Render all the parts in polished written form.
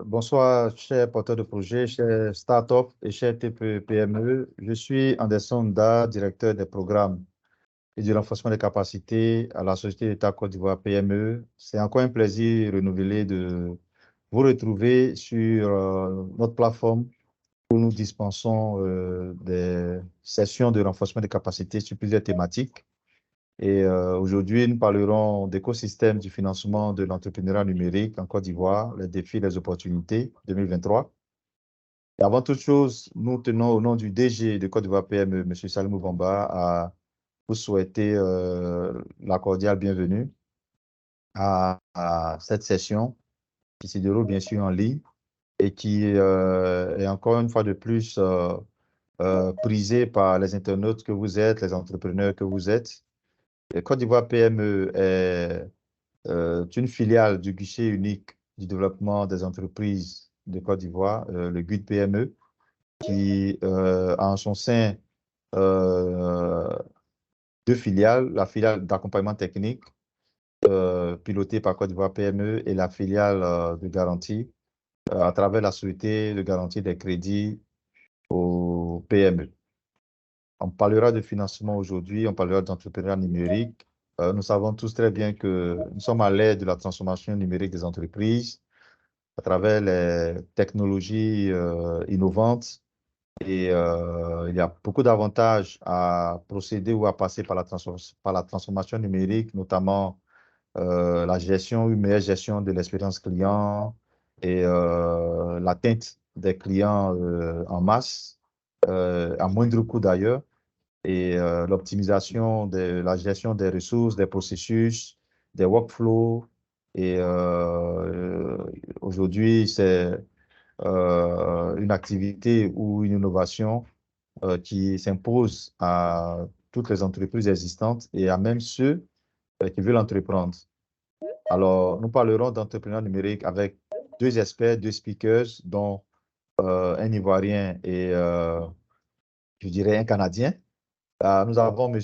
Bonsoir, chers porteurs de projets, chers startups et chers TPE, PME. Je suis Anderson Da, directeur des programmes et du renforcement des capacités à la Société d'État Côte d'Ivoire PME. C'est encore un plaisir renouvelé de vous retrouver sur notre plateforme où nous dispensons des sessions de renforcement des capacités sur plusieurs thématiques. Et aujourd'hui, nous parlerons d'écosystème du financement de l'entrepreneuriat numérique en Côte d'Ivoire, les défis et les opportunités 2023. Et avant toute chose, nous tenons au nom du DG de Côte d'Ivoire PME, M. Salimou Bamba, à vous souhaiter la cordiale bienvenue à cette session qui se déroule bien sûr en ligne et qui est encore une fois de plus prisée par les internautes que vous êtes, les entrepreneurs que vous êtes. Et Côte d'Ivoire PME est une filiale du guichet unique du développement des entreprises de Côte d'Ivoire, le GUID PME, qui a en son sein deux filiales, la filiale d'accompagnement technique pilotée par Côte d'Ivoire PME et la filiale de garantie à travers la société de garantie des crédits aux PME. On parlera de financement aujourd'hui, on parlera d'entrepreneuriat numérique. Nous savons tous très bien que nous sommes à l'ère de la transformation numérique des entreprises à travers les technologies innovantes. Et il y a beaucoup d'avantages à procéder ou à passer par la transformation numérique, notamment la gestion, une meilleure gestion de l'expérience client et l'atteinte des clients en masse, à moindre coût d'ailleurs, et l'optimisation de la gestion des ressources, des processus, des workflows. Et aujourd'hui, c'est une activité ou une innovation qui s'impose à toutes les entreprises existantes et à même ceux qui veulent entreprendre. Alors, nous parlerons d'entrepreneuriat numérique avec deux experts, deux speakers, dont un Ivoirien et, je dirais, un Canadien. Nous avons M.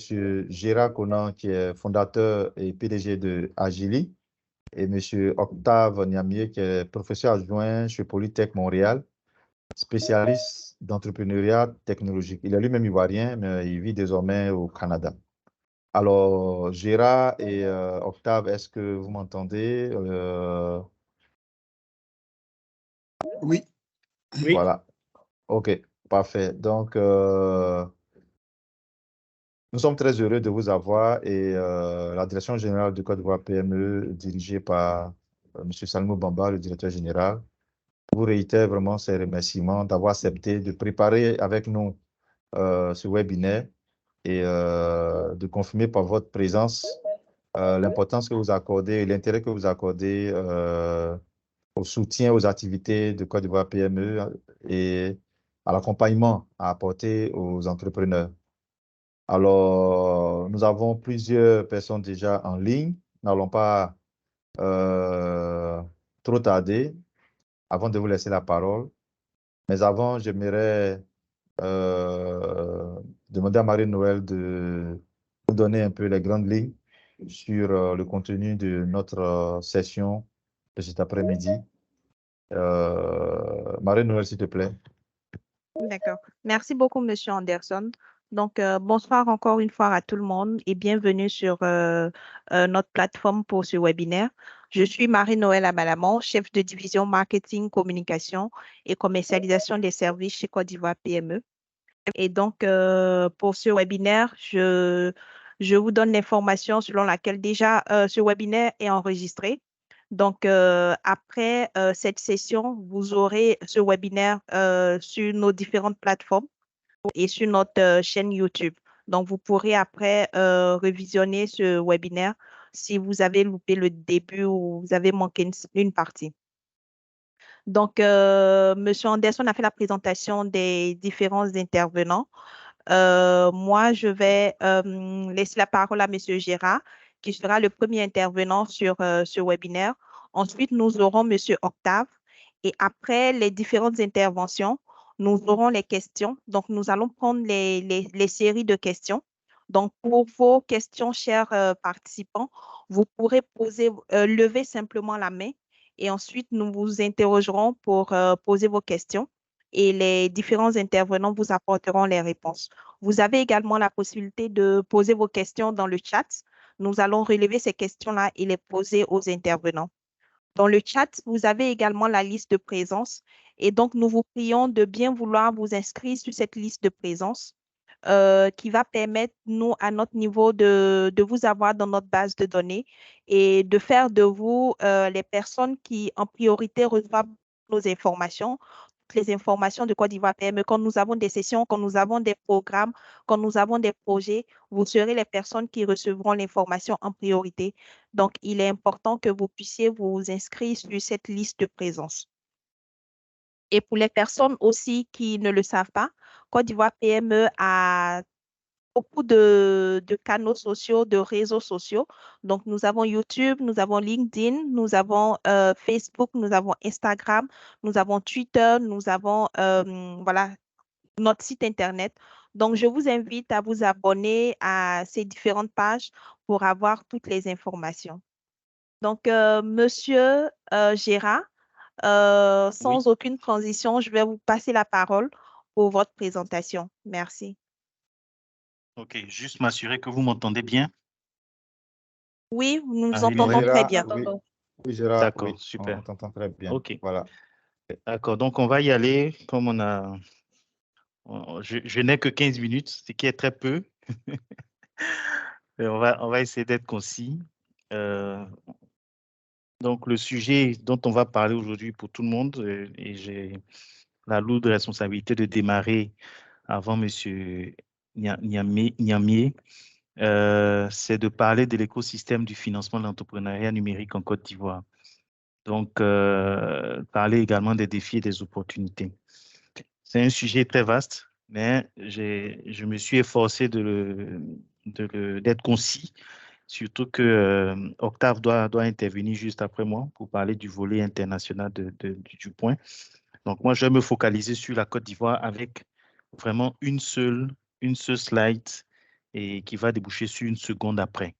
Gérard Conan, qui est fondateur et PDG de Agili, et M. Octave Niamier, qui est professeur adjoint chez Polytech Montréal, spécialiste d'entrepreneuriat technologique. Il est lui-même ivoirien, mais il vit désormais au Canada. Alors, Gérard et Octave, est-ce que vous m'entendez? Oui. Voilà. OK, parfait. Donc, nous sommes très heureux de vous avoir et la Direction générale du Côte d'Ivoire PME, dirigée par M. Salmo Bamba, le directeur général, vous réitère vraiment ses remerciements d'avoir accepté de préparer avec nous ce webinaire et de confirmer par votre présence l'importance que vous accordez et l'intérêt que vous accordez au soutien aux activités de Côte d'Ivoire PME et à l'accompagnement à apporter aux entrepreneurs. Alors, nous avons plusieurs personnes déjà en ligne. N'allons pas trop tarder avant de vous laisser la parole. Mais avant, j'aimerais demander à Marie-Noël de nous donner un peu les grandes lignes sur le contenu de notre session de cet après-midi. Marie-Noël, s'il te plaît. D'accord. Merci beaucoup, Monsieur Anderson. Donc, bonsoir encore une fois à tout le monde et bienvenue sur notre plateforme pour ce webinaire. Je suis Marie-Noël Amalamon, chef de division marketing, communication et commercialisation des services chez Côte d'Ivoire PME. Et donc, pour ce webinaire, je vous donne l'information selon laquelle déjà ce webinaire est enregistré. Donc, après cette session, vous aurez ce webinaire sur nos différentes plateformes et sur notre chaîne YouTube. Donc, vous pourrez après revisionner ce webinaire si vous avez loupé le début ou vous avez manqué une partie. Donc, M. Anderson a fait la présentation des différents intervenants. Moi, je vais laisser la parole à M. Gérard, qui sera le premier intervenant sur ce webinaire. Ensuite, nous aurons M. Octave. Et après les différentes interventions, nous aurons les questions. Donc, nous allons prendre les séries de questions. Donc, pour vos questions, chers participants, vous pourrez lever simplement la main et ensuite nous vous interrogerons pour poser vos questions et les différents intervenants vous apporteront les réponses. Vous avez également la possibilité de poser vos questions dans le chat. Nous allons relever ces questions-là et les poser aux intervenants. Dans le chat, vous avez également la liste de présence et donc nous vous prions de bien vouloir vous inscrire sur cette liste de présence qui va permettre, nous, à notre niveau, de vous avoir dans notre base de données et de faire de vous les personnes qui, en priorité, reçoivent nos informations, toutes les informations de Côte d'Ivoire PME. Quand nous avons des sessions, quand nous avons des programmes, quand nous avons des projets, vous serez les personnes qui recevront l'information en priorité. Donc, il est important que vous puissiez vous inscrire sur cette liste de présence. Et pour les personnes aussi qui ne le savent pas, Côte d'Ivoire PME a beaucoup de canaux sociaux, de réseaux sociaux. Donc, nous avons YouTube, nous avons LinkedIn, nous avons Facebook, nous avons Instagram, nous avons Twitter, nous avons voilà, notre site Internet. Donc, je vous invite à vous abonner à ces différentes pages pour avoir toutes les informations. Donc, Monsieur Gérard, Oui, sans aucune transition, je vais vous passer la parole pour votre présentation. Merci. ok. Juste m'assurer que vous m'entendez bien. Oui, nous vous Marie-Noël. entendons très Gérard, bien. oui, Gérard, D'accord, oui, on super. t'entend très bien. Ok, Voilà. d'accord. Donc, on va y aller comme je n'ai que 15 minutes, ce qui est très peu. Et on va essayer d'être concis. Euh, donc, le sujet dont on va parler aujourd'hui pour tout le monde, et j'ai la lourde responsabilité de démarrer avant M. Niamier, c'est de parler de l'écosystème du financement de l'entrepreneuriat numérique en Côte d'Ivoire. Donc, parler également des défis et des opportunités. C'est un sujet très vaste, mais je me suis efforcé d'être concis, surtout que Octave doit intervenir juste après moi pour parler du volet international du point. Donc, moi, je vais me focaliser sur la Côte d'Ivoire avec vraiment une seule slide et qui va déboucher sur une seconde après.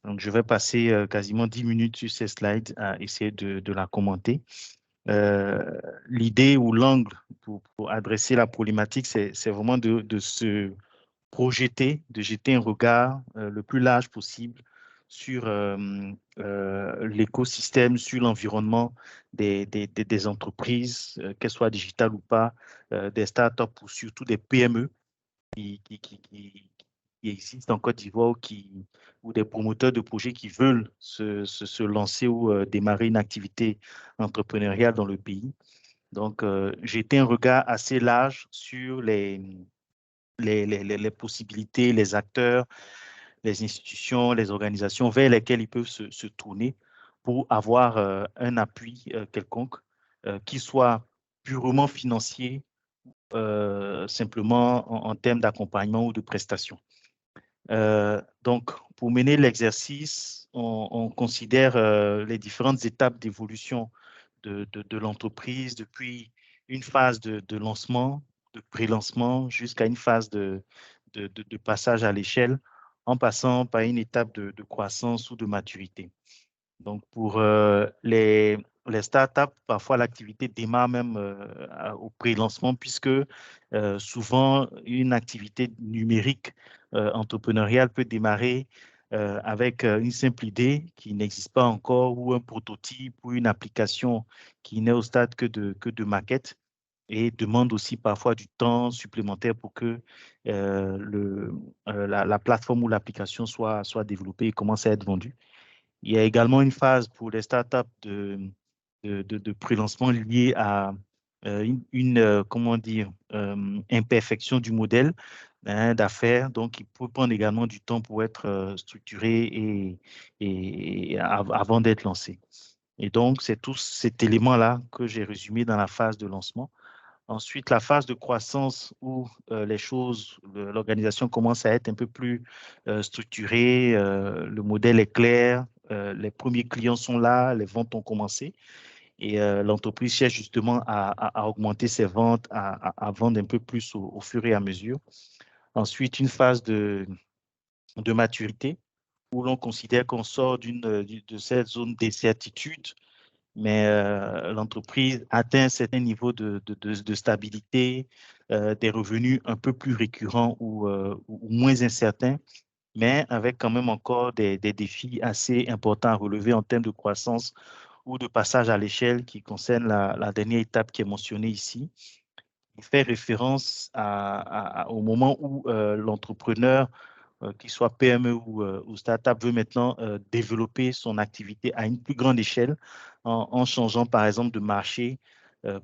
Donc, je vais passer quasiment 10 minutes sur ces slides à essayer de la commenter. L'idée ou l'angle pour adresser la problématique, c'est vraiment de se projeter, de jeter un regard le plus large possible sur l'écosystème, sur l'environnement des entreprises, qu'elles soient digitales ou pas, des startups ou surtout des PME qui existent en Côte d'Ivoire ou des promoteurs de projets qui veulent se lancer ou démarrer une activité entrepreneuriale dans le pays. Donc, j'ai été un regard assez large sur les possibilités, les acteurs, les institutions, les organisations vers lesquelles ils peuvent se tourner pour avoir un appui quelconque, qui soit purement financier, simplement en termes d'accompagnement ou de prestations. Donc, pour mener l'exercice, on considère les différentes étapes d'évolution de l'entreprise depuis une phase de lancement, de pré-lancement, jusqu'à une phase de passage à l'échelle, en passant par une étape de croissance ou de maturité. Donc, pour les startups, parfois l'activité démarre même au pré-lancement, puisque souvent une activité numérique entrepreneuriale peut démarrer avec une simple idée qui n'existe pas encore, ou un prototype, ou une application qui n'est au stade que de maquette, et demande aussi parfois du temps supplémentaire pour que la plateforme ou l'application soit développée et commence à être vendue. Il y a également une phase pour les startups de pré-lancement liée à comment dire, imperfection du modèle d'affaires. Donc, il peut prendre également du temps pour être structuré avant d'être lancé. Et donc, c'est tout cet élément-là que j'ai résumé dans la phase de lancement. Ensuite, la phase de croissance où l'organisation commence à être un peu plus structurée, le modèle est clair, les premiers clients sont là, les ventes ont commencé et l'entreprise cherche justement à augmenter ses ventes, à vendre un peu plus au fur et à mesure. Ensuite, une phase de maturité où l'on considère qu'on sort de cette zone d'incertitude. mais l'entreprise atteint un certain niveau de stabilité, des revenus un peu plus récurrents ou moins incertains, mais avec quand même encore des défis assez importants à relever en termes de croissance ou de passage à l'échelle qui concerne la dernière étape qui est mentionnée ici. Il fait référence au moment où l'entrepreneur, qu'il soit PME ou start-up, veut maintenant développer son activité à une plus grande échelle en changeant par exemple de marché,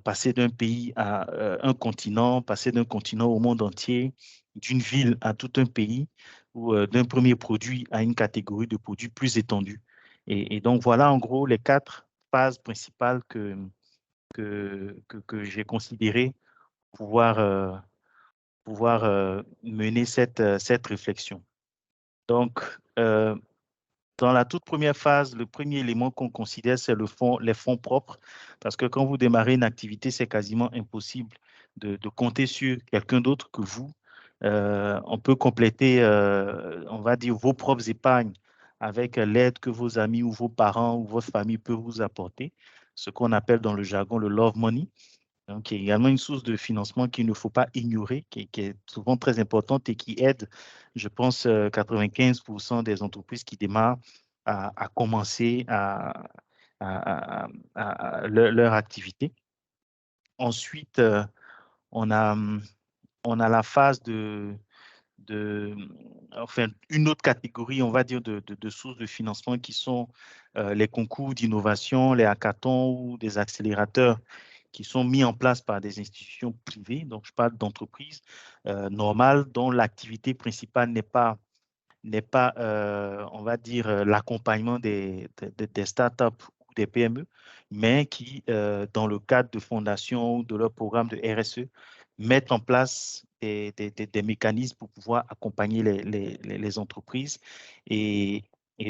passer d'un pays à un continent, passer d'un continent au monde entier, d'une ville à tout un pays, ou d'un premier produit à une catégorie de produits plus étendue. Et donc voilà en gros les 4 phases principales que j'ai considérées pouvoir mener cette réflexion. Donc, dans la toute première phase, le premier élément qu'on considère, c'est les fonds propres, parce que quand vous démarrez une activité, c'est quasiment impossible de compter sur quelqu'un d'autre que vous. On peut compléter, on va dire, vos propres épargnes avec l'aide que vos amis ou vos parents ou votre famille peuvent vous apporter, ce qu'on appelle dans le jargon le love money. Donc, il y a également une source de financement qu'il ne faut pas ignorer, qui est souvent très importante et qui aide, je pense, 95% des entreprises qui démarrent à commencer leur activité. Ensuite, on a la phase enfin, une autre catégorie, on va dire, de sources de financement qui sont les concours d'innovation, les hackathons ou des accélérateurs qui sont mis en place par des institutions privées. Donc, je parle d'entreprises normales dont l'activité principale n'est pas, on va dire, l'accompagnement des startups ou des PME, mais qui, dans le cadre de fondations ou de leur programme de RSE, mettent en place des mécanismes pour pouvoir accompagner les entreprises. Et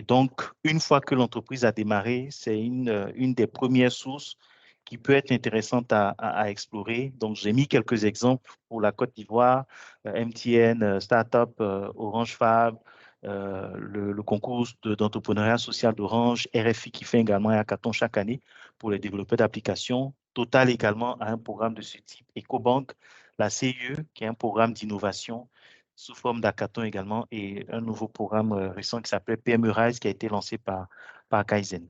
donc, une fois que l'entreprise a démarré, c'est une des premières sources qui peut être intéressante à explorer. Donc, j'ai mis quelques exemples pour la Côte d'Ivoire, MTN, Startup, Orange Fab, le concours d'entrepreneuriat social d'Orange, RFI qui fait également un hackathon chaque année pour les développeurs d'applications. Total également a un programme de ce type. EcoBank, la CIE qui est un programme d'innovation sous forme d'hackathon également et un nouveau programme récent qui s'appelle PME Rise qui a été lancé par Kaizen.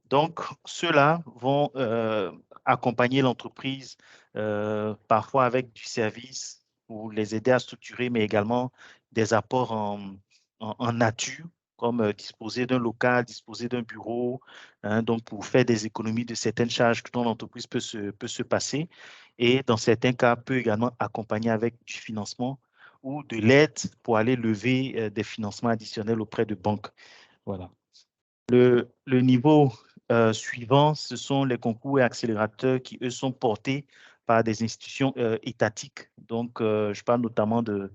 Donc, ceux-là vont accompagner l'entreprise parfois avec du service pour les aider à structurer, mais également des apports en nature, comme disposer d'un local, disposer d'un bureau, hein, donc pour faire des économies de certaines charges dont l'entreprise peut se passer. Et dans certains cas, peut également accompagner avec du financement ou de l'aide pour aller lever des financements additionnels auprès de banques. Voilà. Le niveau suivant, ce sont les concours et accélérateurs qui, eux, sont portés par des institutions étatiques. Donc, je parle notamment de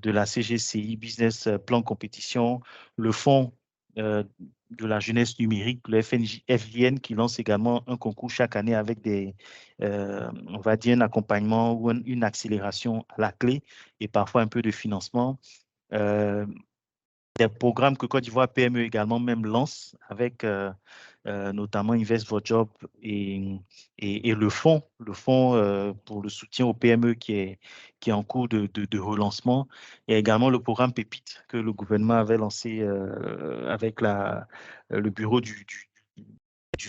la CGCI, Business Plan Compétition, le Fonds de la jeunesse numérique, le FJN, qui lance également un concours chaque année avec on va dire, un accompagnement ou une accélération à la clé et parfois un peu de financement. Des programmes que Côte d'Ivoire PME également même lance avec notamment Invest for Job et le fonds pour le soutien aux PME qui est en cours de relancement. Il y a également le programme Pépite que le gouvernement avait lancé avec le bureau du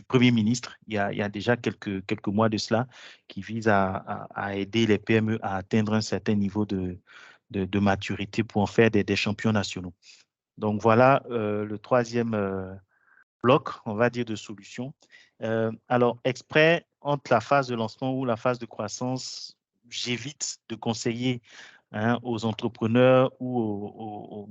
Premier ministre il y a déjà quelques mois de cela, qui vise à aider les PME à atteindre un certain niveau de maturité pour en faire des champions nationaux. Donc, voilà le troisième bloc, on va dire, de solutions. Alors, exprès, entre la phase de lancement ou la phase de croissance, j'évite de conseiller aux entrepreneurs ou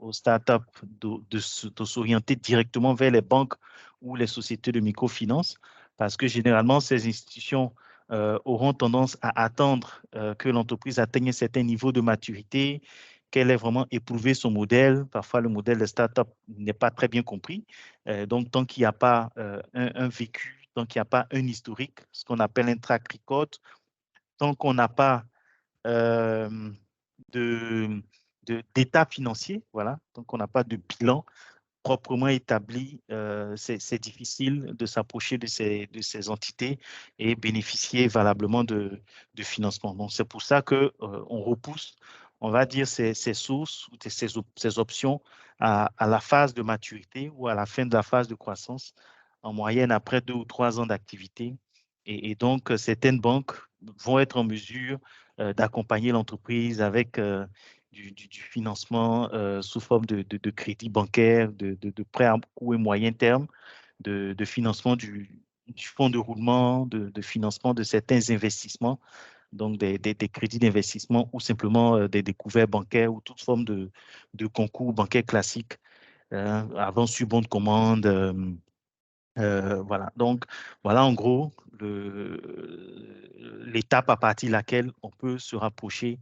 aux startups de s'orienter directement vers les banques ou les sociétés de microfinance, parce que généralement, ces institutions auront tendance à attendre que l'entreprise atteigne un certain niveau de maturité, qu'elle ait vraiment éprouvé son modèle. Parfois, le modèle de start-up n'est pas très bien compris. Donc, tant qu'il n'y a pas un vécu, tant qu'il n'y a pas un historique, ce qu'on appelle un track record, tant qu'on n'a pas d'état financier, voilà, tant qu'on n'a pas de bilan, proprement établi, c'est difficile de s'approcher de ces entités et bénéficier valablement de financement. Donc, c'est pour ça qu'on repousse, on va dire, ces sources ou ces options à la phase de maturité ou à la fin de la phase de croissance, en moyenne après 2 ou 3 ans d'activité. Et donc, certaines banques vont être en mesure d'accompagner l'entreprise avec du financement sous forme de crédit bancaire, de prêts à court et moyen terme, de financement du fonds de roulement, de financement de certains investissements, donc des crédits d'investissement ou simplement des couverts bancaires ou toute forme de concours bancaire classique, avant sur bon de commande. Voilà, donc voilà en gros l'étape à partir de laquelle on peut se rapprocher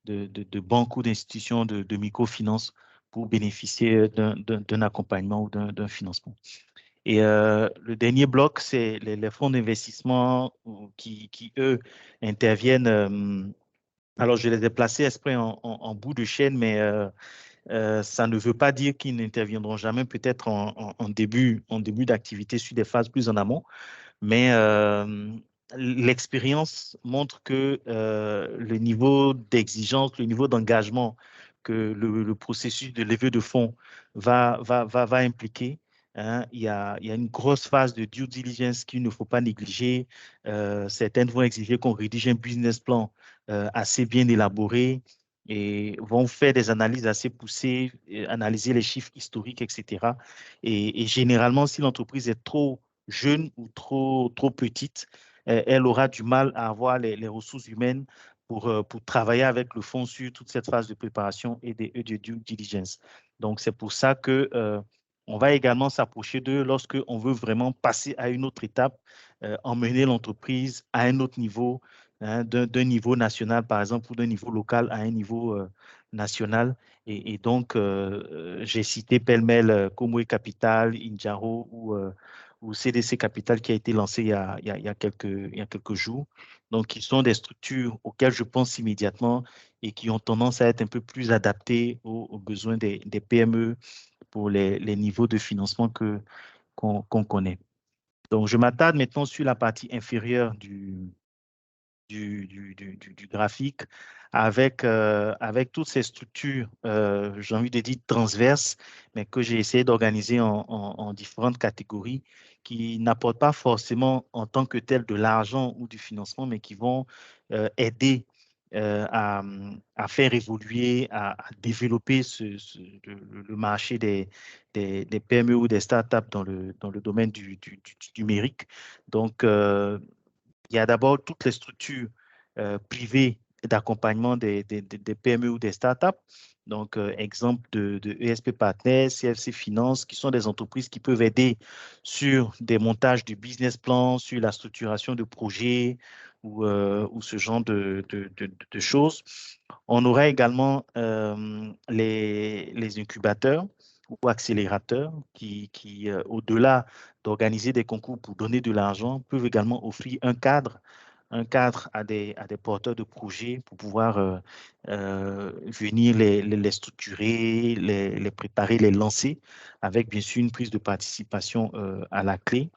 de banques ou d'institutions de microfinance pour bénéficier d'un accompagnement ou d'un financement. Et le dernier bloc, c'est les fonds d'investissement qui, eux, interviennent. Alors, je les ai placés exprès en bout de chaîne, mais ça ne veut pas dire qu'ils n'interviendront jamais, peut-être en début d'activité sur des phases plus en amont, mais l'expérience montre que le niveau d'exigence, le niveau d'engagement que le processus de levée de fonds va impliquer, hein, il y a une grosse phase de due diligence qu'il ne faut pas négliger. Certaines vont exiger qu'on rédige un business plan assez bien élaboré et vont faire des analyses assez poussées, analyser les chiffres historiques, etc. Et généralement, si l'entreprise est trop jeune ou trop petite, elle aura du mal à avoir les ressources humaines pour travailler avec le fonds sur toute cette phase de préparation et de due diligence. Donc, c'est pour ça que on va également s'approcher d'eux lorsque on veut vraiment passer à une autre étape, emmener l'entreprise à un autre niveau, hein, d'un niveau national, par exemple, ou d'un niveau local à un niveau national. Et donc, j'ai cité pêle-mêle Komoé Capital, Injaro ou CDC Capital qui a été lancé il y a quelques jours. Donc, ils sont des structures auxquelles je pense immédiatement et qui ont tendance à être un peu plus adaptées aux besoins des PME pour les niveaux de financement qu'on connaît. Donc, je m'attarde maintenant sur la partie inférieure du graphique avec toutes ces structures, j'ai envie de dire transverses, mais que j'ai essayé d'organiser en différentes catégories qui n'apportent pas forcément en tant que tel de l'argent ou du financement, mais qui vont aider à faire évoluer, à développer le marché des PME ou des startups dans le domaine du numérique. Donc, il y a d'abord toutes les structures privées d'accompagnement des PME ou des startups. Donc, exemple de ESP Partners, CFC Finance, qui sont des entreprises qui peuvent aider sur des montages du business plan, sur la structuration de projets ou ce genre de choses. On aura également les incubateurs ou accélérateurs qui au-delà d'organiser des concours pour donner de l'argent, peuvent également offrir un cadre à des porteurs de projets pour pouvoir venir les structurer, les préparer, les lancer, avec bien sûr une prise de participation à la clé.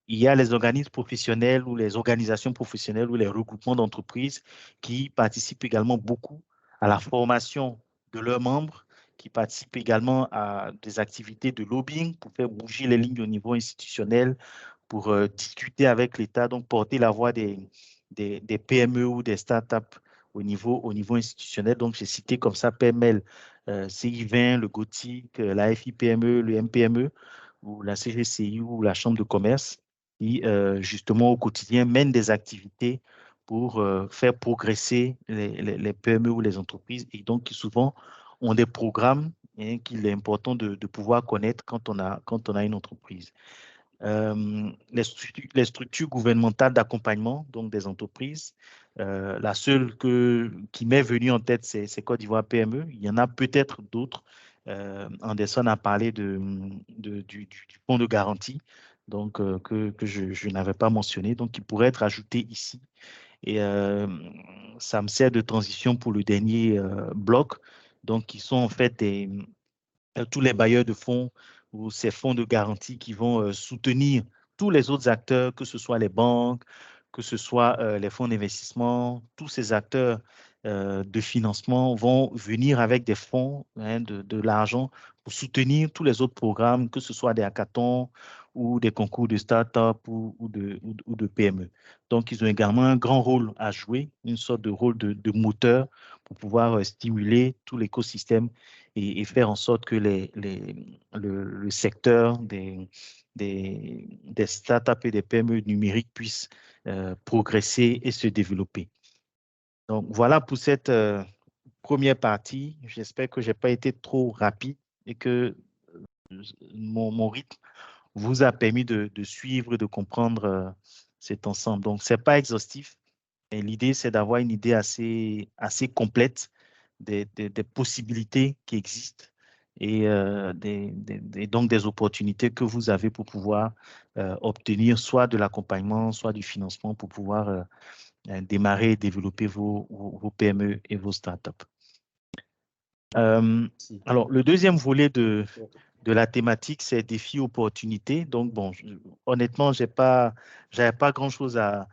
Il y a les organismes professionnels ou les organisations professionnelles ou les regroupements d'entreprises qui participent également beaucoup à la formation de leurs membres, qui participent également à des activités de lobbying pour faire bouger les lignes au niveau institutionnel, pour discuter avec l'État, donc porter la voix des PME ou des startups au niveau institutionnel. Donc, j'ai cité comme ça PML, CI20, le GOTIC, la FIPME, le MPME, ou la CGCI ou la Chambre de commerce, qui justement au quotidien mènent des activités pour faire progresser les PME ou les entreprises et donc qui souvent ont des programmes qu'il est important de pouvoir connaître quand on a une entreprise. Les structures gouvernementales d'accompagnement donc des entreprises, la seule qui m'est venue en tête, c'est Côte d'Ivoire PME. Il y en a peut-être d'autres. Anderson a parlé du fonds de garantie donc, que je n'avais pas mentionné, donc qui pourrait être ajouté ici. Et ça me sert de transition pour le dernier bloc, donc qui sont en fait tous les bailleurs de fonds ou ces fonds de garantie qui vont soutenir tous les autres acteurs, que ce soit les banques, que ce soit les fonds d'investissement, tous ces acteurs de financement vont venir avec des fonds, hein, de l'argent pour soutenir tous les autres programmes, que ce soit des hackathons ou des concours de start-up ou de PME. Donc, ils ont également un grand rôle à jouer, une sorte de rôle de moteur pour pouvoir stimuler tout l'écosystème et faire en sorte que le secteur des startups et des PME numériques puissent progresser et se développer. Donc, voilà pour cette première partie. J'espère que je n'ai pas été trop rapide et que mon rythme vous a permis de suivre et de comprendre cet ensemble. Donc, ce n'est pas exhaustif. Et l'idée, c'est d'avoir une idée assez complète des possibilités qui existent et donc des opportunités que vous avez pour pouvoir obtenir soit de l'accompagnement, soit du financement pour pouvoir démarrer et développer vos PME et vos startups. Alors, le deuxième volet de la thématique, c'est défis, opportunités. Donc, bon, honnêtement, j'avais pas grand-chose à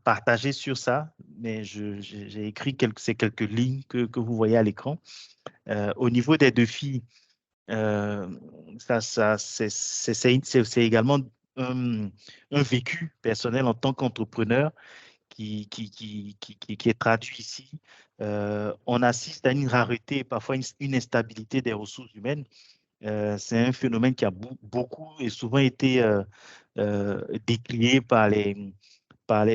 partager sur ça, mais j'ai écrit ces quelques lignes que vous voyez à l'écran. Au niveau des défis, c'est également un vécu personnel en tant qu'entrepreneur qui est traduit ici. On assiste à une rareté, parfois une instabilité des ressources humaines. C'est un phénomène qui a beaucoup et souvent été décrié par les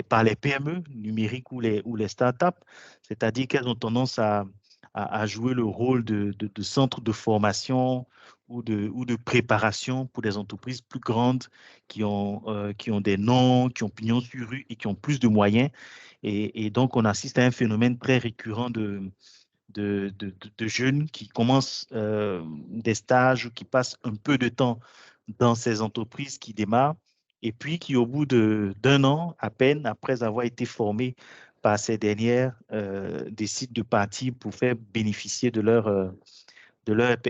PME numériques ou les startups, c'est-à-dire qu'elles ont tendance à jouer le rôle de centre de formation ou de préparation pour des entreprises plus grandes qui ont des noms, qui ont pignon sur rue et qui ont plus de moyens. Et donc, on assiste à un phénomène très récurrent de jeunes qui commencent des stages ou qui passent un peu de temps dans ces entreprises qui démarrent et puis qui, au bout d'un an, à peine après avoir été formés par ces dernières, décident de partir pour faire bénéficier de leur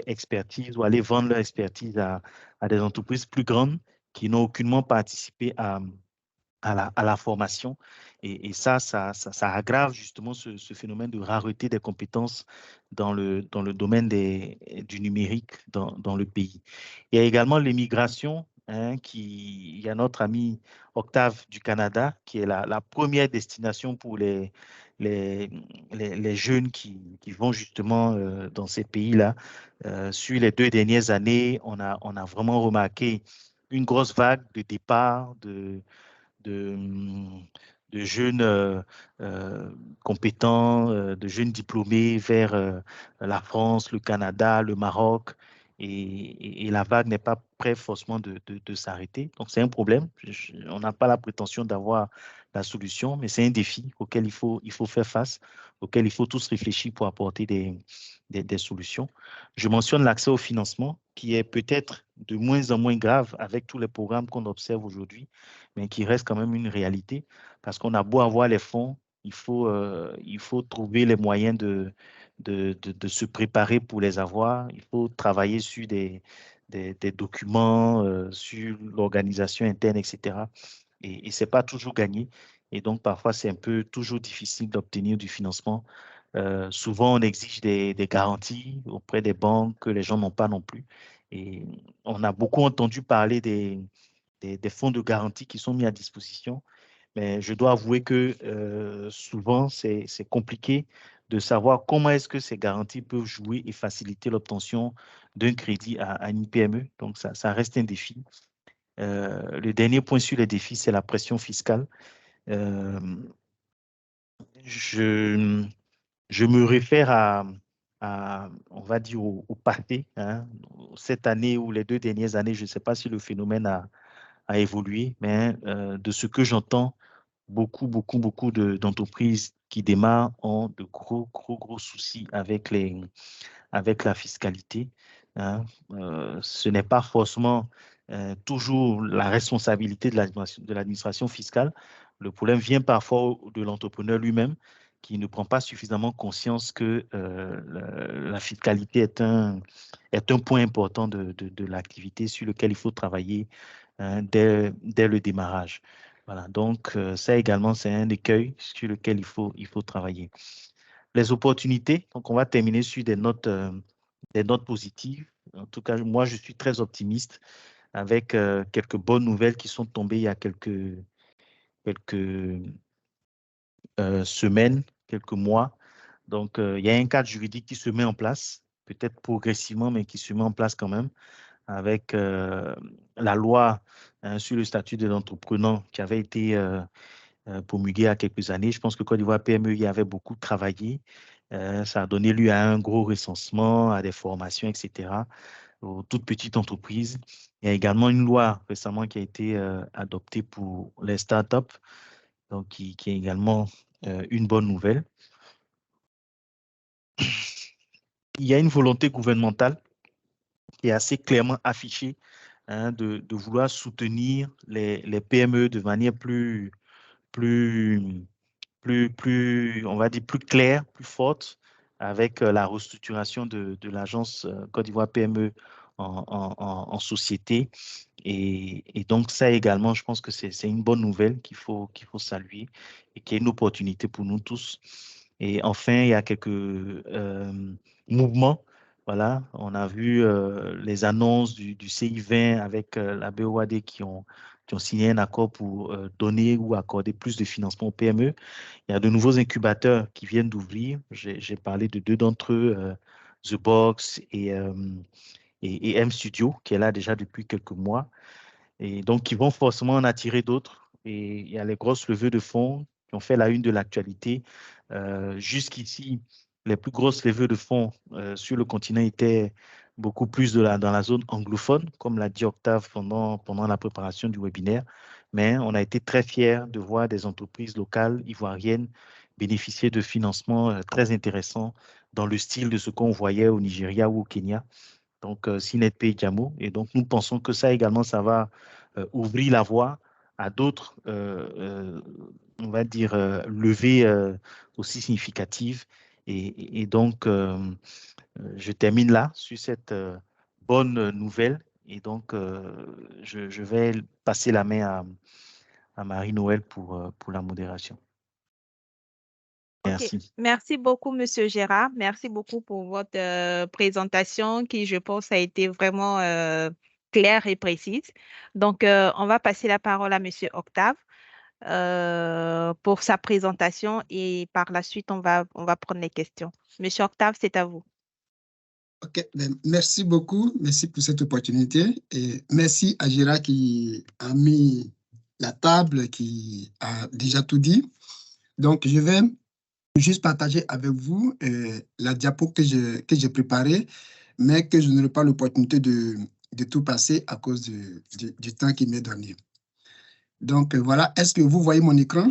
expertise ou aller vendre leur expertise à des entreprises plus grandes qui n'ont aucunement participé à la formation. Et ça aggrave justement ce phénomène de rareté des compétences dans le domaine du numérique dans le pays. Il y a également l'immigration, hein, il y a notre ami Octave du Canada, qui est la première destination pour les jeunes qui vont justement dans ces pays-là. Sur les 2 dernières années, on a vraiment remarqué une grosse vague de départ de jeunes compétents, de jeunes diplômés vers la France, le Canada, le Maroc. Et la vague n'est pas prête forcément de s'arrêter. Donc, c'est un problème. On n'a pas la prétention d'avoir la solution, mais c'est un défi auquel il faut faire face, auquel il faut tous réfléchir pour apporter des solutions. Je mentionne l'accès au financement, qui est peut-être de moins en moins grave avec tous les programmes qu'on observe aujourd'hui, mais qui reste quand même une réalité, parce qu'on a beau avoir les fonds, il faut trouver les moyens de se préparer pour les avoir. Il faut travailler sur des documents, sur l'organisation interne, etc. Et ce n'est pas toujours gagné. Et donc, parfois, c'est un peu toujours difficile d'obtenir du financement. Souvent, on exige des garanties auprès des banques que les gens n'ont pas non plus. Et on a beaucoup entendu parler des fonds de garantie qui sont mis à disposition. Mais je dois avouer que souvent, c'est compliqué de savoir comment est-ce que ces garanties peuvent jouer et faciliter l'obtention d'un crédit à une PME. Donc, ça reste un défi. Le dernier point sur les défis, c'est la pression fiscale. Je me réfère on va dire, au passé, hein. Cette année ou les 2 dernières années, je ne sais pas si le phénomène a évolué, mais de ce que j'entends, beaucoup d'entreprises qui démarrent ont de gros soucis avec la fiscalité, hein. Ce n'est pas forcément toujours la responsabilité de l'administration fiscale. Le problème vient parfois de l'entrepreneur lui-même qui ne prend pas suffisamment conscience que la fiscalité est un point important de l'activité sur lequel il faut travailler dès le démarrage. Voilà, donc ça également, c'est un écueil sur lequel il faut travailler. Les opportunités, donc on va terminer sur des notes positives. En tout cas, moi, je suis très optimiste avec quelques bonnes nouvelles qui sont tombées il y a quelques semaines, quelques mois. Donc, il y a un cadre juridique qui se met en place, peut-être progressivement, mais qui se met en place quand même, avec la loi sur le statut de l'entrepreneur qui avait été promulguée il y a quelques années. Je pense que Côte d'Ivoire PME y avait beaucoup travaillé. Ça a donné lieu à un gros recensement, à des formations, etc., aux toutes petites entreprises. Il y a également une loi récemment qui a été adoptée pour les startups, donc qui est également une bonne nouvelle. Il y a une volonté gouvernementale qui est assez clairement affichée de vouloir soutenir les PME de manière plus, on va dire, plus claire, plus forte, avec la restructuration de l'agence Côte d'Ivoire PME en société. Et donc, ça également, je pense que c'est une bonne nouvelle qu'il faut saluer et qui est une opportunité pour nous tous. Et enfin, il y a quelques mouvements. Voilà, on a vu les annonces du CI20 avec la BOAD qui ont signé un accord pour donner ou accorder plus de financement aux PME. Il y a de nouveaux incubateurs qui viennent d'ouvrir. J'ai parlé de 2 d'entre eux, The Box et M Studio, qui est là déjà depuis quelques mois. Et donc, ils vont forcément en attirer d'autres. Et il y a les grosses levées de fonds qui ont fait la une de l'actualité. Jusqu'ici, les plus grosses levées de fonds sur le continent étaient beaucoup plus dans la zone anglophone, comme l'a dit Octave pendant la préparation du webinaire. Mais on a été très fiers de voir des entreprises locales ivoiriennes bénéficier de financements très intéressants dans le style de ce qu'on voyait au Nigeria ou au Kenya. Donc, Sinetpay et Jamo. Et donc, nous pensons que ça également, ça va ouvrir la voie à d'autres, on va dire, levées aussi significatives. Et donc, je termine là sur cette bonne nouvelle. Et donc, je vais passer la main à Marie-Noël pour la modération. Merci. Okay. Merci beaucoup, Monsieur Gérard. Merci beaucoup pour votre présentation qui, je pense, a été vraiment claire et précise. Donc, on va passer la parole à Monsieur Octave pour sa présentation et par la suite, on va prendre les questions. Monsieur Octave, c'est à vous. Ok, merci beaucoup. Merci pour cette opportunité. Et merci à Gérard qui a mis la table, qui a déjà tout dit. Donc, je vais juste partager avec vous la diapo que j'ai préparée, mais que je n'aurai pas l'opportunité de tout passer à cause du temps qui m'est donné. Donc, voilà. Est-ce que vous voyez mon écran?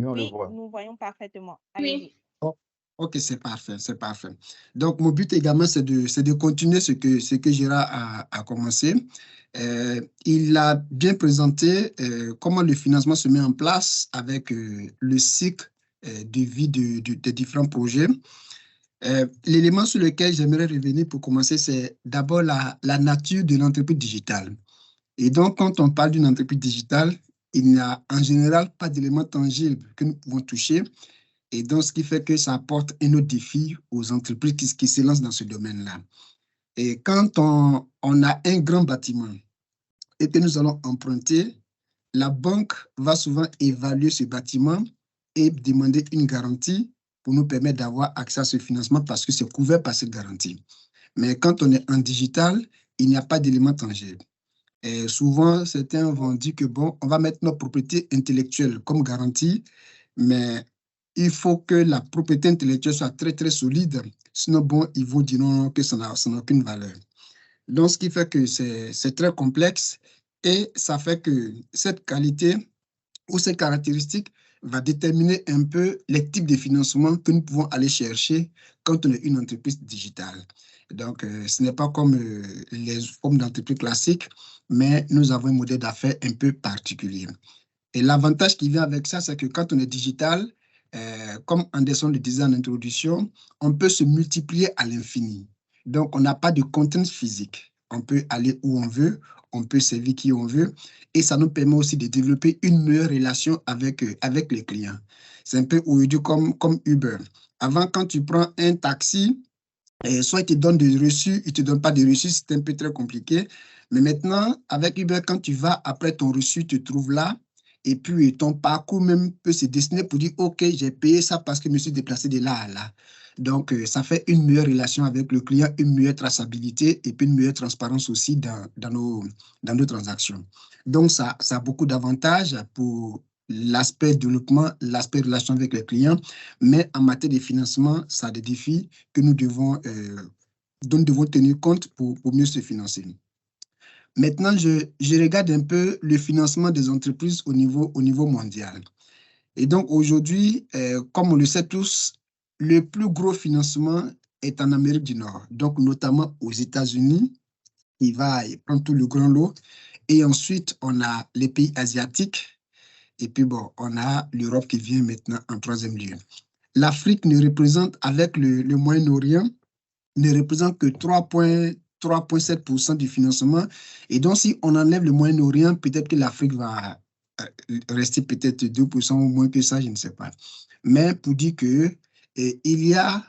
Oui, on le Oui, voit. nous voyons parfaitement. Oui. Allez-y. Ok, c'est parfait, c'est parfait. Donc, mon but également, c'est de continuer ce que Gérard a commencé. Il a bien présenté comment le financement se met en place avec le cycle de vie des différents projets. L'élément sur lequel j'aimerais revenir pour commencer, c'est d'abord la nature de l'entreprise digitale. Et donc, quand on parle d'une entreprise digitale, il n'y a en général pas d'éléments tangibles que nous pouvons toucher. Et donc, ce qui fait que ça apporte un autre défi aux entreprises qui se lancent dans ce domaine-là. Et quand on a un grand bâtiment et que nous allons emprunter, la banque va souvent évaluer ce bâtiment et demander une garantie pour nous permettre d'avoir accès à ce financement parce que c'est couvert par cette garantie. Mais quand on est en digital, il n'y a pas d'éléments tangibles. Et souvent, certains vont dire que, bon, on va mettre notre propriété intellectuelle comme garantie, mais il faut que la propriété intellectuelle soit très, très solide. Sinon, bon, ils vont dire non, que ça n'a aucune valeur. Donc, ce qui fait que c'est très complexe et ça fait que cette qualité ou ces caractéristiques va déterminer un peu les types de financement que nous pouvons aller chercher quand on est une entreprise digitale. Donc, ce n'est pas comme les formes d'entreprise classiques, mais nous avons un modèle d'affaires un peu particulier. Et l'avantage qui vient avec ça, c'est que quand on est digital, comme Anderson le disait en introduction, on peut se multiplier à l'infini. Donc, on n'a pas de contraintes physiques. On peut aller où on veut, on peut servir qui on veut, et ça nous permet aussi de développer une meilleure relation avec les clients. C'est un peu aujourd'hui comme Uber. Avant, quand tu prends un taxi, soit ils te donnent des reçus, ils ne te donnent pas de reçus, c'est un peu très compliqué. Mais maintenant, avec Uber, quand tu vas après ton reçu, tu te trouves là, et puis ton parcours même peut se dessiner pour dire, OK, j'ai payé ça parce que je me suis déplacé de là à là. Donc, ça fait une meilleure relation avec le client, une meilleure traçabilité et puis une meilleure transparence aussi dans nos transactions. Donc, ça a beaucoup d'avantages pour l'aspect développement, l'aspect relation avec les clients, mais en matière de financement, ça a des défis que nous devons tenir compte pour mieux se financer. Maintenant, je regarde un peu le financement des entreprises au niveau mondial. Et donc, aujourd'hui, comme on le sait tous, le plus gros financement est en Amérique du Nord, donc notamment aux États-Unis. Il va prendre tout le grand lot. Et ensuite, on a les pays asiatiques. Et puis, bon, on a l'Europe qui vient maintenant en troisième lieu. L'Afrique ne représente, avec le Moyen-Orient, ne représente que 3,7% du financement. Et donc, si on enlève le Moyen-Orient, peut-être que l'Afrique va rester peut-être 2% ou moins que ça, je ne sais pas. Mais pour dire qu'il y a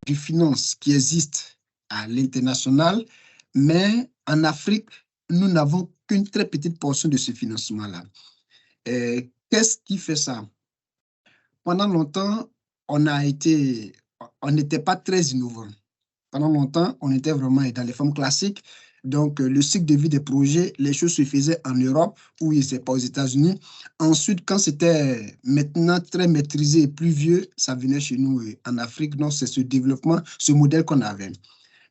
du finance qui existe à l'international, mais en Afrique, nous n'avons qu'une très petite portion de ce financement-là. Qu'est-ce qui fait ça? Pendant longtemps, on n'était pas très innovant. Pendant longtemps, on était vraiment dans les formes classiques. Donc, le cycle de vie des projets, les choses se faisaient en Europe ou ce n'est pas aux États-Unis. Ensuite, quand c'était maintenant très maîtrisé et plus vieux, ça venait chez nous en Afrique. Donc, c'est ce développement, ce modèle qu'on avait.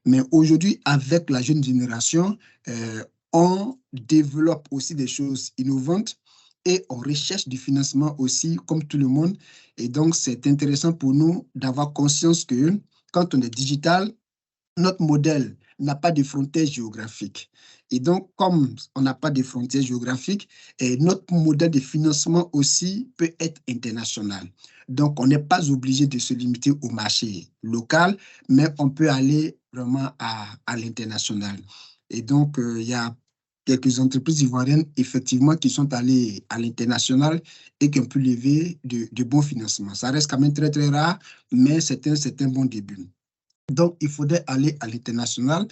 Mais aujourd'hui, avec la jeune génération, on développe aussi des choses innovantes et on recherche du financement aussi, comme tout le monde. Et donc, c'est intéressant pour nous d'avoir conscience que quand on est digital, notre modèle n'a pas de frontières géographiques. Et donc, comme on n'a pas de frontières géographiques, notre modèle de financement aussi peut être international. Donc, on n'est pas obligé de se limiter au marché local, mais on peut aller vraiment à l'international. Et donc, il y a quelques entreprises ivoiriennes, effectivement, qui sont allées à l'international et qui ont pu lever de bons financements. Ça reste quand même très, très rare, mais c'est un bon début. Donc, il faudrait aller à l'international.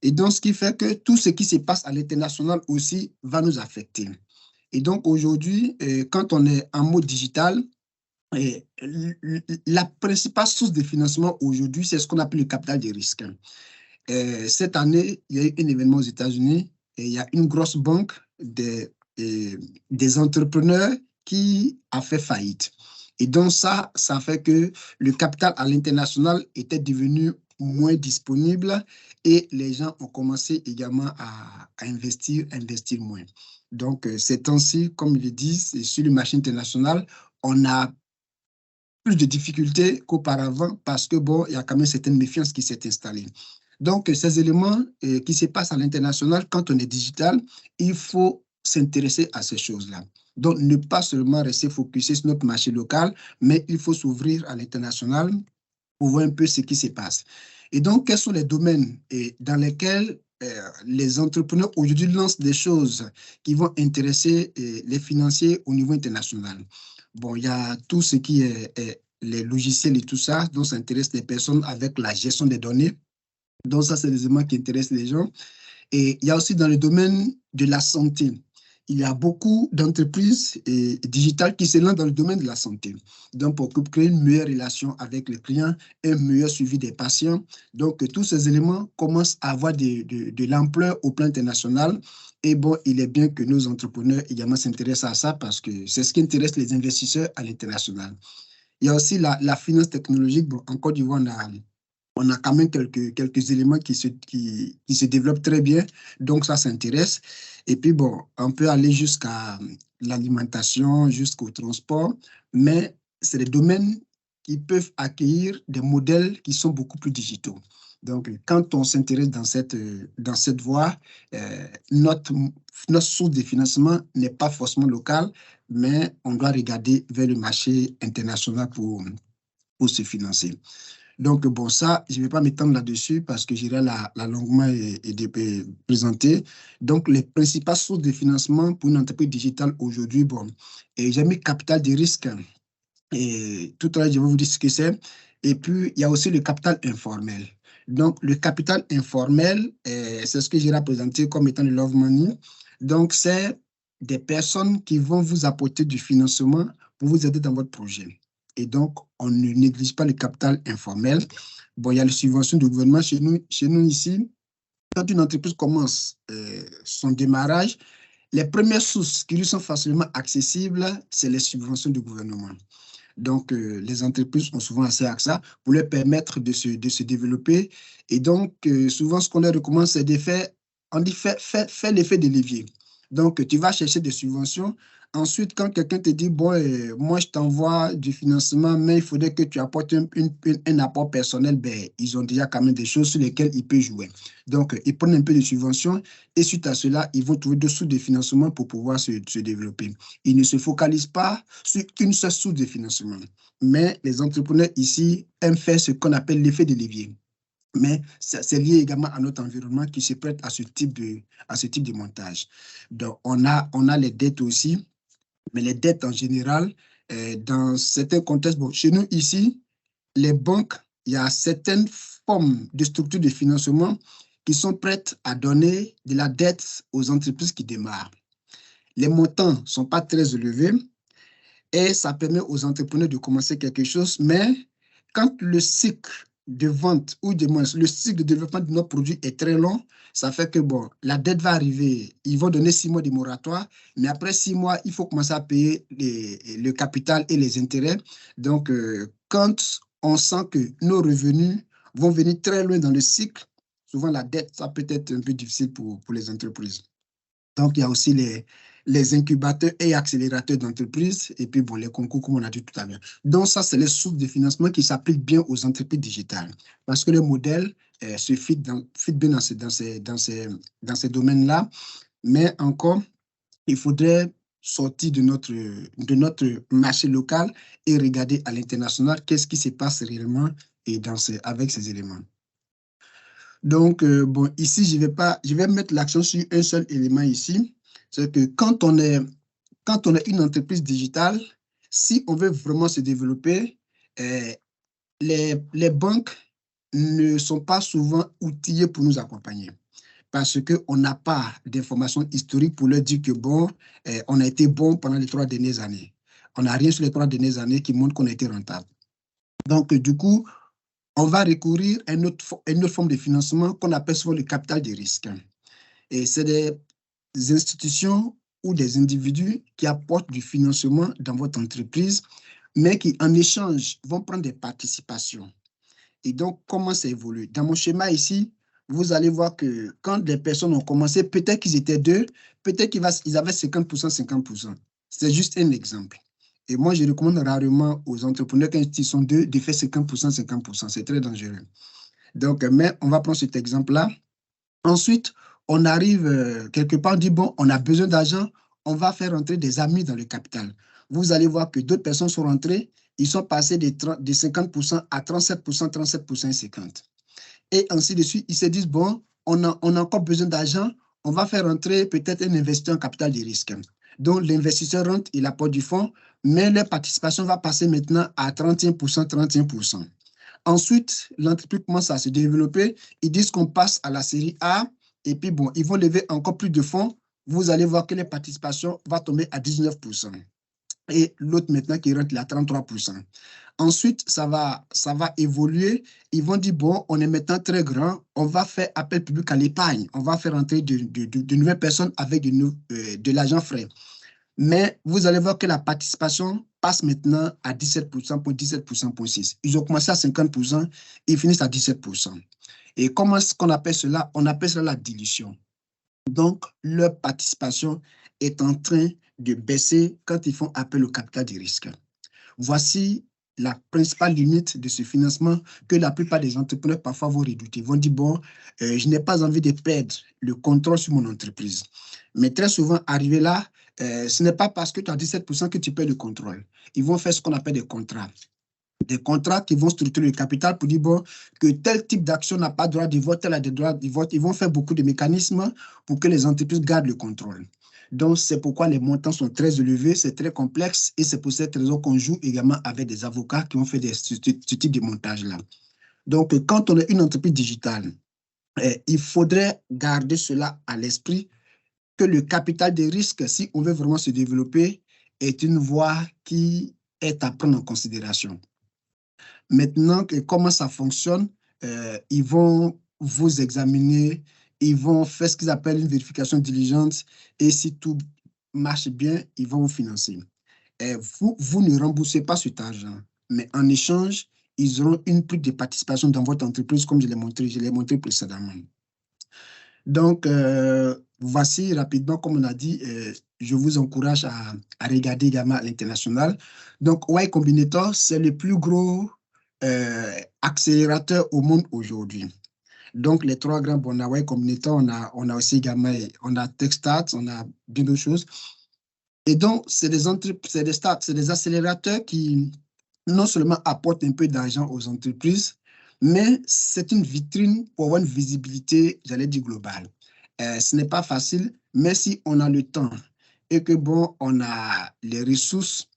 Et donc, ce qui fait que tout ce qui se passe à l'international aussi va nous affecter. Et donc, aujourd'hui, quand on est en mode digital, la principale source de financement aujourd'hui, c'est ce qu'on appelle le capital de risque. Cette année, il y a eu un événement aux États-Unis et il y a une grosse banque des entrepreneurs qui a fait faillite. Et donc, ça fait que le capital à l'international était devenu moins disponible et les gens ont commencé également à investir moins. Donc, ces temps-ci, comme ils le disent, sur le marché international, on a plus de difficultés qu'auparavant parce que, bon, il y a quand même certaine méfiance qui s'est installée. Donc, ces éléments qui se passent à l'international, quand on est digital, il faut s'intéresser à ces choses-là. Donc, ne pas seulement rester focusé sur notre marché local, mais il faut s'ouvrir à l'international pour voir un peu ce qui se passe. Et donc, quels sont les domaines dans lesquels les entrepreneurs aujourd'hui lancent des choses qui vont intéresser les financiers au niveau international? Bon, il y a tout ce qui est les logiciels et tout ça, dont ça intéresse les personnes avec la gestion des données. Donc, ça, c'est des éléments qui intéressent les gens. Et il y a aussi dans le domaine de la santé. Il y a beaucoup d'entreprises digitales qui se lancent dans le domaine de la santé. Donc, pour créer une meilleure relation avec les clients, un meilleur suivi des patients. Donc, tous ces éléments commencent à avoir de l'ampleur au plan international. Et bon, il est bien que nos entrepreneurs également s'intéressent à ça parce que c'est ce qui intéresse les investisseurs à l'international. Il y a aussi la finance technologique. Bon, en Côte d'Ivoire, on a quand même quelques éléments qui se développent très bien. Donc, ça s'intéresse. Et puis, bon, on peut aller jusqu'à l'alimentation, jusqu'au transport, mais c'est des domaines qui peuvent accueillir des modèles qui sont beaucoup plus digitaux. Donc, quand on s'intéresse dans cette voie, notre source de financement n'est pas forcément locale, mais on doit regarder vers le marché international pour se financer. Donc, bon, ça, je ne vais pas m'étendre là-dessus parce que j'irai la longuement et présenter. Donc, les principales sources de financement pour une entreprise digitale aujourd'hui, bon, j'ai mis capital de risque. Et tout à l'heure, je vais vous dire ce que c'est. Et puis, il y a aussi le capital informel. Donc, le capital informel, c'est ce que j'ai représenté comme étant le love money. Donc, c'est des personnes qui vont vous apporter du financement pour vous aider dans votre projet. Et donc, on ne néglige pas le capital informel. Bon, il y a les subventions du gouvernement chez nous ici. Quand une entreprise commence son démarrage, les premières sources qui lui sont facilement accessibles, c'est les subventions du gouvernement. Donc, les entreprises ont souvent accès à ça pour leur permettre de se développer. Et donc, souvent, ce qu'on leur recommande, c'est de faire, on dit, faire l'effet de levier. Donc, tu vas chercher des subventions. Ensuite, quand quelqu'un te dit, bon, moi, je t'envoie du financement, mais il faudrait que tu apportes un apport personnel, ben, ils ont déjà quand même des choses sur lesquelles ils peuvent jouer. Donc, ils prennent un peu de subventions et suite à cela, ils vont trouver d'autres sources de financement pour pouvoir se développer. Ils ne se focalisent pas sur une seule source de financement. Mais les entrepreneurs ici aiment faire ce qu'on appelle l'effet de levier. Mais c'est lié également à notre environnement qui se prête à ce type de montage. Donc, on a les dettes aussi, mais les dettes en général, dans certains contextes, bon, chez nous ici, les banques, il y a certaines formes de structures de financement qui sont prêtes à donner de la dette aux entreprises qui démarrent. Les montants ne sont pas très élevés et ça permet aux entrepreneurs de commencer quelque chose, mais quand le cycle de vente ou du moins le cycle de développement de notre produit est très long, ça fait que bon, la dette va arriver, ils vont donner 6 mois de moratoire, mais après 6 mois, il faut commencer à payer le capital et les intérêts. Donc, quand on sent que nos revenus vont venir très loin dans le cycle, souvent la dette, ça peut être un peu difficile pour les entreprises. Donc, il y a aussi les incubateurs et accélérateurs d'entreprises, et puis bon, les concours, comme on a dit tout à l'heure. Donc, ça, c'est les sources de financement qui s'appliquent bien aux entreprises digitales, parce que le modèle se fit bien dans ces domaines-là, mais encore, il faudrait sortir de notre marché local et regarder à l'international qu'est-ce qui se passe réellement et avec ces éléments. Donc, bon, ici, je vais mettre l'accent sur un seul élément ici, c'est que quand on est une entreprise digitale, si on veut vraiment se développer, les banques ne sont pas souvent outillées pour nous accompagner parce qu'on n'a pas d'informations historiques pour leur dire que bon, on a été bon pendant les 3 dernières années. On n'a rien sur les 3 dernières années qui montre qu'on a été rentable. Donc, du coup, on va recourir à une autre forme de financement qu'on appelle souvent le capital de risque. Et c'est des institutions ou des individus qui apportent du financement dans votre entreprise, mais qui, en échange, vont prendre des participations. Et donc, comment ça évolue? Dans mon schéma ici, vous allez voir que quand des personnes ont commencé, peut-être qu'ils étaient 2, peut-être qu'ils avaient 50%, 50%. C'est juste un exemple. Et moi, je recommande rarement aux entrepreneurs, quand ils sont 2, de faire 50%, 50%. C'est très dangereux. Donc, mais on va prendre cet exemple-là. Ensuite, on arrive quelque part, on dit, bon, on a besoin d'argent, on va faire entrer des amis dans le capital. Vous allez voir que d'autres personnes sont rentrées, ils sont passés de 50% à 37%, 37% et 50%. Et ainsi de suite, ils se disent, bon, on a encore besoin d'argent, on va faire entrer peut-être un investisseur en capital de risque. Donc, l'investisseur rentre, il apporte du fonds, mais leur participation va passer maintenant à 31%, 31%. Ensuite, l'entreprise commence à se développer. Ils disent qu'on passe à la série A et puis bon, ils vont lever encore plus de fonds. Vous allez voir que les participations vont tomber à 19%. Et l'autre maintenant qui rentre, il est à 33%. Ensuite, ça va évoluer. Ils vont dire, bon, on est maintenant très grand, on va faire appel public à l'épargne. On va faire entrer de nouvelles personnes avec de l'argent frais. Mais vous allez voir que la participation passe maintenant à 17%, 17%,6%. Ils ont commencé à 50%, ils finissent à 17%. Et comment est-ce qu'on appelle cela? On appelle cela la dilution. Donc, leur participation est en train de baisser quand ils font appel au capital de risque. Voici la principale limite de ce financement que la plupart des entrepreneurs parfois vont redouter. Ils vont dire, bon, je n'ai pas envie de perdre le contrôle sur mon entreprise. Mais très souvent, arrivé là, ce n'est pas parce que tu as 17% que tu perds le contrôle. Ils vont faire ce qu'on appelle des contrats. Des contrats qui vont structurer le capital pour dire bon, que tel type d'action n'a pas droit de vote, tel a des droits de vote. Ils vont faire beaucoup de mécanismes pour que les entreprises gardent le contrôle. Donc, c'est pourquoi les montants sont très élevés, c'est très complexe et c'est pour cette raison qu'on joue également avec des avocats qui ont fait ce type de montage-là. Donc, quand on est une entreprise digitale, il faudrait garder cela à l'esprit que le capital des risques, si on veut vraiment se développer, est une voie qui est à prendre en considération. Maintenant, comment ça fonctionne, ils vont vous examiner, ils vont faire ce qu'ils appellent une vérification diligente et si tout marche bien, ils vont vous financer. Et vous ne remboursez pas cet argent, mais en échange, ils auront une prise de participation dans votre entreprise comme je l'ai montré précédemment. Donc, voici rapidement, comme on a dit, je vous encourage à regarder également à l'international. Donc, Y Combinator, c'est le plus gros accélérateur au monde aujourd'hui. Donc, les trois grands, on a Y Combinator, on a aussi également, on a Techstars, on a bien d'autres choses. Et donc, c'est des accélérateurs qui non seulement apportent un peu d'argent aux entreprises, mais c'est une vitrine pour avoir une visibilité, j'allais dire, globale. Ce n'est pas facile, mais si on a le temps et que, bon, on a les ressources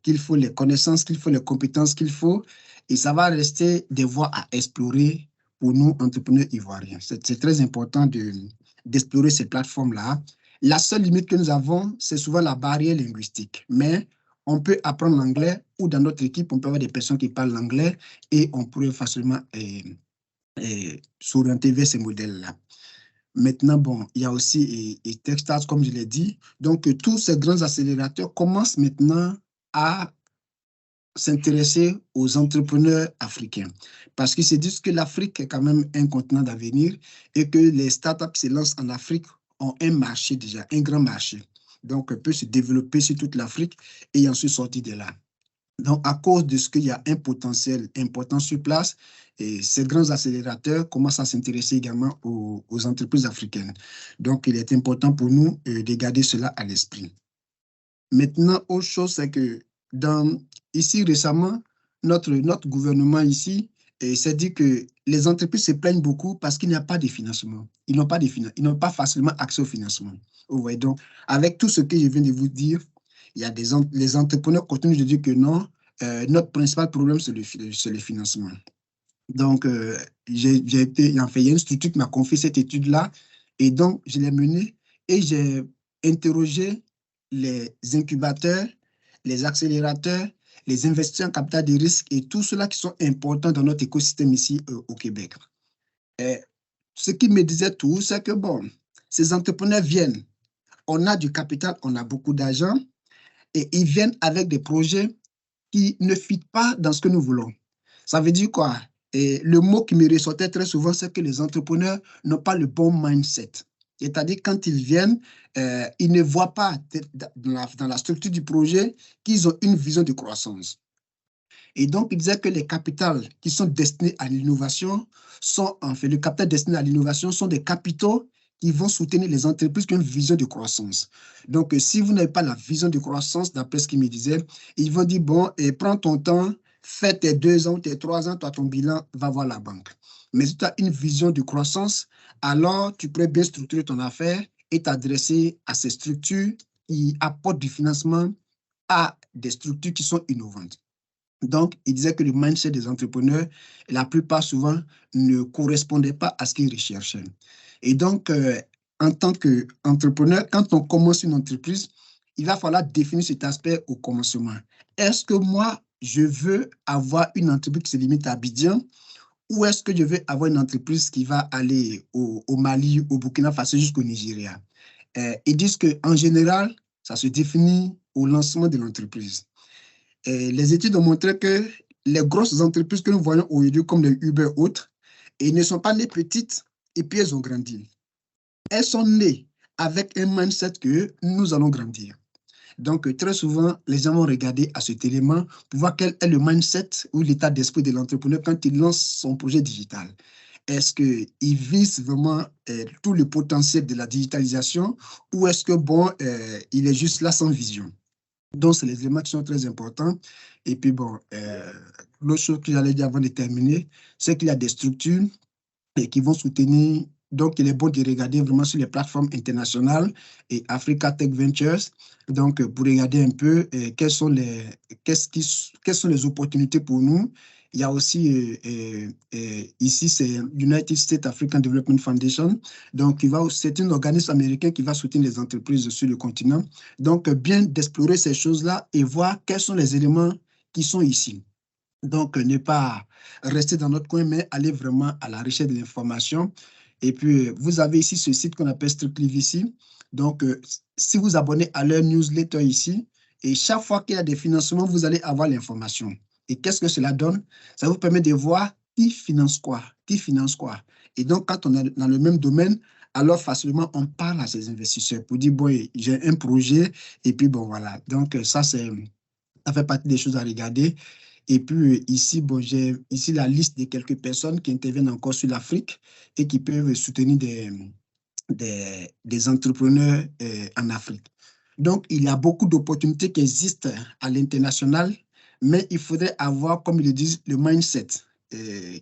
qu'il faut, les connaissances qu'il faut, les compétences qu'il faut, et ça va rester des voies à explorer pour nous, entrepreneurs ivoiriens. C'est très important d'explorer ces plateformes-là. La seule limite que nous avons, c'est souvent la barrière linguistique, mais on peut apprendre l'anglais ou dans notre équipe, on peut avoir des personnes qui parlent l'anglais et on pourrait facilement s'orienter vers ces modèles-là. Maintenant, bon, il y a aussi Techstars, comme je l'ai dit. Donc, tous ces grands accélérateurs commencent maintenant à s'intéresser aux entrepreneurs africains parce qu'ils se disent que l'Afrique est quand même un continent d'avenir et que les startups qui se lancent en Afrique ont un marché déjà, un grand marché. Donc, peut se développer sur toute l'Afrique et ensuite sortir de là. Donc, à cause de ce qu'il y a un potentiel important sur place, et ces grands accélérateurs commencent à s'intéresser également aux entreprises africaines. Donc, il est important pour nous de garder cela à l'esprit. Maintenant, autre chose, c'est que ici récemment, notre gouvernement ici s'est dit que les entreprises se plaignent beaucoup parce qu'il n'y a pas de financement. Ils n'ont pas facilement accès au financement. Vous voyez, donc, avec tout ce que je viens de vous dire, il y a les entrepreneurs continuent de dire que non, notre principal problème, c'est le financement. Donc, il y a une structure qui m'a confié cette étude-là, et donc, je l'ai menée et j'ai interrogé les incubateurs, les accélérateurs, les investisseurs en capital de risque et tout cela qui sont importants dans notre écosystème ici au Québec. Et ce qui me disait tout, c'est que bon, ces entrepreneurs viennent, on a du capital, on a beaucoup d'argent et ils viennent avec des projets qui ne fitent pas dans ce que nous voulons. Ça veut dire quoi? Et le mot qui me ressortait très souvent, c'est que les entrepreneurs n'ont pas le bon mindset. C'est-à-dire, quand ils viennent, ils ne voient pas dans la structure du projet qu'ils ont une vision de croissance. Et donc, il disait que les capitaux qui sont destinés à l'innovation sont, en fait, le capital destiné à l'innovation sont des capitaux qui vont soutenir les entreprises qui ont une vision de croissance. Donc, si vous n'avez pas la vision de croissance, d'après ce qu'il me disait, ils vont dire, bon, prends ton temps, fais tes 2 ans, tes 3 ans, toi, ton bilan, va voir la banque. Mais si tu as une vision de croissance, alors tu pourrais bien structurer ton affaire et t'adresser à ces structures qui apportent du financement à des structures qui sont innovantes. Donc, il disait que le mindset des entrepreneurs, la plupart souvent, ne correspondait pas à ce qu'ils recherchaient. Et donc, en tant qu'entrepreneur, quand on commence une entreprise, il va falloir définir cet aspect au commencement. Est-ce que moi, je veux avoir une entreprise qui se limite à Abidjan ou est-ce que je veux avoir une entreprise qui va aller au Mali, au Burkina Faso jusqu'au Nigeria? Ils disent qu'en général, ça se définit au lancement de l'entreprise. Les études ont montré que les grosses entreprises que nous voyons aujourd'hui, comme les Uber et autres, ne sont pas nées petites et puis elles ont grandi. Elles sont nées avec un mindset que nous allons grandir. Donc, très souvent, les gens vont regarder à cet élément pour voir quel est le mindset ou l'état d'esprit de l'entrepreneur quand il lance son projet digital. Est-ce qu'il vise vraiment tout le potentiel de la digitalisation ou est-ce que, bon, il est juste là sans vision? Donc, c'est les éléments qui sont très importants. Et puis, bon, l'autre chose que j'allais dire avant de terminer, c'est qu'il y a des structures qui vont soutenir. Donc, il est bon de regarder vraiment sur les plateformes internationales et Africa Tech Ventures. Donc, pour regarder un peu quelles sont les opportunités pour nous. Il y a aussi, ici, c'est United States African Development Foundation. Donc, c'est un organisme américain qui va soutenir les entreprises sur le continent. Donc, bien d'explorer ces choses-là et voir quels sont les éléments qui sont ici. Donc, ne pas rester dans notre coin, mais aller vraiment à la recherche de l'information. Et puis, vous avez ici ce site qu'on appelle Strictly VC. Donc, si vous abonnez à leur newsletter ici, et chaque fois qu'il y a des financements, vous allez avoir l'information. Et qu'est-ce que cela donne? Ça vous permet de voir qui finance quoi, qui finance quoi. Et donc, quand on est dans le même domaine, alors facilement, on parle à ces investisseurs pour dire, bon, j'ai un projet, et puis bon, voilà. Donc, ça fait partie des choses à regarder. Et puis ici, bon, j'ai ici la liste de quelques personnes qui interviennent encore sur l'Afrique et qui peuvent soutenir des entrepreneurs en Afrique. Donc, il y a beaucoup d'opportunités qui existent à l'international, mais il faudrait avoir, comme ils le disent, le mindset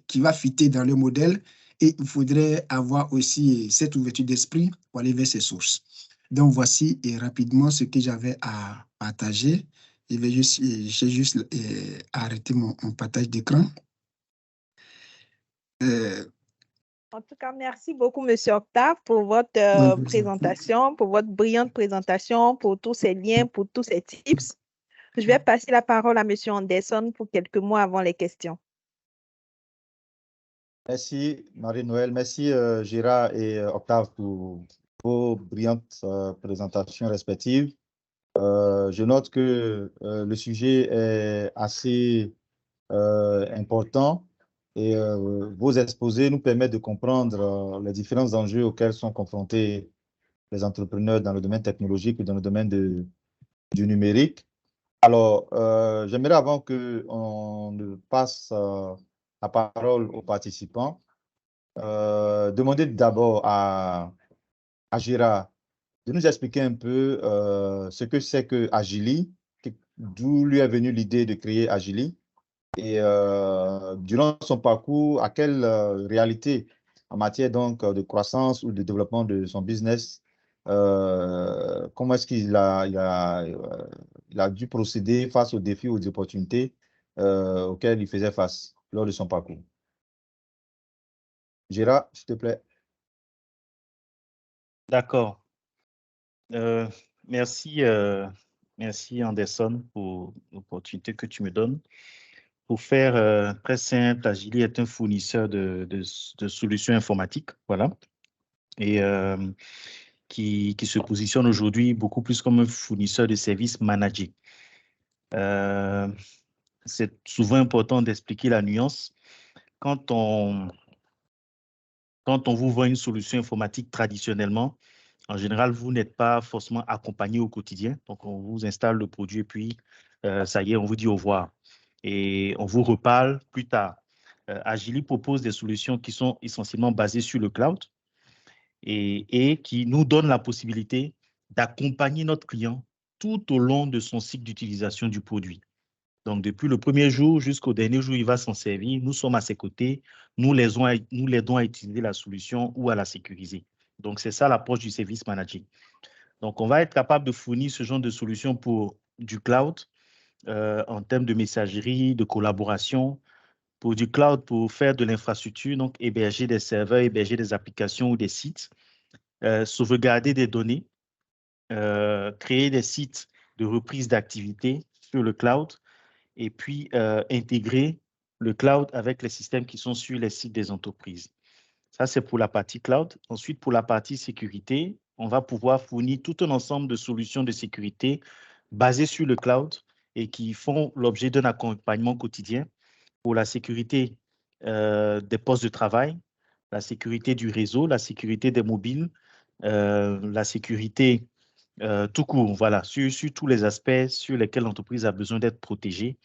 qui va fitter dans le modèle et il faudrait avoir aussi cette ouverture d'esprit pour aller vers ces sources. Donc, voici rapidement ce que j'avais à partager. J'ai juste arrêté mon partage d'écran. En tout cas, merci beaucoup, M. Octave, pour votre présentation, pour votre brillante présentation, pour tous ces liens, pour tous ces tips. Je vais passer la parole à M. Anderson pour quelques mots avant les questions. Merci, Marie-Noël. Merci, Gérard et Octave, pour vos brillantes présentations respectives. Je note que le sujet est assez important et vos exposés nous permettent de comprendre les différents enjeux auxquels sont confrontés les entrepreneurs dans le domaine technologique et dans le domaine du numérique. Alors, j'aimerais avant qu'on ne passe la parole aux participants, demander d'abord à Gérard de nous expliquer un peu ce que c'est que Agili, d'où lui est venue l'idée de créer Agili, et durant son parcours, à quelle réalité en matière donc de croissance ou de développement de son business, comment est-ce qu'il a dû procéder face aux défis, aux opportunités auxquelles il faisait face lors de son parcours. Gérard, s'il te plaît. D'accord. Merci Anderson pour l'opportunité que tu me donnes. Pour faire très simple, Agili est un fournisseur de solutions informatiques, voilà, et qui se positionne aujourd'hui beaucoup plus comme un fournisseur de services managés. C'est souvent important d'expliquer la nuance. Quand on vous vend une solution informatique traditionnellement, en général, vous n'êtes pas forcément accompagné au quotidien. Donc, on vous installe le produit et puis, ça y est, on vous dit au revoir. Et on vous reparle plus tard. Agili propose des solutions qui sont essentiellement basées sur le cloud et qui nous donnent la possibilité d'accompagner notre client tout au long de son cycle d'utilisation du produit. Donc, depuis le premier jour jusqu'au dernier jour, il va s'en servir. Nous sommes à ses côtés. Nous l'aidons à utiliser la solution ou à la sécuriser. Donc, c'est ça l'approche du service manager. Donc, on va être capable de fournir ce genre de solution pour du cloud en termes de messagerie, de collaboration, pour du cloud, pour faire de l'infrastructure, donc héberger des serveurs, héberger des applications ou des sites, sauvegarder des données, créer des sites de reprise d'activité sur le cloud, et puis intégrer le cloud avec les systèmes qui sont sur les sites des entreprises. Ça, c'est pour la partie cloud. Ensuite, pour la partie sécurité, on va pouvoir fournir tout un ensemble de solutions de sécurité basées sur le cloud et qui font l'objet d'un accompagnement quotidien pour la sécurité des postes de travail, la sécurité du réseau, la sécurité des mobiles, la sécurité tout court, voilà, sur tous les aspects sur lesquels l'entreprise a besoin d'être protégée.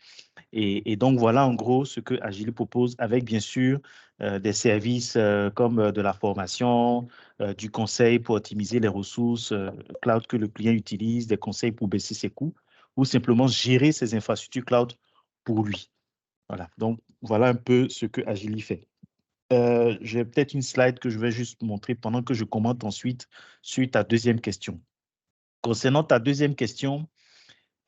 Et donc, voilà en gros ce que Agili propose avec bien sûr des services comme de la formation, du conseil pour optimiser les ressources cloud que le client utilise, des conseils pour baisser ses coûts ou simplement gérer ses infrastructures cloud pour lui. Voilà, donc voilà un peu ce que Agili fait. J'ai peut-être une slide que je vais juste montrer pendant que je commente ensuite sur ta deuxième question. Concernant ta deuxième question,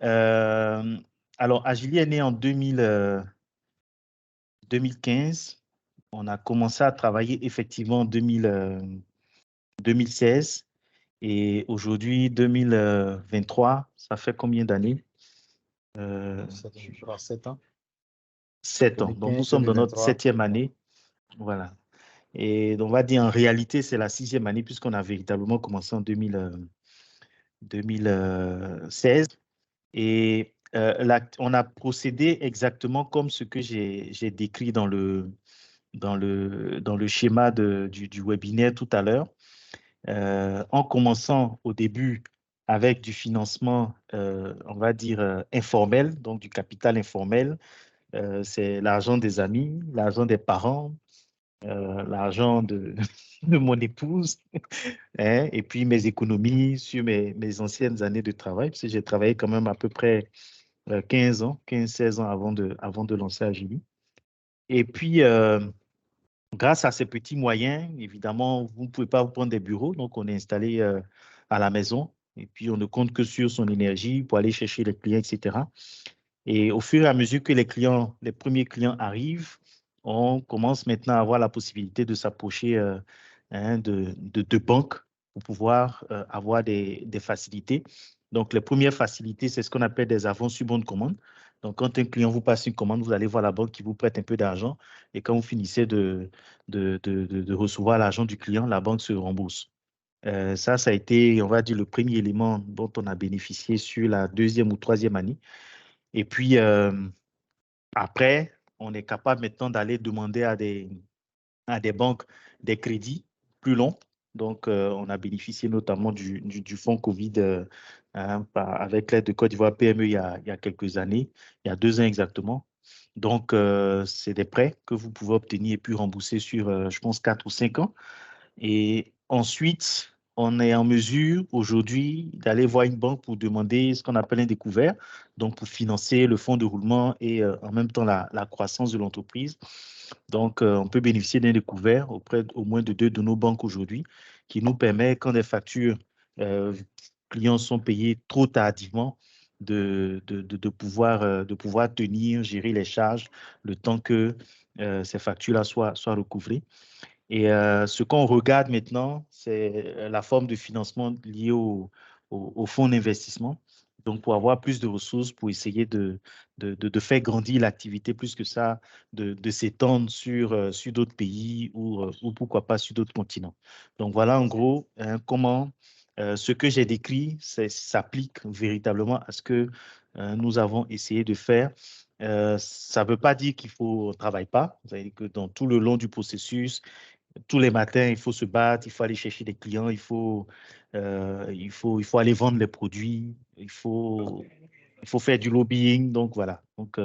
alors Agili est né en 2015. On a commencé à travailler effectivement en 2016 et aujourd'hui 2023, ça fait combien d'années? 7 ans. 7 ans. Donc nous sommes dans notre 7e année. Voilà. Et on va dire en réalité, c'est la 6e année puisqu'on a véritablement commencé en 2016. Et on a procédé exactement comme ce que j'ai décrit dans le schéma du webinaire tout à l'heure, en commençant au début avec du financement, on va dire, informel, donc du capital informel. C'est l'argent des amis, l'argent des parents, l'argent de mon épouse, hein, et puis mes économies sur mes anciennes années de travail, parce que j'ai travaillé quand même à peu près 15-16 ans avant de lancer Agili. Et puis, grâce à ces petits moyens, évidemment, vous ne pouvez pas vous prendre des bureaux, donc on est installé à la maison, et puis on ne compte que sur son énergie pour aller chercher les clients, etc. Et au fur et à mesure que les premiers clients arrivent, on commence maintenant à avoir la possibilité de s'approcher de banques pour pouvoir avoir des facilités. Donc, les premières facilités, c'est ce qu'on appelle des avances sur bon de commande. Donc, quand un client vous passe une commande, vous allez voir la banque qui vous prête un peu d'argent. Et quand vous finissez de recevoir l'argent du client, la banque se rembourse. Ça a été, on va dire, le premier élément dont on a bénéficié sur la 2e ou 3e année. Et puis, après, on est capable maintenant d'aller demander à des banques des crédits plus longs. Donc, on a bénéficié notamment du fonds Covid avec l'aide de Côte d'Ivoire PME il y a quelques années, il y a 2 ans exactement. Donc, c'est des prêts que vous pouvez obtenir et puis rembourser sur, je pense, 4 ou 5 ans. Et ensuite, on est en mesure aujourd'hui d'aller voir une banque pour demander ce qu'on appelle un découvert, donc pour financer le fonds de roulement et en même temps la croissance de l'entreprise. Donc, on peut bénéficier d'un découvert auprès au moins de 2 de nos banques aujourd'hui qui nous permet, quand des factures clients sont payés trop tardivement, de pouvoir tenir, gérer les charges le temps que ces factures-là soient recouvrées. Et ce qu'on regarde maintenant, c'est la forme de financement liée au fonds d'investissement. Donc, pour avoir plus de ressources, pour essayer de faire grandir l'activité plus que ça, de s'étendre sur d'autres pays ou pourquoi pas sur d'autres continents. Donc, voilà en gros comment ce que j'ai décrit s'applique véritablement à ce que nous avons essayé de faire. Ça ne veut pas dire qu'il faut, on ne travaille pas. Vous savez que dans tout le long du processus, tous les matins, il faut se battre, il faut aller chercher des clients, il faut aller vendre les produits, il faut faire du lobbying. Donc, voilà. Donc,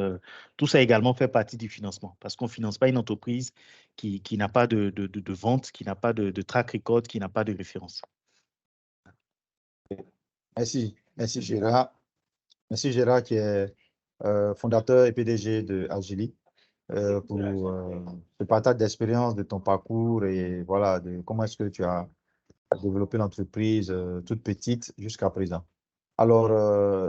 tout ça également fait partie du financement parce qu'on ne finance pas une entreprise qui n'a pas de vente, qui n'a pas de track record, qui n'a pas de référence. Merci. Merci Gérard. Merci Gérard qui est fondateur et PDG de Agili. Pour ce partage d'expérience de ton parcours et voilà, de comment est-ce que tu as développé l'entreprise toute petite jusqu'à présent. Alors,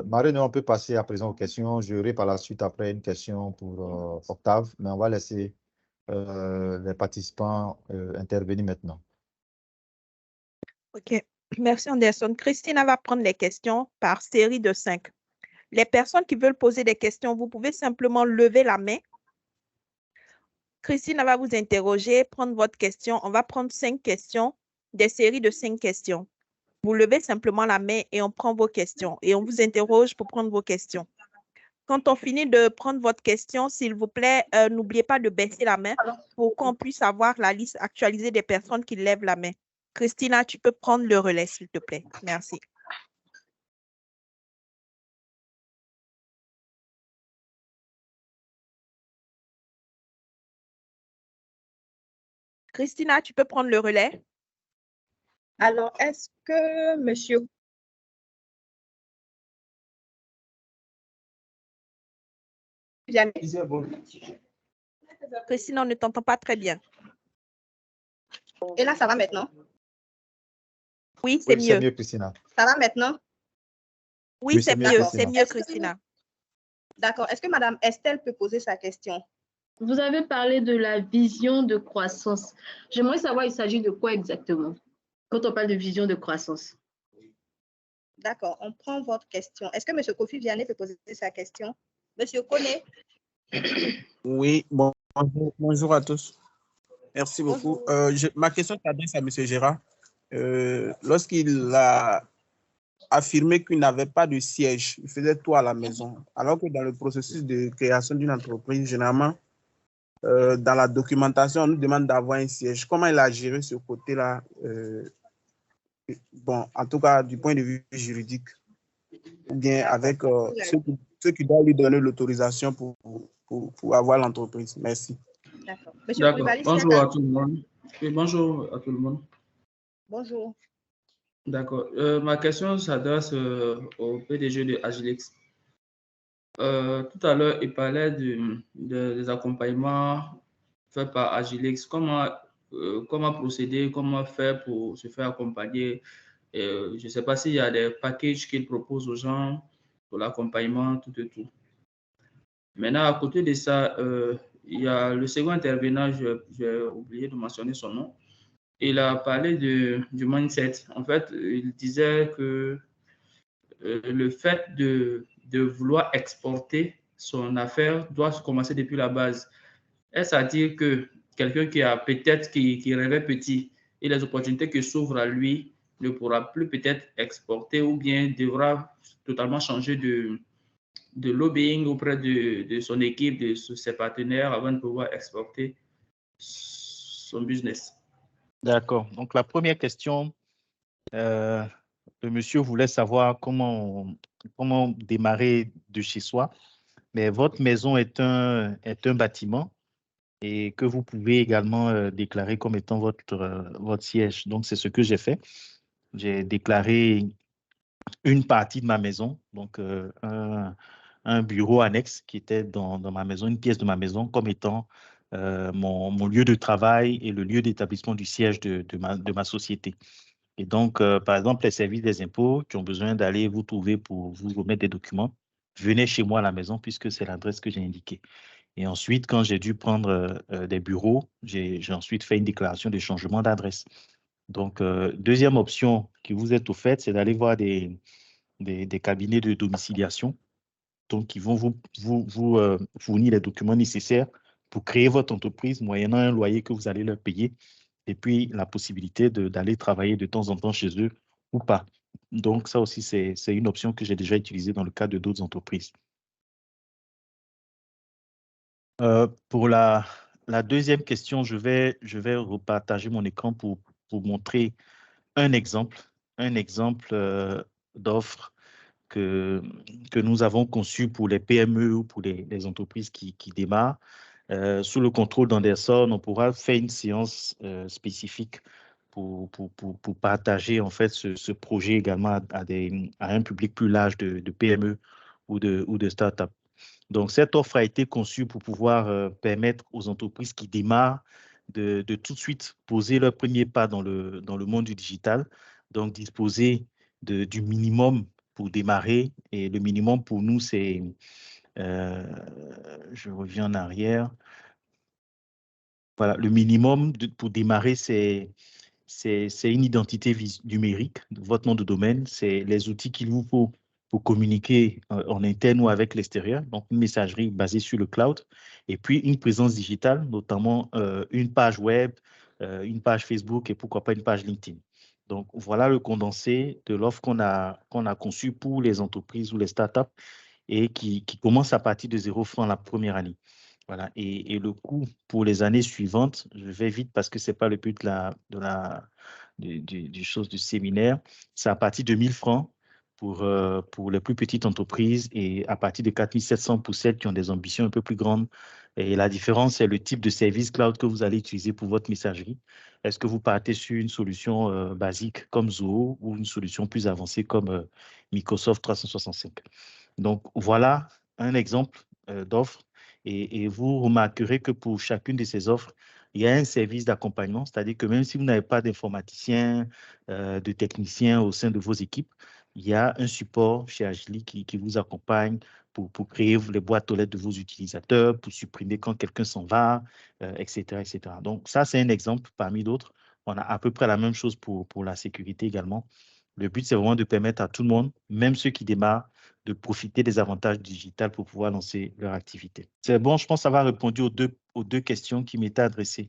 Marine, on peut passer à présent aux questions. J'aurai par la suite après une question pour Octave, mais on va laisser les participants intervenir maintenant. OK. Merci Anderson. Christina va prendre les questions par série de 5. Les personnes qui veulent poser des questions, vous pouvez simplement lever la main. Christina va vous interroger, prendre votre question. On va prendre 5 questions, des séries de 5 questions. Vous levez simplement la main et on prend vos questions et on vous interroge pour prendre vos questions. Quand on finit de prendre votre question, s'il vous plaît, n'oubliez pas de baisser la main pour qu'on puisse avoir la liste actualisée des personnes qui lèvent la main. Christina, tu peux prendre le relais, s'il te plaît. Merci. Christina, tu peux prendre le relais. Alors, est-ce que monsieur Vianney... Christina, on ne t'entend pas très bien. Et là, ça va maintenant? Oui, c'est Oui, c'est mieux. mieux, Christina. Ça va maintenant? Oui, c'est mieux, Christina. c'est mieux, Christina. D'accord. Est-ce que Madame Estelle peut poser sa question? Vous avez parlé de la vision de croissance. J'aimerais savoir, il s'agit de quoi exactement quand on parle de vision de croissance? D'accord, on prend votre question. Est-ce que M. Kofi Vianney peut poser sa question? Monsieur Koné? Oui, bonjour à tous. Merci beaucoup. Ma question s'adresse à M. Gérard. Lorsqu'il a affirmé qu'il n'avait pas de siège, il faisait tout à la maison, alors que dans le processus de création d'une entreprise, généralement, dans la documentation, on nous demande d'avoir un siège. Comment il a géré ce côté-là? Bon, en tout cas, du point de vue juridique, ou bien avec ceux qui doivent lui donner l'autorisation pour avoir l'entreprise. Merci. D'accord. Bonjour à tout le monde. Oui, bonjour à tout le monde. Bonjour. D'accord. Ma question s'adresse au PDG de Agilex. Tout à l'heure, il parlait des accompagnements faits par Agilex. Comment procéder, comment faire pour se faire accompagner? Je ne sais pas s'il y a des packages qu'il propose aux gens pour l'accompagnement, tout et tout. Maintenant, à côté de ça, il y a le second intervenant, j'ai oublié de mentionner son nom. Il a parlé du mindset. En fait, il disait que le fait de vouloir exporter son affaire doit commencer depuis la base. Est-ce à dire que quelqu'un qui a peut-être qui rêvait petit et les opportunités qui s'ouvrent à lui ne pourra plus peut-être exporter ou bien devra totalement changer de lobbying auprès de son équipe, de ses partenaires avant de pouvoir exporter son business? D'accord. Donc, la première question, le monsieur voulait savoir comment démarrer de chez soi. Mais votre maison est un bâtiment et que vous pouvez également déclarer comme étant votre siège. Donc, c'est ce que j'ai fait. J'ai déclaré une partie de ma maison, donc un bureau annexe qui était dans ma maison, une pièce de ma maison, comme étant mon lieu de travail et le lieu d'établissement du siège de ma société. Et donc, par exemple, les services des impôts qui ont besoin d'aller vous trouver pour vous remettre des documents, venez chez moi à la maison puisque c'est l'adresse que j'ai indiquée. Et ensuite, quand j'ai dû prendre des bureaux, j'ai ensuite fait une déclaration de changement d'adresse. Donc, deuxième option qui vous est offerte, c'est d'aller voir des cabinets de domiciliation, donc qui vont vous fournir les documents nécessaires pour créer votre entreprise moyennant un loyer que vous allez leur payer et puis la possibilité d'aller travailler de temps en temps chez eux ou pas. Donc, ça aussi, c'est une option que j'ai déjà utilisée dans le cadre de d'autres entreprises. Pour la deuxième question, je vais repartager mon écran pour montrer un exemple d'offre que nous avons conçu pour les PME ou pour les entreprises qui démarrent. Sous le contrôle d'Anderson, on pourra faire une séance spécifique pour partager en fait ce projet également à un public plus large de PME ou de start-up. Donc, cette offre a été conçue pour pouvoir permettre aux entreprises qui démarrent de tout de suite poser leur premier pas dans le monde du digital, donc disposer du minimum pour démarrer. Et le minimum pour nous, c'est, je reviens en arrière, voilà, le minimum pour démarrer, c'est une identité numérique, votre nom de domaine, c'est les outils qu'il vous faut pour communiquer en interne ou avec l'extérieur, donc une messagerie basée sur le cloud, et puis une présence digitale, notamment une page web, une page Facebook et pourquoi pas une page LinkedIn. Donc, voilà le condensé de l'offre qu'on a conçue pour les entreprises ou les startups et qui commence à partir de 0 francs la première année. Voilà. Et le coût pour les années suivantes, je vais vite parce que ce n'est pas le but du séminaire, c'est à partir de 1 000 francs pour les plus petites entreprises et à partir de 4 700 pour celles qui ont des ambitions un peu plus grandes Et la différence, c'est le type de service cloud que vous allez utiliser pour votre messagerie. Est-ce que vous partez sur une solution basique comme Zoho ou une solution plus avancée comme Microsoft 365? Donc, voilà un exemple d'offre. Et vous remarquerez que pour chacune de ces offres, il y a un service d'accompagnement, c'est-à-dire que même si vous n'avez pas d'informaticien, de technicien au sein de vos équipes, il y a un support chez Agili qui vous accompagne pour créer les boîtes aux lettres de vos utilisateurs, pour supprimer quand quelqu'un s'en va, etc., etc. Donc, ça, c'est un exemple parmi d'autres. On a à peu près la même chose pour la sécurité également. Le but, c'est vraiment de permettre à tout le monde, même ceux qui démarrent, de profiter des avantages digitaux pour pouvoir lancer leur activité. C'est bon, je pense que ça va répondre aux deux questions qui m'étaient adressées.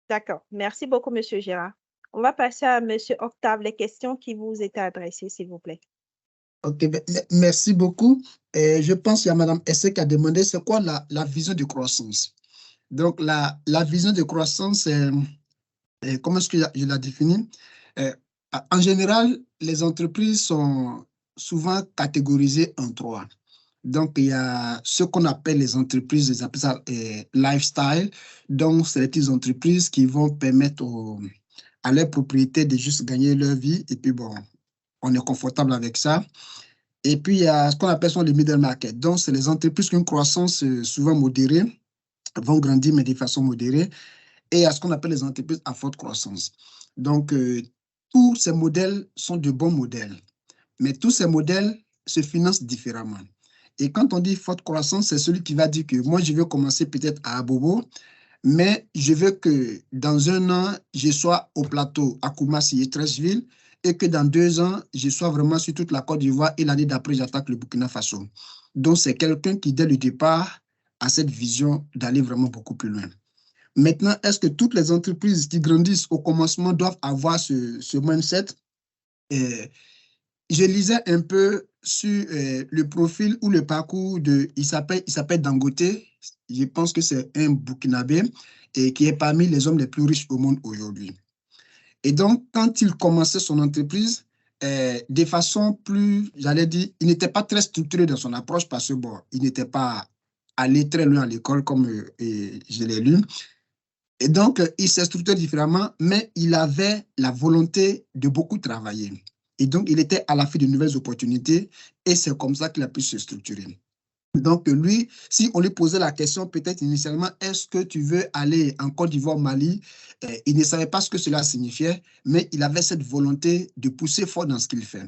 D'accord. Merci beaucoup, M. Gérard. On va passer à M. Octave, les questions qui vous étaient adressées, s'il vous plaît. OK, merci beaucoup. Je pense qu'il y a Mme Essé qui a demandé c'est quoi la vision de croissance. Donc, la vision de croissance, comment est-ce que je la définis? En général, les entreprises sont souvent catégorisées en trois. Donc, il y a ce qu'on appelle les entreprises, ils appellent ça lifestyle. Donc, c'est les petites entreprises qui vont permettre à leurs propriétaires de juste gagner leur vie. Et puis, bon, on est confortable avec ça. Et puis, il y a ce qu'on appelle le middle market. Donc, c'est les entreprises qui ont une croissance souvent modérée, vont grandir, mais de façon modérée. Et il y a ce qu'on appelle les entreprises à forte croissance. Donc, tous ces modèles sont de bons modèles. Mais tous ces modèles se financent différemment. Et quand on dit forte croissance, c'est celui qui va dire que moi, je veux commencer peut-être à Abobo, mais je veux que dans un an, je sois au plateau à Koumassi et Treichville, et que dans 2 ans, je sois vraiment sur toute la Côte d'Ivoire et l'année d'après, j'attaque le Burkina Faso. Donc, c'est quelqu'un qui, dès le départ, a cette vision d'aller vraiment beaucoup plus loin. Maintenant, est-ce que toutes les entreprises qui grandissent au commencement doivent avoir ce mindset? Je lisais un peu sur le profil ou le parcours il s'appelle Dangote. Je pense que c'est un Burkinabé et qui est parmi les hommes les plus riches au monde aujourd'hui. Et donc, quand il commençait son entreprise, de façon plus, j'allais dire, il n'était pas très structuré dans son approche parce que, bon, il n'était pas allé très loin à l'école comme je l'ai lu. Et donc, il s'est structuré différemment, mais il avait la volonté de beaucoup travailler. Et donc, il était à l'affût de nouvelles opportunités et c'est comme ça qu'il a pu se structurer. Donc, lui, si on lui posait la question, peut-être initialement, est-ce que tu veux aller en Côte d'Ivoire, Mali? Il ne savait pas ce que cela signifiait, mais il avait cette volonté de pousser fort dans ce qu'il fait.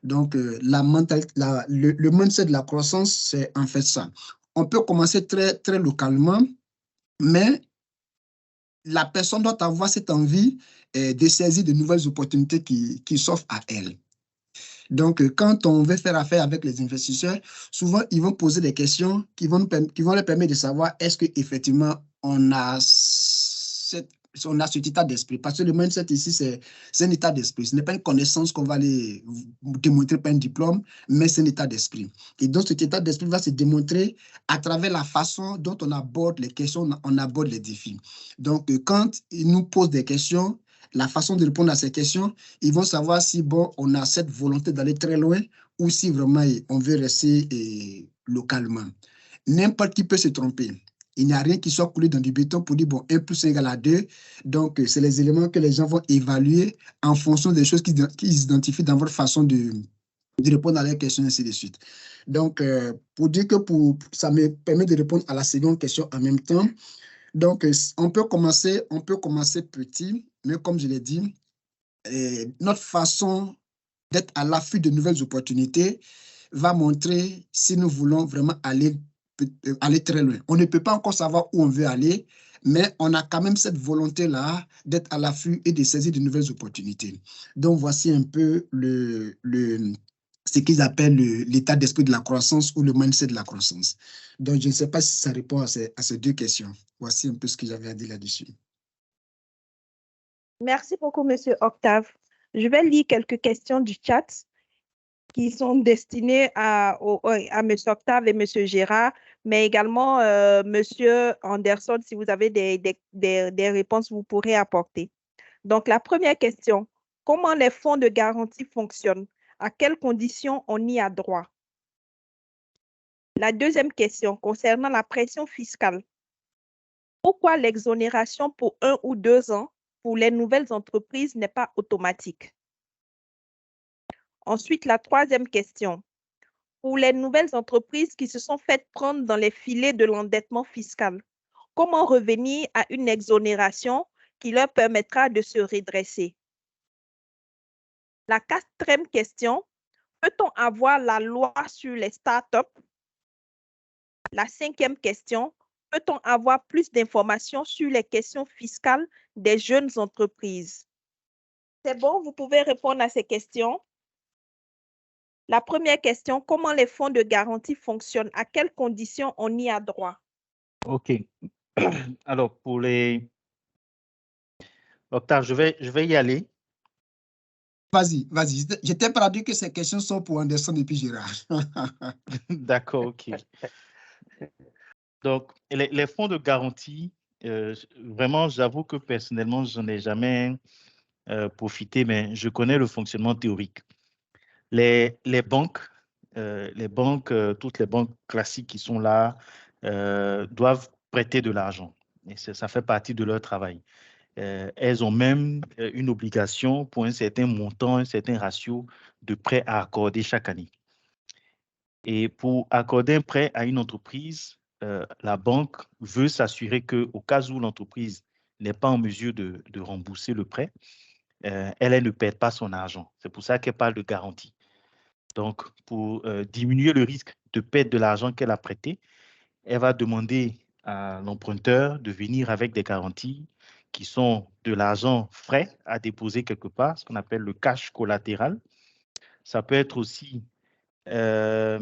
Donc, le mindset de la croissance, c'est en fait ça. On peut commencer très, très localement, mais la personne doit avoir cette envie de saisir de nouvelles opportunités qui s'offrent à elle. Donc, quand on veut faire affaire avec les investisseurs, souvent, ils vont poser des questions qui vont leur permettre de savoir est-ce qu'effectivement, on a cet état d'esprit. Parce que le mindset ici, c'est un état d'esprit. Ce n'est pas une connaissance qu'on va aller démontrer par un diplôme, mais c'est un état d'esprit. Et donc, cet état d'esprit va se démontrer à travers la façon dont on aborde les questions, on aborde les défis. Donc, quand ils nous posent des questions, la façon de répondre à ces questions, ils vont savoir si, bon, on a cette volonté d'aller très loin ou si vraiment on veut rester localement. N'importe qui peut se tromper. Il n'y a rien qui soit coulé dans du béton pour dire, bon, 1 + 1 = 2. Donc, c'est les éléments que les gens vont évaluer en fonction des choses qu'ils identifient dans votre façon de répondre à leurs questions, et ainsi de suite. Donc, pour dire que ça me permet de répondre à la seconde question en même temps. Donc, on peut commencer petit, mais comme je l'ai dit, notre façon d'être à l'affût de nouvelles opportunités va montrer si nous voulons vraiment aller très loin. On ne peut pas encore savoir où on veut aller, mais on a quand même cette volonté-là d'être à l'affût et de saisir de nouvelles opportunités. Donc, voici un peu ce qu'ils appellent l'état d'esprit de la croissance ou le mindset de la croissance. Donc, je ne sais pas si ça répond à ces deux questions. Voici un peu ce que j'avais à dire là-dessus. Merci beaucoup, M. Octave. Je vais lire quelques questions du chat qui sont destinées à M. Octave et M. Gérard, mais également M. Anderson, si vous avez des réponses, vous pourrez apporter. Donc, la première question, comment les fonds de garantie fonctionnent? À quelles conditions on y a droit? La deuxième question concernant la pression fiscale. Pourquoi l'exonération pour 1 ou 2 ans pour les nouvelles entreprises n'est pas automatique? Ensuite, la troisième question. Pour les nouvelles entreprises qui se sont faites prendre dans les filets de l'endettement fiscal, comment revenir à une exonération qui leur permettra de se redresser? La quatrième question, peut-on avoir la loi sur les startups? La cinquième question, peut-on avoir plus d'informations sur les questions fiscales des jeunes entreprises? C'est bon, vous pouvez répondre à ces questions. La première question, comment les fonds de garantie fonctionnent? À quelles conditions on y a droit? OK. Alors, pour les... Octave, je vais y aller. Vas-y, vas-y. Je t'ai pas dit que ces questions sont pour Anderson et puis Gérard. D'accord, OK. Donc, les fonds de garantie, vraiment, j'avoue que personnellement, je n'en ai jamais profité, mais je connais le fonctionnement théorique. Les banques, toutes les banques classiques qui sont là, doivent prêter de l'argent. Et ça fait partie de leur travail. Elles ont même une obligation pour un certain montant, un certain ratio de prêts à accorder chaque année. Et pour accorder un prêt à une entreprise, la banque veut s'assurer qu'au cas où l'entreprise n'est pas en mesure de rembourser le prêt, elle ne perd pas son argent. C'est pour ça qu'elle parle de garantie. Donc, pour diminuer le risque de perdre de l'argent qu'elle a prêté, elle va demander à l'emprunteur de venir avec des garanties qui sont de l'argent frais à déposer quelque part, ce qu'on appelle le cash collatéral. Ça peut être aussi un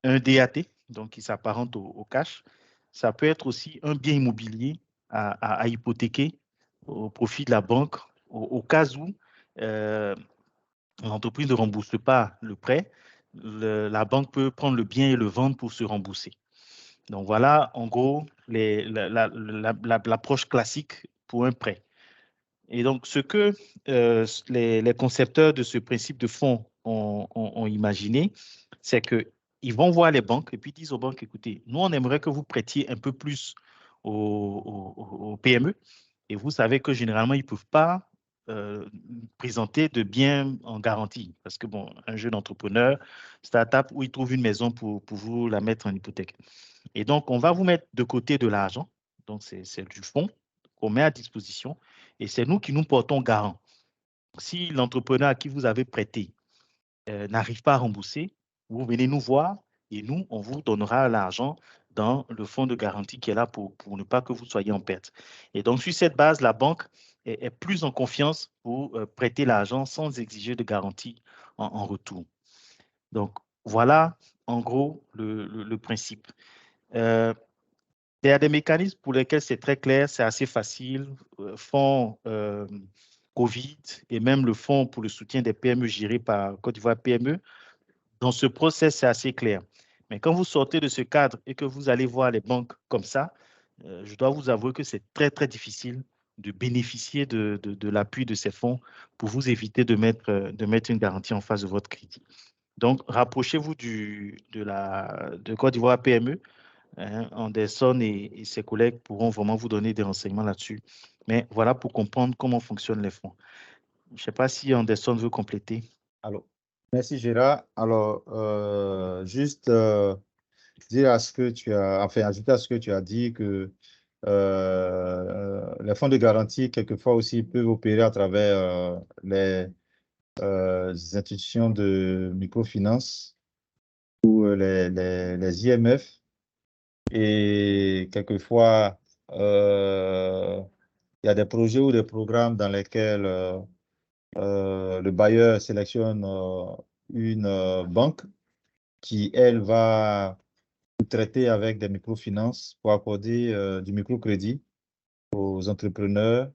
DAT, donc qui s'apparente au cash. Ça peut être aussi un bien immobilier à hypothéquer au profit de la banque au cas où l'entreprise ne rembourse pas le prêt. La banque peut prendre le bien et le vendre pour se rembourser. Donc voilà, en gros, l'approche classique pour un prêt. Et donc, ce que les concepteurs de ce principe de fonds ont imaginé, c'est qu'ils vont voir les banques et puis disent aux banques, écoutez, nous, on aimerait que vous prêtiez un peu plus aux PME. Et vous savez que généralement, ils ne peuvent pas présenter de biens en garantie. Parce que, bon, un jeune entrepreneur, start-up, où il trouve une maison pour vous la mettre en hypothèque. Et donc, on va vous mettre de côté de l'argent. Donc, c'est du fonds qu'on met à disposition. Et c'est nous qui nous portons garant. Si l'entrepreneur à qui vous avez prêté n'arrive pas à rembourser, vous venez nous voir et nous, on vous donnera l'argent dans le fonds de garantie qui est là pour ne pas que vous soyez en perte. Et donc, sur cette base, la banque est plus en confiance pour prêter l'argent sans exiger de garantie en retour. Donc, voilà en gros le principe. Il y a des mécanismes pour lesquels c'est très clair, c'est assez facile. Fonds Covid et même le fonds pour le soutien des PME géré par Côte d'Ivoire PME. Dans ce process, c'est assez clair. Mais quand vous sortez de ce cadre et que vous allez voir les banques comme ça, je dois vous avouer que c'est très, très difficile de bénéficier de l'appui de ces fonds pour vous éviter de mettre une garantie en face de votre crédit. Donc, rapprochez-vous de Côte d'Ivoire PME. Anderson et ses collègues pourront vraiment vous donner des renseignements là-dessus. Mais voilà pour comprendre comment fonctionnent les fonds. Je ne sais pas si Anderson veut compléter. Alors, merci Gérard. Alors, juste dire à ce que tu as, enfin, ajouter à ce que tu as dit que les fonds de garantie, quelquefois aussi, peuvent opérer à travers les institutions de microfinance ou les IMF. Et quelquefois, il y a des projets ou des programmes dans lesquels le bailleur sélectionne une banque qui, elle, va traiter avec des microfinances pour accorder du microcrédit aux entrepreneurs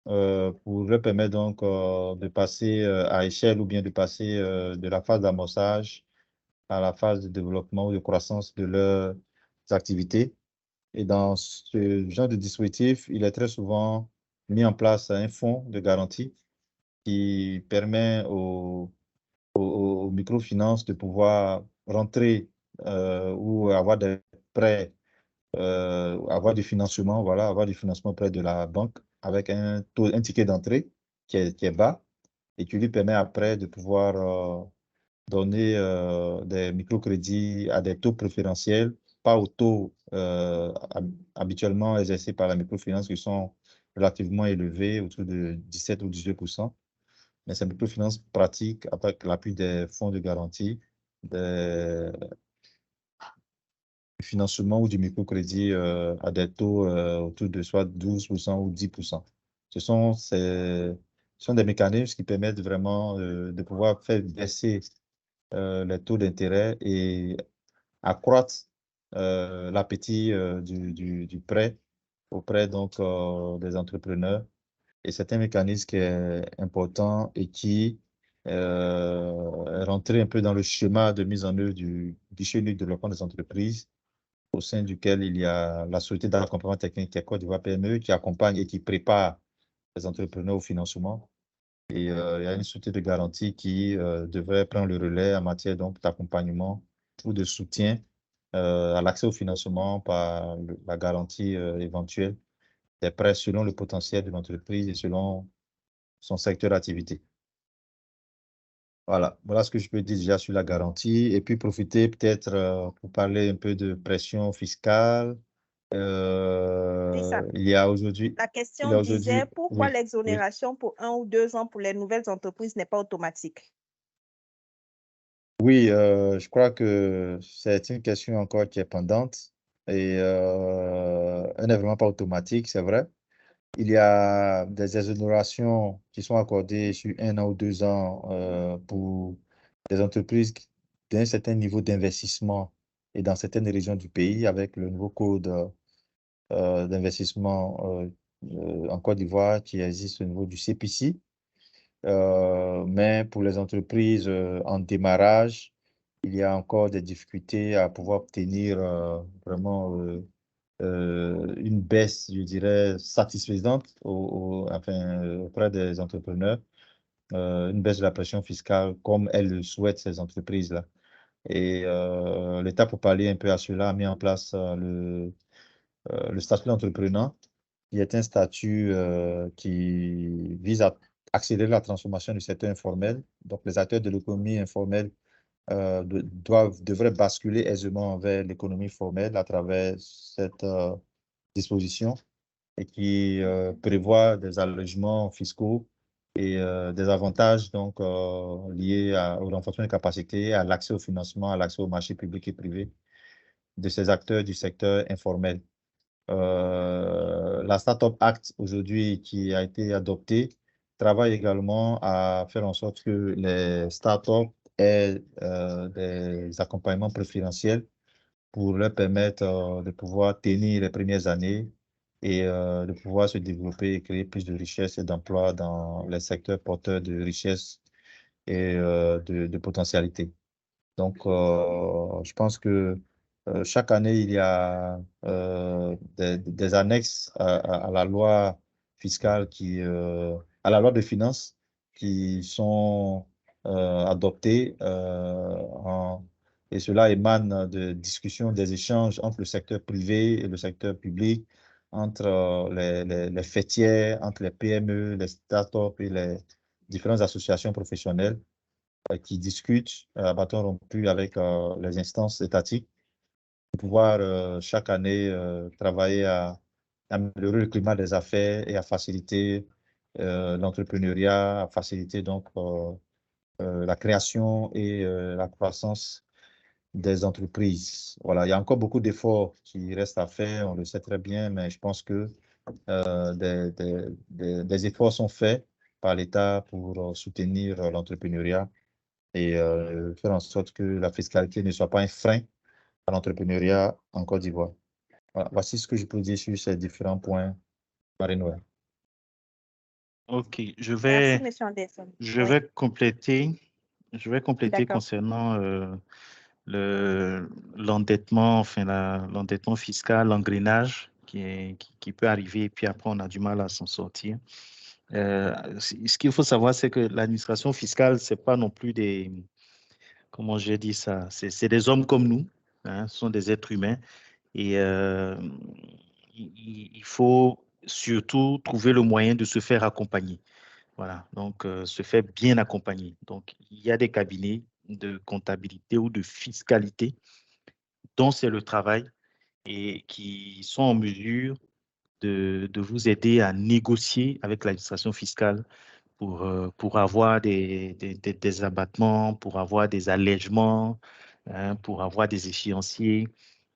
pour leur permettre donc de passer à échelle ou bien de passer de la phase d'amorçage à la phase de développement ou de croissance de leurs activités. Et dans ce genre de dispositif, il est très souvent mis en place un fonds de garantie qui permet aux microfinances de pouvoir rentrer ou avoir des prêts, avoir du financement, voilà, avoir du financement près de la banque avec un ticket d'entrée qui est bas et qui lui permet après de pouvoir donner des microcrédits à des taux préférentiels, pas aux taux habituellement exercés par la microfinance qui sont relativement élevés, autour de 17 ou 18%. Mais c'est une microfinance pratique avec l'appui des fonds de garantie, des financement ou du microcrédit à des taux autour de soit 12% ou 10%. Ce sont des mécanismes qui permettent vraiment de pouvoir faire baisser les taux d'intérêt et accroître l'appétit du prêt auprès donc, des entrepreneurs. Et c'est un mécanisme qui est important et qui est rentré un peu dans le schéma de mise en œuvre du guichet unique de développement des entreprises, au sein duquel il y a la société d'accompagnement technique qui est Côte d'Ivoire PME, qui accompagne et qui prépare les entrepreneurs au financement. Et il y a une société de garantie qui devrait prendre le relais en matière d'accompagnement ou de soutien à l'accès au financement par la garantie éventuelle des prêts selon le potentiel de l'entreprise et selon son secteur d'activité. Voilà ce que je peux dire déjà sur la garantie. Et puis profiter peut-être pour parler un peu de pression fiscale. Il y a aujourd'hui... La question disait pourquoi oui, l'exonération pour 1 ou 2 ans pour les nouvelles entreprises n'est pas automatique? Oui, je crois que c'est une question encore qui est pendante et elle n'est vraiment pas automatique, c'est vrai. Il y a des exonérations qui sont accordées sur 1 an ou 2 ans pour des entreprises d'un certain niveau d'investissement et dans certaines régions du pays avec le nouveau code d'investissement en Côte d'Ivoire qui existe au niveau du CPC. Mais pour les entreprises en démarrage, il y a encore des difficultés à pouvoir obtenir vraiment une baisse, je dirais, satisfaisante auprès des entrepreneurs, une baisse de la pression fiscale comme elles le souhaitent, ces entreprises-là. Et l'État, pour pallier un peu à cela, a mis en place le statut d'entrepreneur, qui est un statut qui vise à accélérer la transformation du secteur informel. Donc, les acteurs de l'économie informelle devraient basculer aisément vers l'économie formelle à travers cette disposition et qui prévoit des allègements fiscaux et des avantages donc, liés au renforcement des capacités, à l'accès au financement, à l'accès au marché public et privé de ces acteurs du secteur informel. La Startup Act aujourd'hui qui a été adoptée travaille également à faire en sorte que les startups aient des accompagnements préférentiels pour leur permettre de pouvoir tenir les premières années et de pouvoir se développer et créer plus de richesses et d'emplois dans les secteurs porteurs de richesses et de potentialités. Donc, je pense que chaque année, il y a des annexes à la loi fiscale à la loi de finances qui sont adoptées et cela émane de discussions, des échanges entre le secteur privé et le secteur public, entre les fêtières, entre les PME, les startups et les différentes associations professionnelles qui discutent à bâton rompu avec les instances étatiques pour pouvoir chaque année travailler à améliorer le climat des affaires et à faciliter l'entrepreneuriat, à faciliter donc la création et la croissance des entreprises. Voilà, il y a encore beaucoup d'efforts qui restent à faire, on le sait très bien, mais je pense que des efforts sont faits par l'État pour soutenir l'entrepreneuriat et faire en sorte que la fiscalité ne soit pas un frein à l'entrepreneuriat en Côte d'Ivoire. Voilà, voici ce que je peux dire sur ces différents points, Marie-Noël. OK, Merci, M. Anderson. je Oui. vais compléter D'accord. concernant l'endettement, l'endettement fiscal, l'engrenage qui peut arriver et puis après on a du mal à s'en sortir. Ce qu'il faut savoir, c'est que l'administration fiscale, c'est pas non plus comment j'ai dit ça, c'est des hommes comme nous. hein, ce sont des êtres humains. Et il faut surtout trouver le moyen de se faire accompagner. Voilà, donc se faire bien accompagner. Donc, il y a des cabinets de comptabilité ou de fiscalité dont c'est le travail et qui sont en mesure de vous aider à négocier avec l'administration fiscale pour avoir des abattements, pour avoir des allègements, hein, pour avoir des échéanciers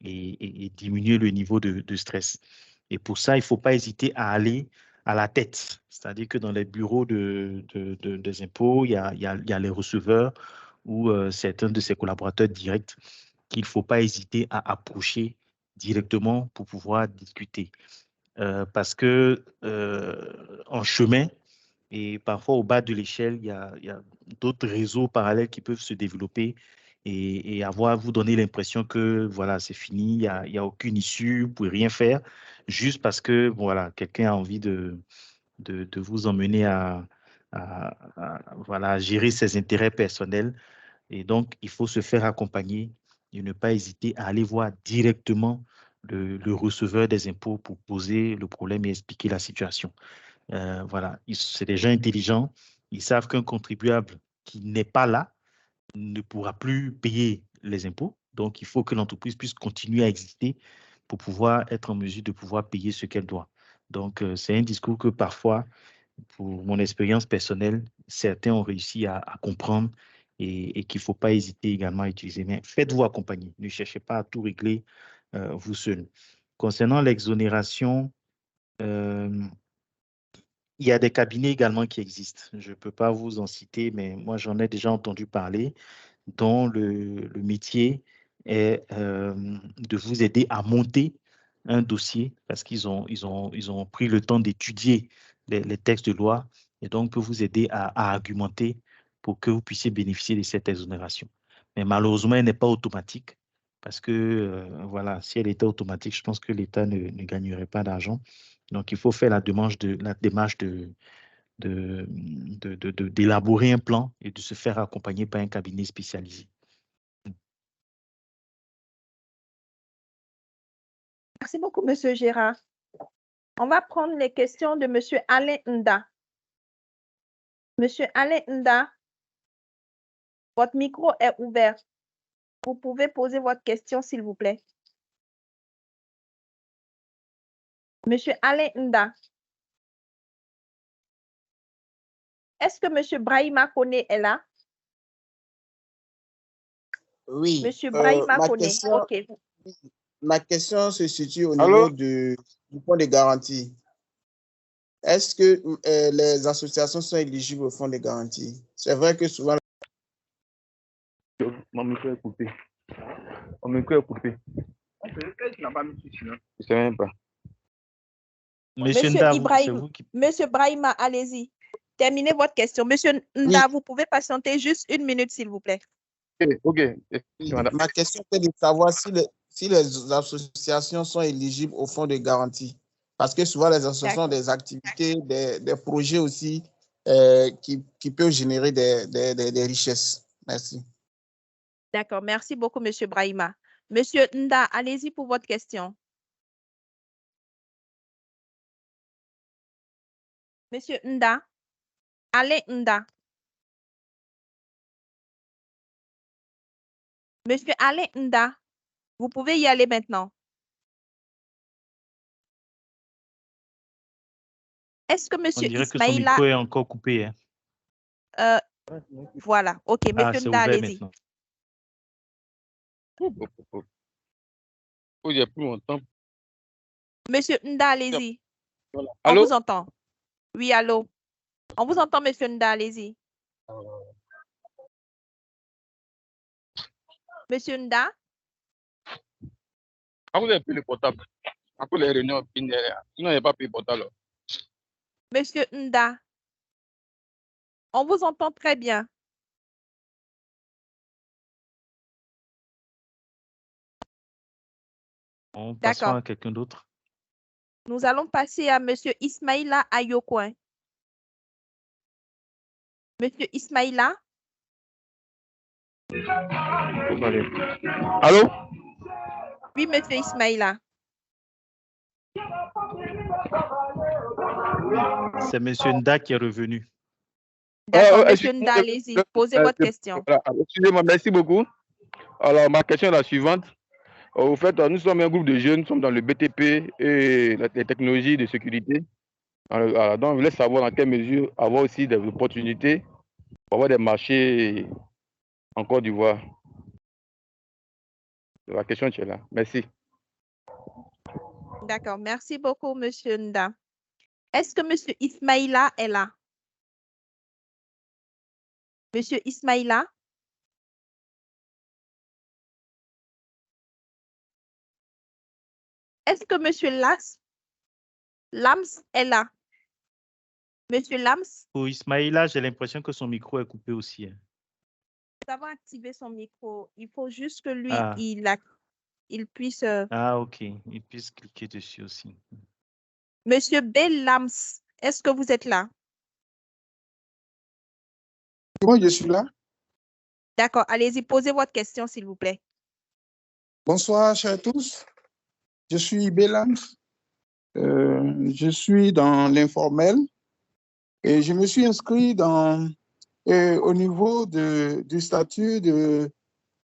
et diminuer le niveau de stress. Et pour ça, il ne faut pas hésiter à aller à la tête. C'est-à-dire que dans les bureaux des impôts, il y a les receveurs ou certains de ses collaborateurs directs qu'il ne faut pas hésiter à approcher directement pour pouvoir discuter. Parce que en chemin et parfois au bas de l'échelle, il y a d'autres réseaux parallèles qui peuvent se développer et vous donner l'impression que voilà, c'est fini, il y a aucune issue, vous ne pouvez rien faire, juste parce que voilà, quelqu'un a envie de vous emmener voilà, gérer ses intérêts personnels. Et donc, il faut se faire accompagner et ne pas hésiter à aller voir directement le receveur des impôts pour poser le problème et expliquer la situation. Voilà, c'est des gens intelligents. Ils savent qu'un contribuable qui n'est pas là ne pourra plus payer les impôts. Donc, il faut que l'entreprise puisse continuer à exister pour pouvoir être en mesure de pouvoir payer ce qu'elle doit. Donc, c'est un discours que parfois, pour mon expérience personnelle, certains ont réussi à comprendre et qu'il ne faut pas hésiter également à utiliser. Mais faites-vous accompagner. Ne cherchez pas à tout régler vous seul. Concernant l'exonération, il y a des cabinets également qui existent. Je ne peux pas vous en citer, mais moi, j'en ai déjà entendu parler, dont le métier est de vous aider à monter un dossier parce qu'ils ont pris le temps d'étudier les textes de loi et donc peuvent vous aider à argumenter pour que vous puissiez bénéficier de cette exonération. Mais malheureusement, elle n'est pas automatique parce que, voilà, si elle était automatique, je pense que l'État ne gagnerait pas d'argent. Donc, il faut faire la démarche d'élaborer un plan et de se faire accompagner par un cabinet spécialisé. Merci beaucoup, M. Gérard. On va prendre les questions de M. Alain Nda. M. Alain Nda, votre micro est ouvert. Vous pouvez poser votre question, s'il vous plaît. M. Alain Nda. Est-ce que M. Brahima Kone est là? Oui. M. Brahima Kone, OK. Ma question se situe au niveau du fonds de garantie. Est-ce que les associations sont éligibles au fonds de garantie? C'est vrai que souvent... Mon micro est coupé. Mon micro est coupé. Je ne sais même pas. Monsieur Ibrahim, Monsieur Brahima, allez-y. Terminez votre question. Monsieur Nda, oui. Vous pouvez patienter juste 1 minute, s'il vous plaît. OK. Ma question est de savoir si les associations sont éligibles au fonds de garantie. Parce que souvent, les associations ont des activités, des projets aussi qui peuvent générer des richesses. Merci. D'accord. Merci beaucoup, Monsieur Brahima. Monsieur Nda, allez-y pour votre question. Monsieur Nda, Alain Nda. Monsieur Alain Nda, vous pouvez y aller maintenant. Est-ce que Monsieur Ismaïla... On dirait que son micro est encore coupé. Hein? Voilà. OK, Monsieur Nda, allez-y. Il y a plus longtemps. Monsieur Nda, allez-y. Voilà. On vous entend. Oui, allô. On vous entend, Monsieur Nda, allez-y. Monsieur Nda? Vous avez pris le portable. Après les réunions, sinon il n'y a pas pris le portable. Monsieur Nda, on vous entend très bien. On passe à quelqu'un d'autre. Nous allons passer à Monsieur Ismaïla Ayokoin. Monsieur Ismaïla? Allô? Oui, monsieur Ismaïla. C'est monsieur Nda qui est revenu. D'accord, monsieur Nda, allez-y, posez votre question. Excusez-moi, merci beaucoup. Alors, ma question est la suivante. Au fait, nous sommes un groupe de jeunes, nous sommes dans le BTP et les technologies de sécurité. Alors, donc, je voulais savoir dans quelle mesure avoir aussi des opportunités pour avoir des marchés en Côte d'Ivoire. La question est là. Merci. D'accord, merci beaucoup, monsieur Nda. Est-ce que monsieur Ismaïla est là? Monsieur Ismaïla? Est-ce que monsieur Lams est là? Monsieur Lams? Pour Ismaïla, j'ai l'impression que son micro est coupé aussi. Nous avons activé son micro. Il faut juste que lui, Ah. il puisse... Ah, ok. Il puisse cliquer dessus aussi. Monsieur B. Lams, est-ce que vous êtes là? Oui, je suis là. D'accord, allez-y, posez votre question, s'il vous plaît. Bonsoir, chers tous. Je suis Bélam. Je suis dans l'informel et je me suis inscrit au niveau du statut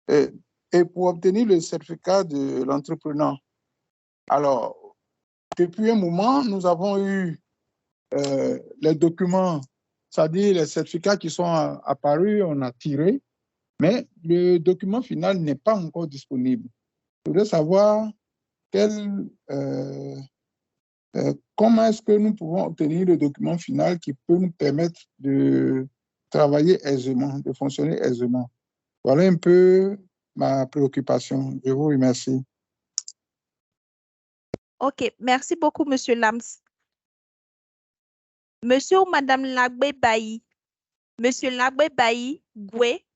et pour obtenir le certificat de l'entrepreneur. Alors, depuis un moment, nous avons eu les documents, c'est-à-dire les certificats qui sont apparus, on a tiré, mais le document final n'est pas encore disponible. Je voudrais savoir comment est-ce que nous pouvons obtenir le document final qui peut nous permettre de travailler aisément, de fonctionner aisément. Voilà un peu ma préoccupation. Je vous remercie. OK, merci beaucoup, monsieur Lams. Monsieur ou madame Lagbe Bayi, monsieur Lagbe Bayi Goué,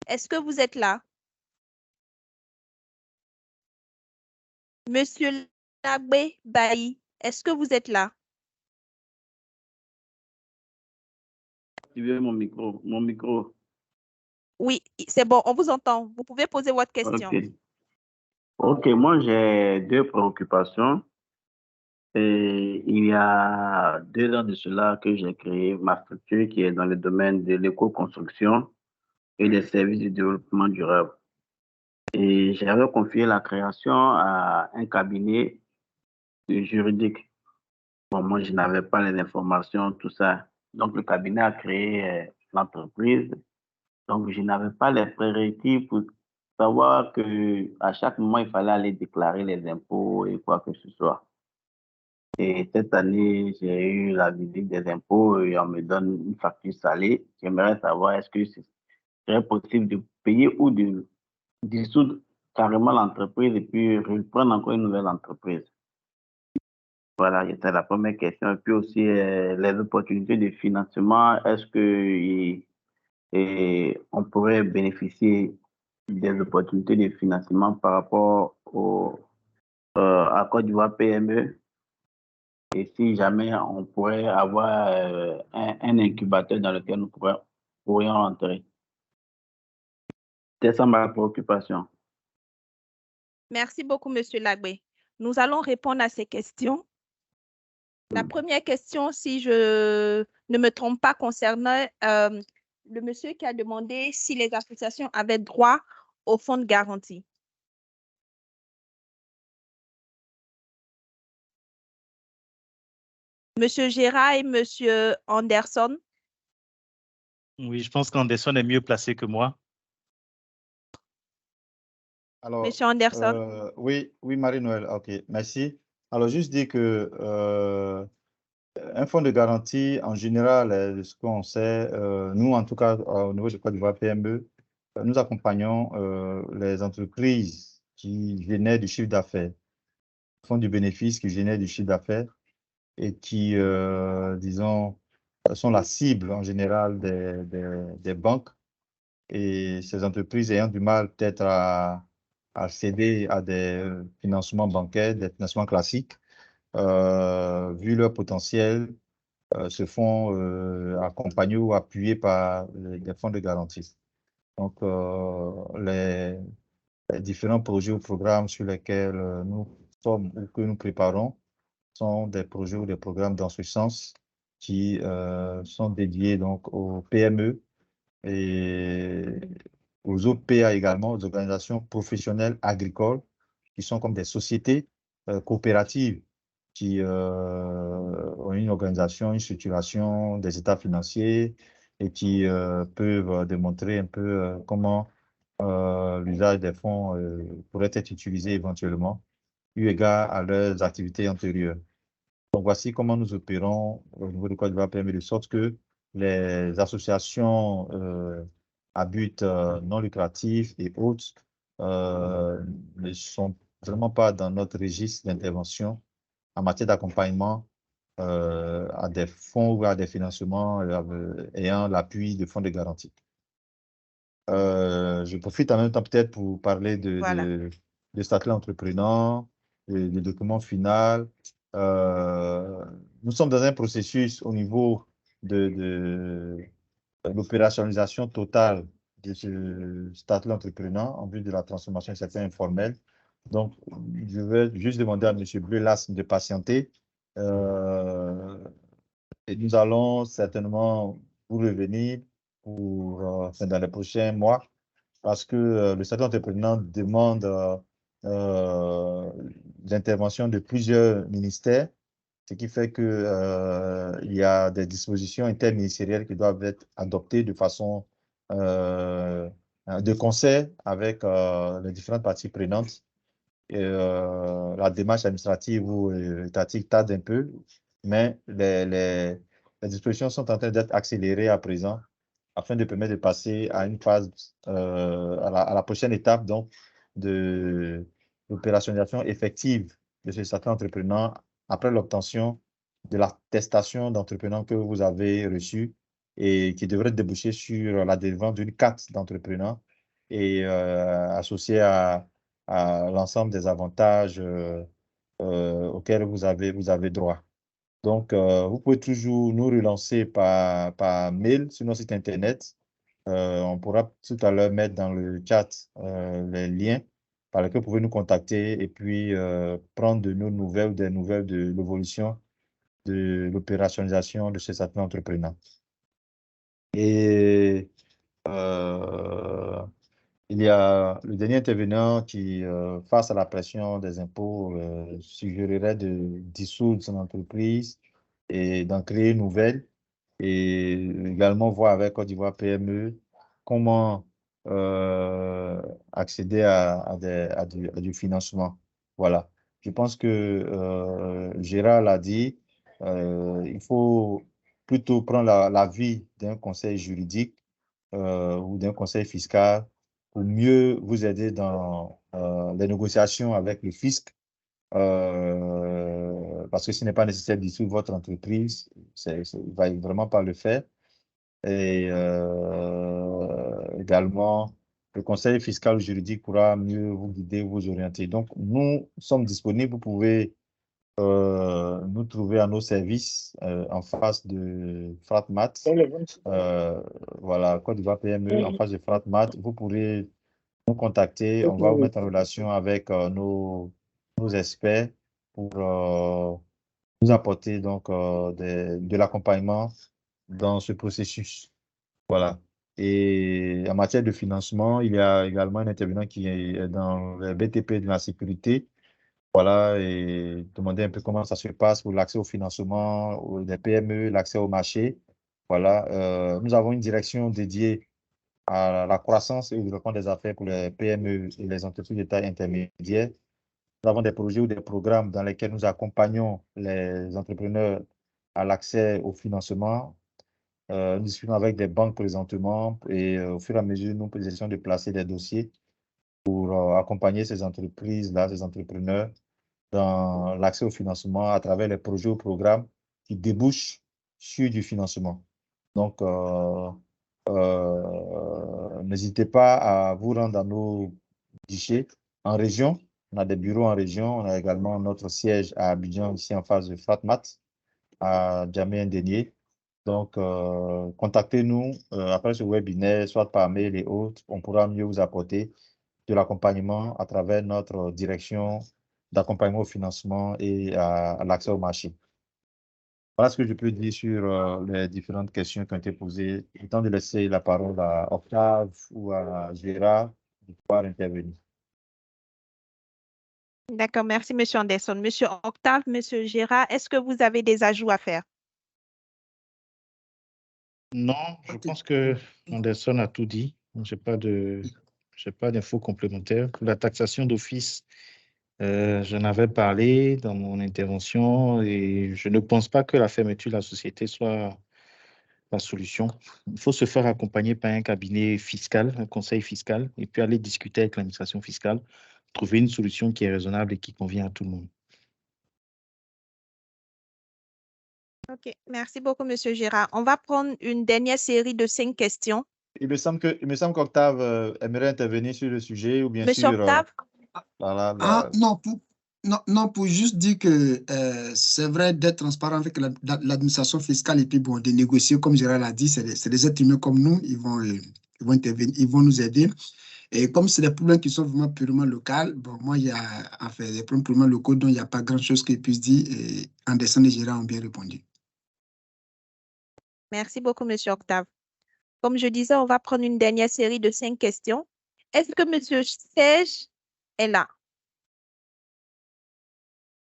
est-ce que vous êtes là? Monsieur Lagbe Bayi, est-ce que vous êtes là? Activez mon micro. Oui, c'est bon, on vous entend. Vous pouvez poser votre question. Ok, moi j'ai deux préoccupations. Et il y a 2 ans de cela que j'ai créé ma structure qui est dans le domaine de l'éco-construction et des services de développement durable. Et j'avais confié la création à un cabinet juridique. Bon, moi, je n'avais pas les informations, tout ça. Donc, le cabinet a créé l'entreprise. Donc, je n'avais pas les prérequis pour savoir qu'à chaque moment, il fallait aller déclarer les impôts et quoi que ce soit. Et cette année, j'ai eu la visite des impôts et on me donne une facture salée. J'aimerais savoir est-ce que ce serait possible de payer ou de dissoudre carrément l'entreprise et puis reprendre encore une nouvelle entreprise. Voilà, c'était la première question. Et puis aussi, les opportunités de financement, est-ce que on pourrait bénéficier des opportunités de financement par rapport à Côte d'Ivoire PME? Et si jamais on pourrait avoir un incubateur dans lequel nous pourrions entrer. C'est ça ma préoccupation. Merci beaucoup, monsieur Lagbe. Nous allons répondre à ces questions. La première question, si je ne me trompe pas, concernait le monsieur qui a demandé si les associations avaient droit au fonds de garantie. Monsieur Gérard et monsieur Anderson. Oui, je pense qu'Anderson est mieux placé que moi. Alors, monsieur Anderson. Oui, Marie-Noël, ok, merci. Alors, juste dire que un fonds de garantie, en général, ce qu'on sait, nous, en tout cas, au niveau de Côte d'Ivoire PME, nous accompagnons les entreprises qui génèrent du chiffre d'affaires, font du bénéfice, qui génèrent du chiffre d'affaires et qui, disons, sont la cible en général des banques. Et ces entreprises ayant du mal peut-être à accéder à des financements bancaires, des financements classiques, vu leur potentiel, se font accompagner ou appuyer par des fonds de garantie. Donc, les différents projets ou programmes sur lesquels nous sommes ou que nous préparons sont des projets ou des programmes dans ce sens qui sont dédiés donc aux PME et aux OPA également, aux organisations professionnelles agricoles, qui sont comme des sociétés coopératives qui ont une organisation, une structuration, des états financiers et qui peuvent démontrer un peu comment l'usage des fonds pourrait être utilisé éventuellement, eu égard à leurs activités antérieures. Donc, voici comment nous opérons au niveau du Côte d'Ivoire PME, de sorte que les associations à but non lucratif et autres ne sont vraiment pas dans notre registre d'intervention en matière d'accompagnement à des fonds ou à des financements ayant l'appui de fonds de garantie. Je profite en même temps peut-être pour parler de statut entrepreneur, de document final. Nous sommes dans un processus au niveau de l'opérationnalisation totale de ce statut entrepreneur en vue de la transformation du secteur informel. Donc, je vais juste demander à M. Bleulas de patienter. Et nous allons certainement vous revenir pour, dans les prochains mois parce que le statut entrepreneur demande l'intervention de plusieurs ministères, ce qui fait que, il y a des dispositions interministérielles qui doivent être adoptées de façon de concert avec les différentes parties prenantes. Et, la démarche administrative ou étatique tarde un peu, mais les dispositions sont en train d'être accélérées à présent afin de permettre de passer à une phase, à la prochaine étape donc, de l'opérationnalisation effective de ce statut entrepreneur après l'obtention de l'attestation d'entrepreneur que vous avez reçue et qui devrait déboucher sur la délivrance d'une carte d'entrepreneur et associée à l'ensemble des avantages auxquels vous avez droit. Donc, vous pouvez toujours nous relancer par mail sur notre site Internet. On pourra tout à l'heure mettre dans le chat les liens par lesquels vous pouvez nous contacter et puis prendre de nos nouvelles ou des nouvelles de l'évolution de l'opérationnalisation de ce statut entrepreneur. Et il y a le dernier intervenant qui, face à la pression des impôts, suggérerait de dissoudre son entreprise et d'en créer une nouvelle et également voir avec Côte d'Ivoire PME comment accéder à du financement. Voilà. Je pense que Gérard l'a dit, il faut plutôt prendre l'avis d'un conseil juridique ou d'un conseil fiscal pour mieux vous aider dans les négociations avec le fisc, parce que ce n'est pas nécessaire de dissoudre votre entreprise, il ne va vraiment pas le faire. Et également, le conseil fiscal ou juridique pourra mieux vous guider, vous orienter. Donc, nous sommes disponibles, vous pouvez nous trouver à nos services en face de Fratmat. Voilà, Côte d'Ivoire PME, en face de Fratmat. Vous pourrez nous contacter. On va vous mettre en relation avec nos experts pour nous apporter donc de l'accompagnement dans ce processus. Voilà. Et en matière de financement, il y a également un intervenant qui est dans le BTP de la sécurité. Voilà, et demander un peu comment ça se passe pour l'accès au financement des PME, l'accès au marché. Voilà, nous avons une direction dédiée à la croissance et au développement des affaires pour les PME et les entreprises de taille intermédiaire. Nous avons des projets ou des programmes dans lesquels nous accompagnons les entrepreneurs à l'accès au financement. Nous discutons avec des banques présentement et au fur et à mesure, nous essayons de placer des dossiers pour accompagner ces entreprises-là, ces entrepreneurs, dans l'accès au financement à travers les projets ou programmes qui débouchent sur du financement. Donc, n'hésitez pas à vous rendre dans nos guichets en région. On a des bureaux en région. On a également notre siège à Abidjan, ici en face de Fratmat, à Djamé-Indénié. Donc, contactez-nous après ce webinaire, soit par mail et autres. On pourra mieux vous apporter de l'accompagnement à travers notre direction d'accompagnement au financement et à l'accès au marché. Voilà ce que je peux dire sur les différentes questions qui ont été posées. Il est temps de laisser la parole à Octave ou à Gérard de pouvoir intervenir. D'accord, merci, M. Anderson. Monsieur Octave, M. Gérard, est-ce que vous avez des ajouts à faire? Non, je pense que Anderson a tout dit. Je n'ai pas d'infos complémentaires. Pour la taxation d'office, j'en avais parlé dans mon intervention et je ne pense pas que la fermeture de la société soit la solution. Il faut se faire accompagner par un cabinet fiscal, un conseil fiscal, et puis aller discuter avec l'administration fiscale, trouver une solution qui est raisonnable et qui convient à tout le monde. OK, merci beaucoup, M. Gérard. On va prendre une dernière série de 5 questions. Il me semble qu'Octave aimerait intervenir sur le sujet ou bien M. sur... Octave? Non, pour juste dire que c'est vrai d'être transparent avec l'administration fiscale et puis bon, de négocier, comme Gérard l'a dit, c'est des êtres humains comme nous, ils vont intervenir, ils vont nous aider. Et comme c'est des problèmes qui sont vraiment purement locaux, bon, moi, il y a enfin, des problèmes purement locaux dont il n'y a pas grand-chose qu'ils puissent dire et Anderson et Gérard ont bien répondu. Merci beaucoup, M. Octave. Comme je disais, on va prendre une dernière série de 5 questions. Est-ce que M. Serge est là?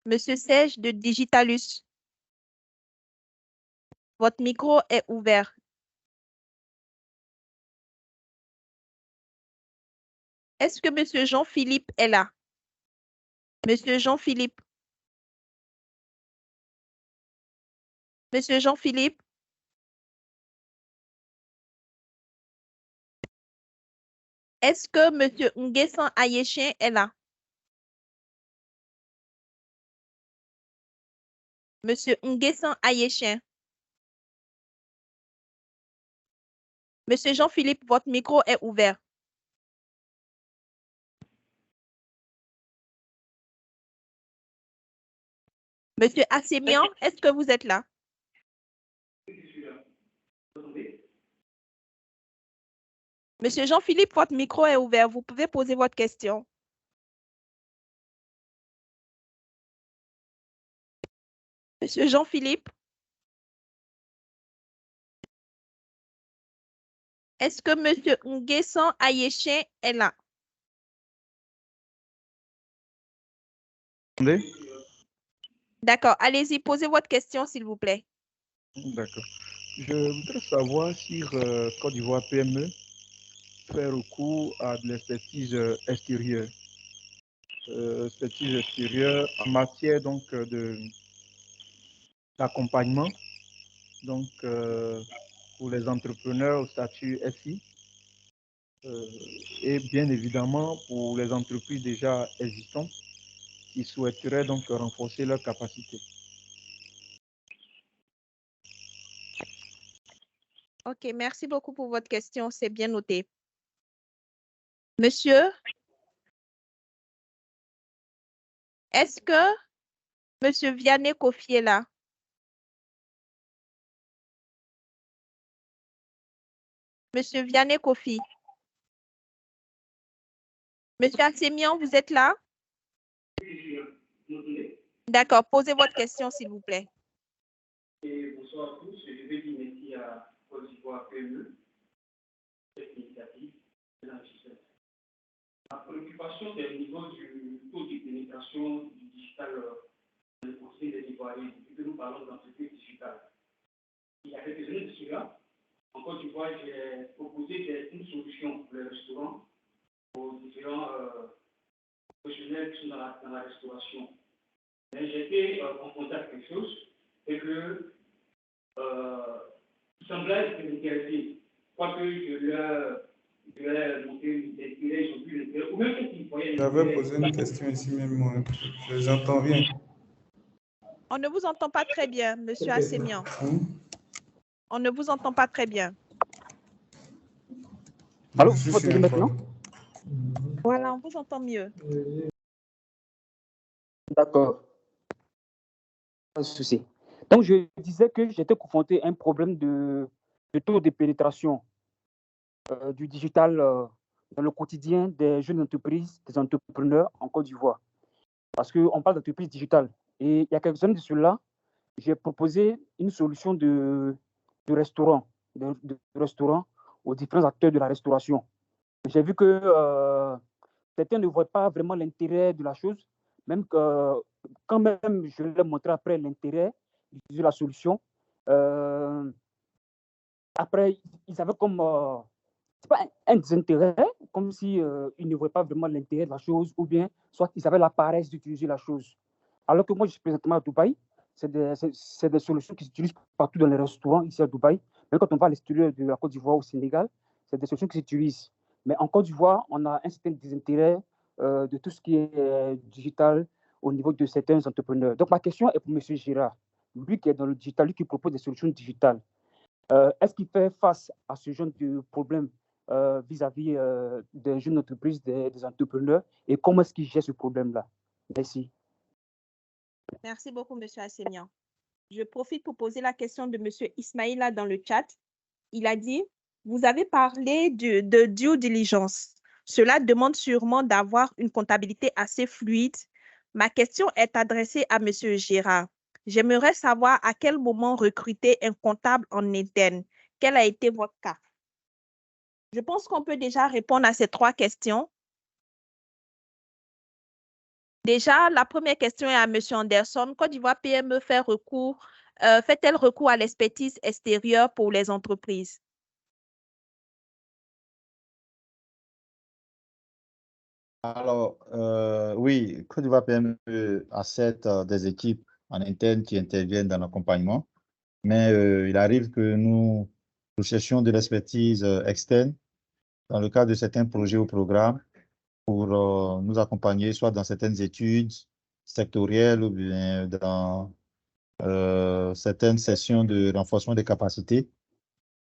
Monsieur Serge de Digitalus, votre micro est ouvert. Est-ce que Monsieur Jean-Philippe est là? Monsieur Jean-Philippe? Monsieur Jean-Philippe? Est-ce que Monsieur Nguessan Ayeshin est là? Monsieur Nguessan Ayeshin? Monsieur Jean-Philippe, votre micro est ouvert. Monsieur Assemian, est-ce que vous êtes là? Monsieur Jean-Philippe, votre micro est ouvert. Vous pouvez poser votre question. Monsieur Jean-Philippe? Est-ce que Monsieur Nguessan Ayeshin est là? D'accord. Allez-y, posez votre question, s'il vous plaît. D'accord. Je voudrais savoir si Côte d'Ivoire PME fait recours à de l'expertise extérieure. Expertise extérieure en matière donc d'accompagnement donc pour les entrepreneurs au statut SI et bien évidemment pour les entreprises déjà existantes qui souhaiteraient donc renforcer leurs capacités. OK, merci beaucoup pour votre question. C'est bien noté. Monsieur, est-ce que Monsieur Vianney Kofi est là? Monsieur Vianney Kofi. Monsieur Assemian, vous êtes là? D'accord, posez votre question, s'il vous plaît. Bonsoir à tous. Je vais dire merci à Côte d'Ivoire PME, cette initiative de l'enrichissement. La préoccupation, c'est au niveau du taux de pénétration du digital dans le conseil des Ivoiriens, depuis que nous parlons d'entreprise digitale. Il y a quelques années de cela, en Côte d'Ivoire, j'ai proposé une solution pour les restaurants, aux différents professionnels qui sont dans la restauration. Mais j'ai été confronté à quelque chose, c'est que il semblait être intéressé. Quoique je leur montré l'intérêt, ils ont vu l'intérêt, ou même qu'ils voyaient l'intérêt. J'avais posé une question ici même, moi. J'entends bien. On ne vous entend pas très bien, Monsieur Assemian. On ne vous entend pas très bien. Allô, vous m'entendez maintenant? Voilà, on vous entend mieux. D'accord. Pas de souci. Donc, je disais que j'étais confronté à un problème de taux de pénétration du digital dans le quotidien des jeunes entreprises, des entrepreneurs en Côte d'Ivoire. Parce qu'on parle d'entreprise digitale. Et il y a quelques années de cela, j'ai proposé une solution de restaurant, de restaurant aux différents acteurs de la restauration. J'ai vu que certains ne voient pas vraiment l'intérêt de la chose, même que, quand même je leur ai montré après l'intérêt d'utiliser la solution. Après, ils avaient comme c'est pas un désintérêt, comme si ils ne voyaient pas vraiment l'intérêt de la chose, ou bien soit ils avaient la paresse d'utiliser la chose. Alors que moi, je suis présentement à Dubaï, c'est des solutions qui s'utilisent partout dans les restaurants ici à Dubaï. Mais quand on va à l'extérieur de la Côte d'Ivoire, au Sénégal, c'est des solutions qui s'utilisent. Mais en Côte d'Ivoire, on a un certain désintérêt de tout ce qui est digital au niveau de certains entrepreneurs. Donc, ma question est pour M. Girard, lui qui est dans le digital, lui qui propose des solutions digitales. Est-ce qu'il fait face à ce genre de problème vis-à-vis des jeunes entreprises, des entrepreneurs, et comment est-ce qu'il gère ce problème-là? Merci. Merci beaucoup, M. Assemian. Je profite pour poser la question de M. Ismaïla dans le chat. Il a dit, vous avez parlé de due diligence. Cela demande sûrement d'avoir une comptabilité assez fluide. Ma question est adressée à M. Girard. J'aimerais savoir à quel moment recruter un comptable en interne. Quel a été votre cas? Je pense qu'on peut déjà répondre à ces 3 questions. Déjà, la première question est à M. Anderson. Côte d'Ivoire PME fait-elle recours à l'expertise extérieure pour les entreprises? Alors, oui, Côte d'Ivoire PME a des équipes en interne qui interviennent dans l'accompagnement, mais il arrive que nous cherchions de l'expertise externe dans le cadre de certains projets ou programmes pour nous accompagner soit dans certaines études sectorielles ou bien dans certaines sessions de renforcement des capacités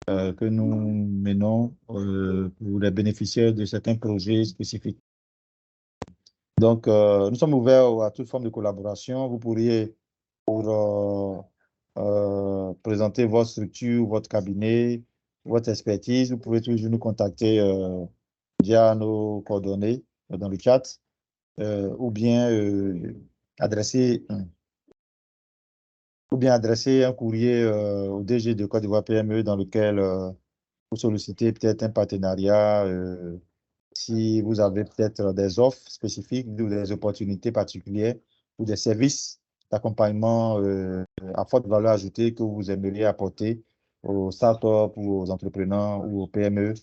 que nous menons pour les bénéficiaires de certains projets spécifiques. Donc, nous sommes ouverts à toute forme de collaboration. Vous pourriez, pour présenter votre structure, votre cabinet, votre expertise, vous pouvez toujours nous contacter via nos coordonnées dans le chat ou bien adresser un courrier au DG de Côte d'Ivoire PME dans lequel vous sollicitez peut-être un partenariat si vous avez peut-être des offres spécifiques ou des opportunités particulières ou des services d'accompagnement à forte valeur ajoutée que vous aimeriez apporter aux startups ou aux entrepreneurs ou aux PME.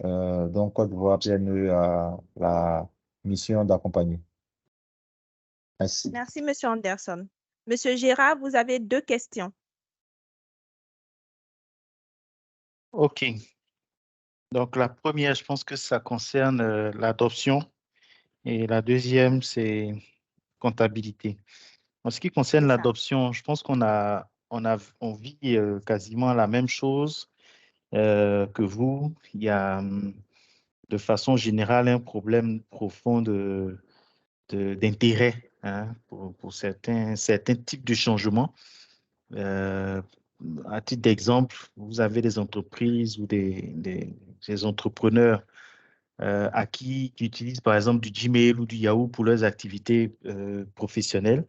Donc, Côte d'Ivoire PME a la mission d'accompagner. Merci. Merci, M. Anderson. M. Girard, vous avez 2 questions. OK. Donc, la première, je pense que ça concerne l'adoption et la deuxième, c'est comptabilité. En ce qui concerne l'adoption, je pense qu'on vit quasiment la même chose que vous. Il y a de façon générale un problème profond d'intérêt pour certains types de changements. À titre d'exemple, vous avez des entreprises ou des entrepreneurs qui utilisent par exemple du Gmail ou du Yahoo pour leurs activités professionnelles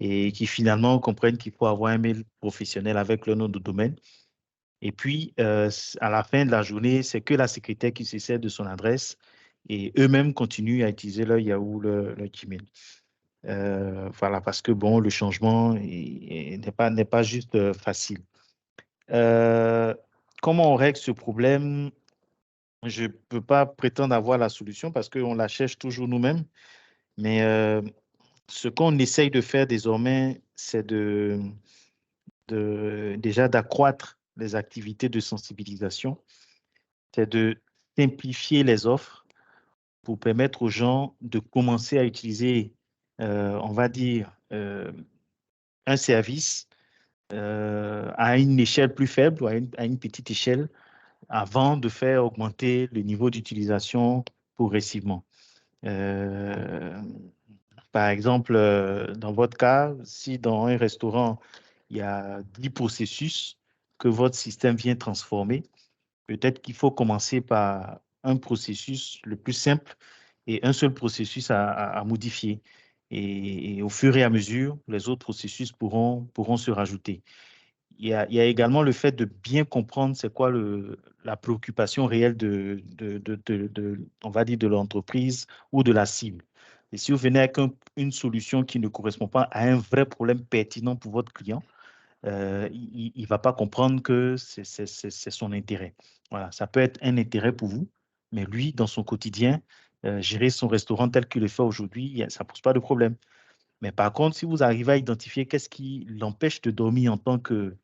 et qui finalement comprennent qu'il faut avoir un mail professionnel avec le nom de domaine. Et puis, à la fin de la journée, c'est que la secrétaire qui se sert de son adresse et eux-mêmes continuent à utiliser leur Yahoo, leur Gmail. Voilà, parce que bon, le changement n'est pas juste facile. Comment on règle ce problème? Je ne peux pas prétendre avoir la solution parce qu'on la cherche toujours nous-mêmes. Mais ce qu'on essaye de faire désormais, c'est déjà d'accroître les activités de sensibilisation. C'est de simplifier les offres pour permettre aux gens de commencer à utiliser, on va dire, un service à une échelle plus faible ou à une petite échelle avant de faire augmenter le niveau d'utilisation progressivement. Par exemple, dans votre cas, si dans un restaurant, il y a 10 processus que votre système vient transformer, peut-être qu'il faut commencer par un processus le plus simple et un seul processus à modifier. Et au fur et à mesure, les autres processus pourront se rajouter. Il y a également le fait de bien comprendre c'est quoi la préoccupation réelle on va dire, de l'entreprise ou de la cible. Et si vous venez avec une solution qui ne correspond pas à un vrai problème pertinent pour votre client, il ne va pas comprendre que c'est son intérêt. Voilà, ça peut être un intérêt pour vous, mais lui, dans son quotidien, gérer son restaurant tel qu'il le fait aujourd'hui, ça ne pose pas de problème. Mais par contre, si vous arrivez à identifier qu'est-ce qui l'empêche de dormir en tant que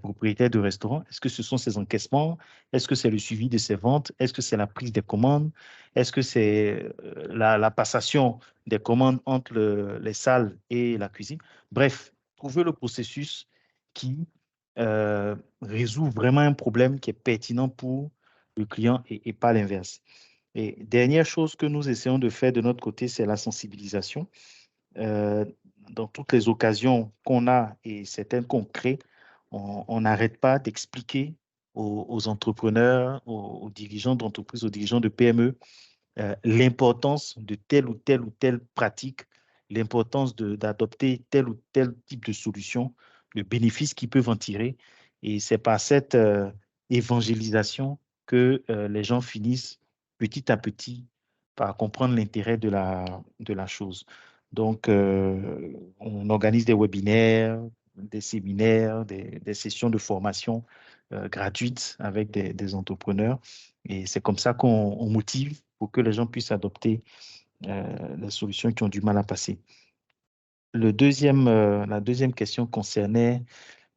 propriétaire de restaurant, est-ce que ce sont ses encaissements? Est-ce que c'est le suivi de ses ventes? Est-ce que c'est la prise des commandes? Est-ce que c'est la passation des commandes entre les salles et la cuisine? Bref, trouvez le processus qui résout vraiment un problème qui est pertinent pour le client et pas l'inverse. Et dernière chose que nous essayons de faire de notre côté, c'est la sensibilisation. Dans toutes les occasions qu'on a et certaines qu'on crée, on n'arrête pas d'expliquer aux entrepreneurs, aux dirigeants d'entreprise, aux dirigeants de PME, l'importance de telle ou telle pratique, l'importance d'adopter tel ou tel type de solution, le bénéfice qu'ils peuvent en tirer. Et c'est par cette évangélisation que les gens finissent petit à petit par comprendre l'intérêt de la chose. Donc, on organise des webinaires, des séminaires, des sessions de formation gratuites avec des entrepreneurs. Et c'est comme ça qu'on motive pour que les gens puissent adopter les solutions qui ont du mal à passer. La deuxième question concernait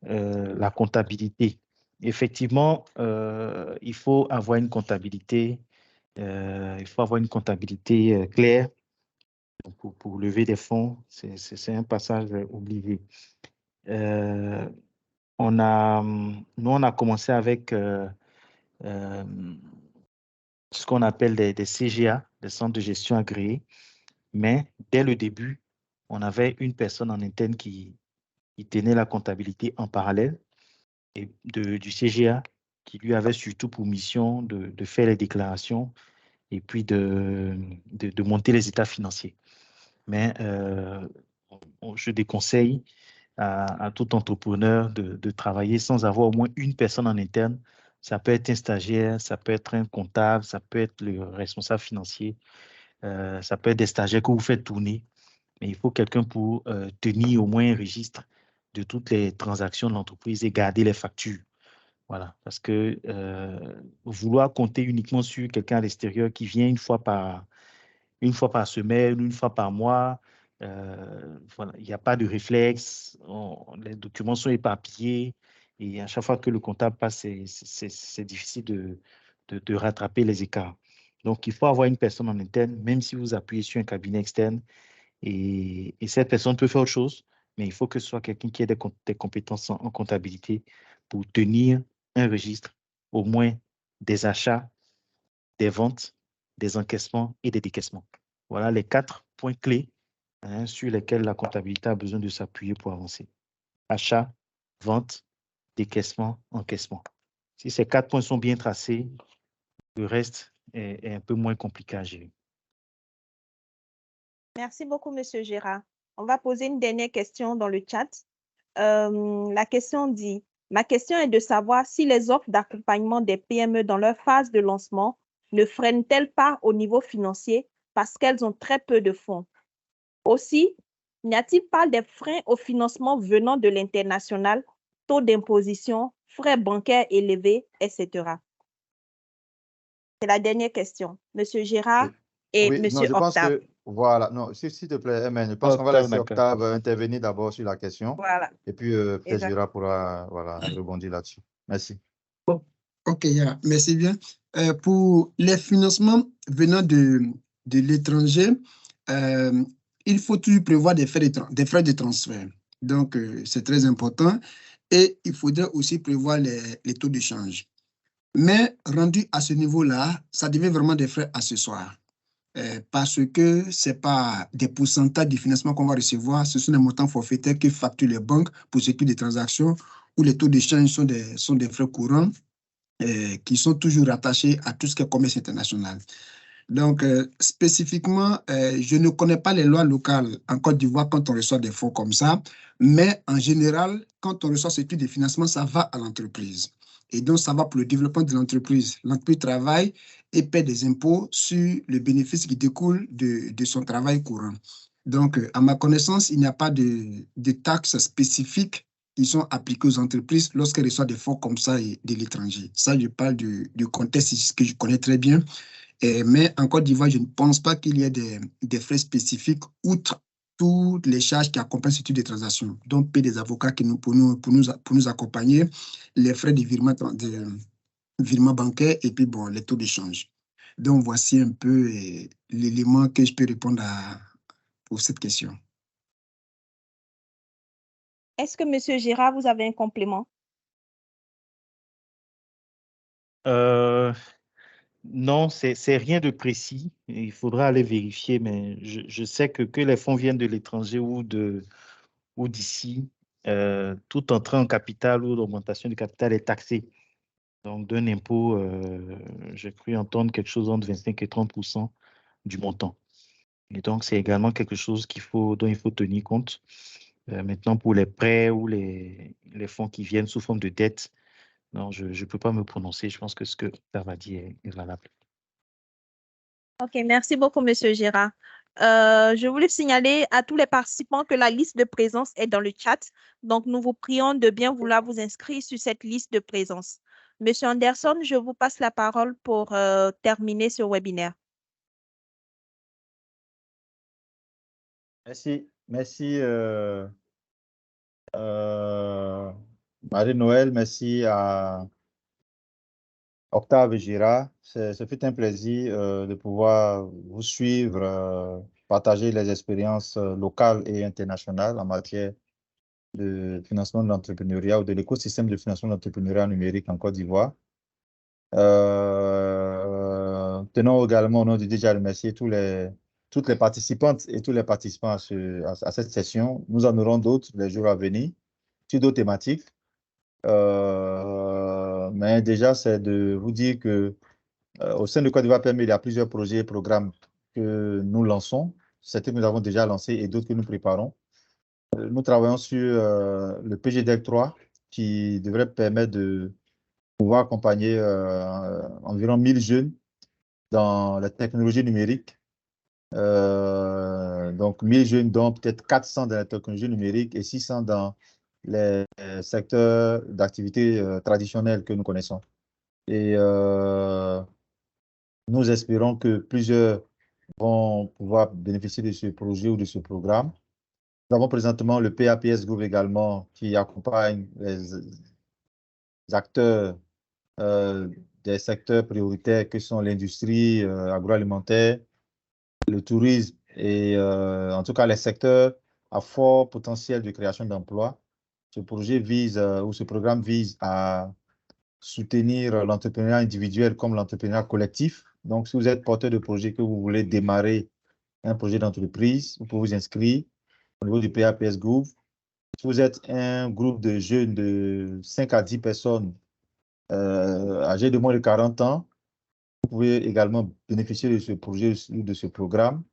la comptabilité. Effectivement, il faut avoir une comptabilité, claire pour lever des fonds. C'est un passage obligé. Nous, on a commencé avec ce qu'on appelle des CGA, des centres de gestion agréés. Mais dès le début, on avait une personne en interne qui tenait la comptabilité en parallèle et du CGA, qui lui avait surtout pour mission de faire les déclarations et puis de monter les états financiers. Mais je déconseille à tout entrepreneur de travailler sans avoir au moins une personne en interne. Ça peut être un stagiaire, ça peut être un comptable, ça peut être le responsable financier, ça peut être des stagiaires que vous faites tourner. Mais il faut quelqu'un pour tenir au moins un registre de toutes les transactions de l'entreprise et garder les factures. Voilà, parce que vouloir compter uniquement sur quelqu'un à l'extérieur qui vient une fois par semaine, une fois par mois, voilà, il n'y a pas de réflexe, les documents sont éparpillés et à chaque fois que le comptable passe, c'est difficile de rattraper les écarts. Donc, il faut avoir une personne en interne, même si vous appuyez sur un cabinet externe, et cette personne peut faire autre chose, mais il faut que ce soit quelqu'un qui ait des compétences en comptabilité pour tenir un registre, au moins des achats, des ventes, des encaissements et des décaissements. Voilà les 4 points clés sur lesquels la comptabilité a besoin de s'appuyer pour avancer. Achat, vente, décaissement, encaissement. Si ces 4 points sont bien tracés, le reste est un peu moins compliqué à gérer. Merci beaucoup, M. Gérard. On va poser une dernière question dans le chat. La question dit, ma question est de savoir si les offres d'accompagnement des PME dans leur phase de lancement ne freinent-elles pas au niveau financier parce qu'elles ont très peu de fonds. Aussi, n'y a-t-il pas des freins au financement venant de l'international, taux d'imposition, frais bancaires élevés, etc. C'est la dernière question. Monsieur Gérard et oui, Monsieur Octave. Voilà, non, s'il te plaît, Emen, je pense qu'on va laisser Octave intervenir d'abord sur la question. Voilà. Et puis, peut-être Gérard pourra rebondir là-dessus. Merci. OK, yeah, merci bien. Pour les financements venant de l'étranger, il faut toujours prévoir des frais de transfert. Donc, c'est très important. Et il faudrait aussi prévoir les taux de change. Mais rendu à ce niveau-là, ça devient vraiment des frais accessoires. Parce que ce n'est pas des pourcentages du financement qu'on va recevoir, ce sont des montants forfaitaires que facturent les banques pour ce qui est des transactions où les taux de change sont des frais courants. qui sont toujours rattachés à tout ce qui est commerce international. Donc, spécifiquement, je ne connais pas les lois locales en Côte d'Ivoire quand on reçoit des fonds comme ça, mais en général, quand on reçoit ce type de financement, ça va à l'entreprise. Et donc, ça va pour le développement de l'entreprise. L'entreprise travaille et paie des impôts sur le bénéfice qui découle de son travail courant. Donc, à ma connaissance, il n'y a pas de taxes spécifiques qui sont appliquées aux entreprises lorsqu'elles reçoivent des fonds comme ça de l'étranger. Ça, je parle du contexte que je connais très bien. Mais en Côte d'Ivoire, je ne pense pas qu'il y ait des frais spécifiques outre toutes les charges qui accompagnent ce type de transactions. Donc, payer des avocats pour nous accompagner, les frais de virement bancaire et puis bon, les taux d'échange. Donc, voici un peu l'élément que je peux répondre pour cette question. Est-ce que M. Gérard, vous avez un complément? Non, c'est rien de précis. Il faudra aller vérifier, mais je sais que les fonds viennent de l'étranger ou d'ici, tout entrée en capital ou d'augmentation du capital est taxé. Donc, d'un impôt, j'ai cru entendre quelque chose entre 25 et 30% du montant. Et donc, c'est également quelque chose dont il faut tenir compte. Maintenant, pour les prêts ou les fonds qui viennent sous forme de dette, non, je ne peux pas me prononcer. Je pense que ce que Octave dit est valable. OK, merci beaucoup, M. Gérard. Je voulais signaler à tous les participants que la liste de présence est dans le chat. Donc, nous vous prions de bien vouloir vous inscrire sur cette liste de présence. Monsieur Anderson, je vous passe la parole pour terminer ce webinaire. Merci. Merci, Marie-Noël. Merci à Octave et Gérard. Ce fut un plaisir de pouvoir vous suivre, partager les expériences locales et internationales en matière de financement de l'entrepreneuriat ou de l'écosystème de financement de l'entrepreneuriat numérique en Côte d'Ivoire. Tenons également au nom du DJ à remercier toutes les participantes et tous les participants à cette session. Nous en aurons d'autres les jours à venir sur d'autres thématiques. Mais déjà, c'est de vous dire que au sein de Côte d'Ivoire PME, il y a plusieurs projets et programmes que nous lançons. Certains que nous avons déjà lancés et d'autres que nous préparons. Nous travaillons sur le PGDEC 3 qui devrait permettre de pouvoir accompagner environ 1000 jeunes dans la technologie numérique. Donc 1000 jeunes, dont peut-être 400 dans la technologie numérique et 600 dans les secteurs d'activité traditionnels que nous connaissons. Et nous espérons que plusieurs vont pouvoir bénéficier de ce projet ou de ce programme. Nous avons présentement le PAPS Group également qui accompagne les acteurs des secteurs prioritaires que sont l'industrie agroalimentaire, le tourisme et en tout cas les secteurs à fort potentiel de création d'emplois. Ce projet vise, ou ce programme vise à soutenir l'entrepreneuriat individuel comme l'entrepreneuriat collectif. Donc, si vous êtes porteur de projet que vous voulez démarrer un projet d'entreprise, vous pouvez vous inscrire au niveau du PAPS Group. Si vous êtes un groupe de jeunes de 5 à 10 personnes âgés de moins de 40 ans, vous pouvez également bénéficier de ce projet ou de ce programme.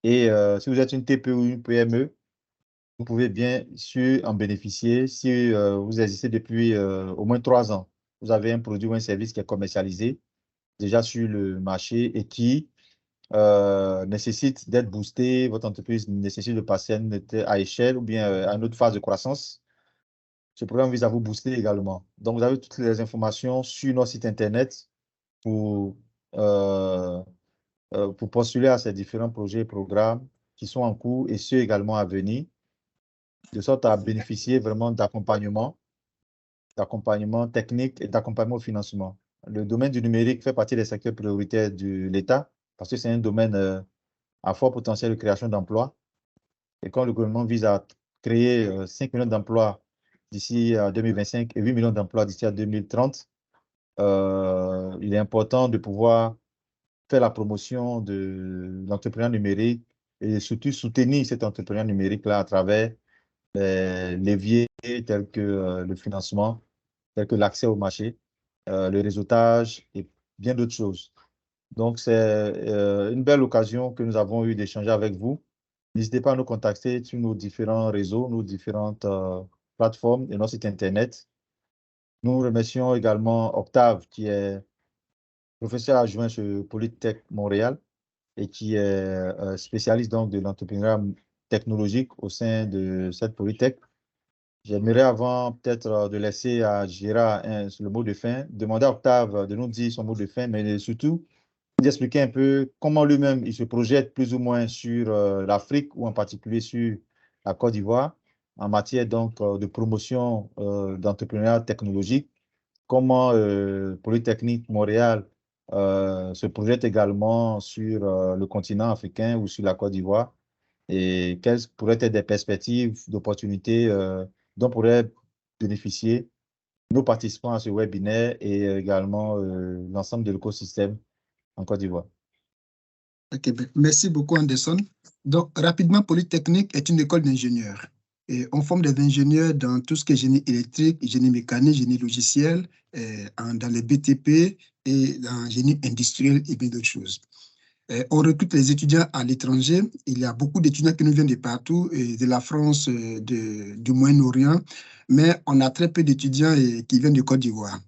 Et si vous êtes une TPE ou une PME, vous pouvez bien sûr en bénéficier si vous existez depuis au moins 3 ans. Vous avez un produit ou un service qui est commercialisé déjà sur le marché et qui nécessite d'être boosté. Votre entreprise nécessite de passer à échelle ou bien à une autre phase de croissance. Ce programme vise à vous booster également. Donc, vous avez toutes les informations sur notre site Internet pour postuler à ces différents projets et programmes qui sont en cours et ceux également à venir, de sorte à bénéficier vraiment d'accompagnement technique et d'accompagnement au financement. Le domaine du numérique fait partie des secteurs prioritaires de l'État parce que c'est un domaine à fort potentiel de création d'emplois. Et quand le gouvernement vise à créer 5 millions d'emplois d'ici à 2025 et 8 millions d'emplois d'ici à 2030, il est important de pouvoir faire la promotion de l'entrepreneuriat numérique et surtout soutenir cet entrepreneuriat numérique-là à travers les leviers tels que le financement, tels que l'accès au marché, le réseautage et bien d'autres choses. Donc, c'est une belle occasion que nous avons eue d'échanger avec vous. N'hésitez pas à nous contacter sur nos différents réseaux, nos différentes plateformes et notre site Internet. Nous remercions également Octave, qui est professeur adjoint sur Polytech Montréal et qui est spécialiste donc, de l'entrepreneuriat technologique au sein de cette Polytech. J'aimerais, avant peut-être de laisser à Gérard le mot de fin, demander à Octave de nous dire son mot de fin, mais surtout nous expliquer un peu comment lui-même il se projette plus ou moins sur l'Afrique ou en particulier sur la Côte d'Ivoire en matière donc de promotion d'entrepreneuriat technologique, comment Polytechnique Montréal se projette également sur le continent africain ou sur la Côte d'Ivoire et quelles pourraient être des perspectives d'opportunités dont pourraient bénéficier nos participants à ce webinaire et également l'ensemble de l'écosystème en Côte d'Ivoire. Ok, merci beaucoup Anderson. Donc, rapidement, Polytechnique est une école d'ingénieurs. Et on forme des ingénieurs dans tout ce qui est génie électrique, génie mécanique, génie logiciel, dans les BTP et dans génie industriel et bien d'autres choses. On recrute les étudiants à l'étranger. Il y a beaucoup d'étudiants qui nous viennent de partout, de la France, du Moyen-Orient, mais on a très peu d'étudiants qui viennent de Côte d'Ivoire.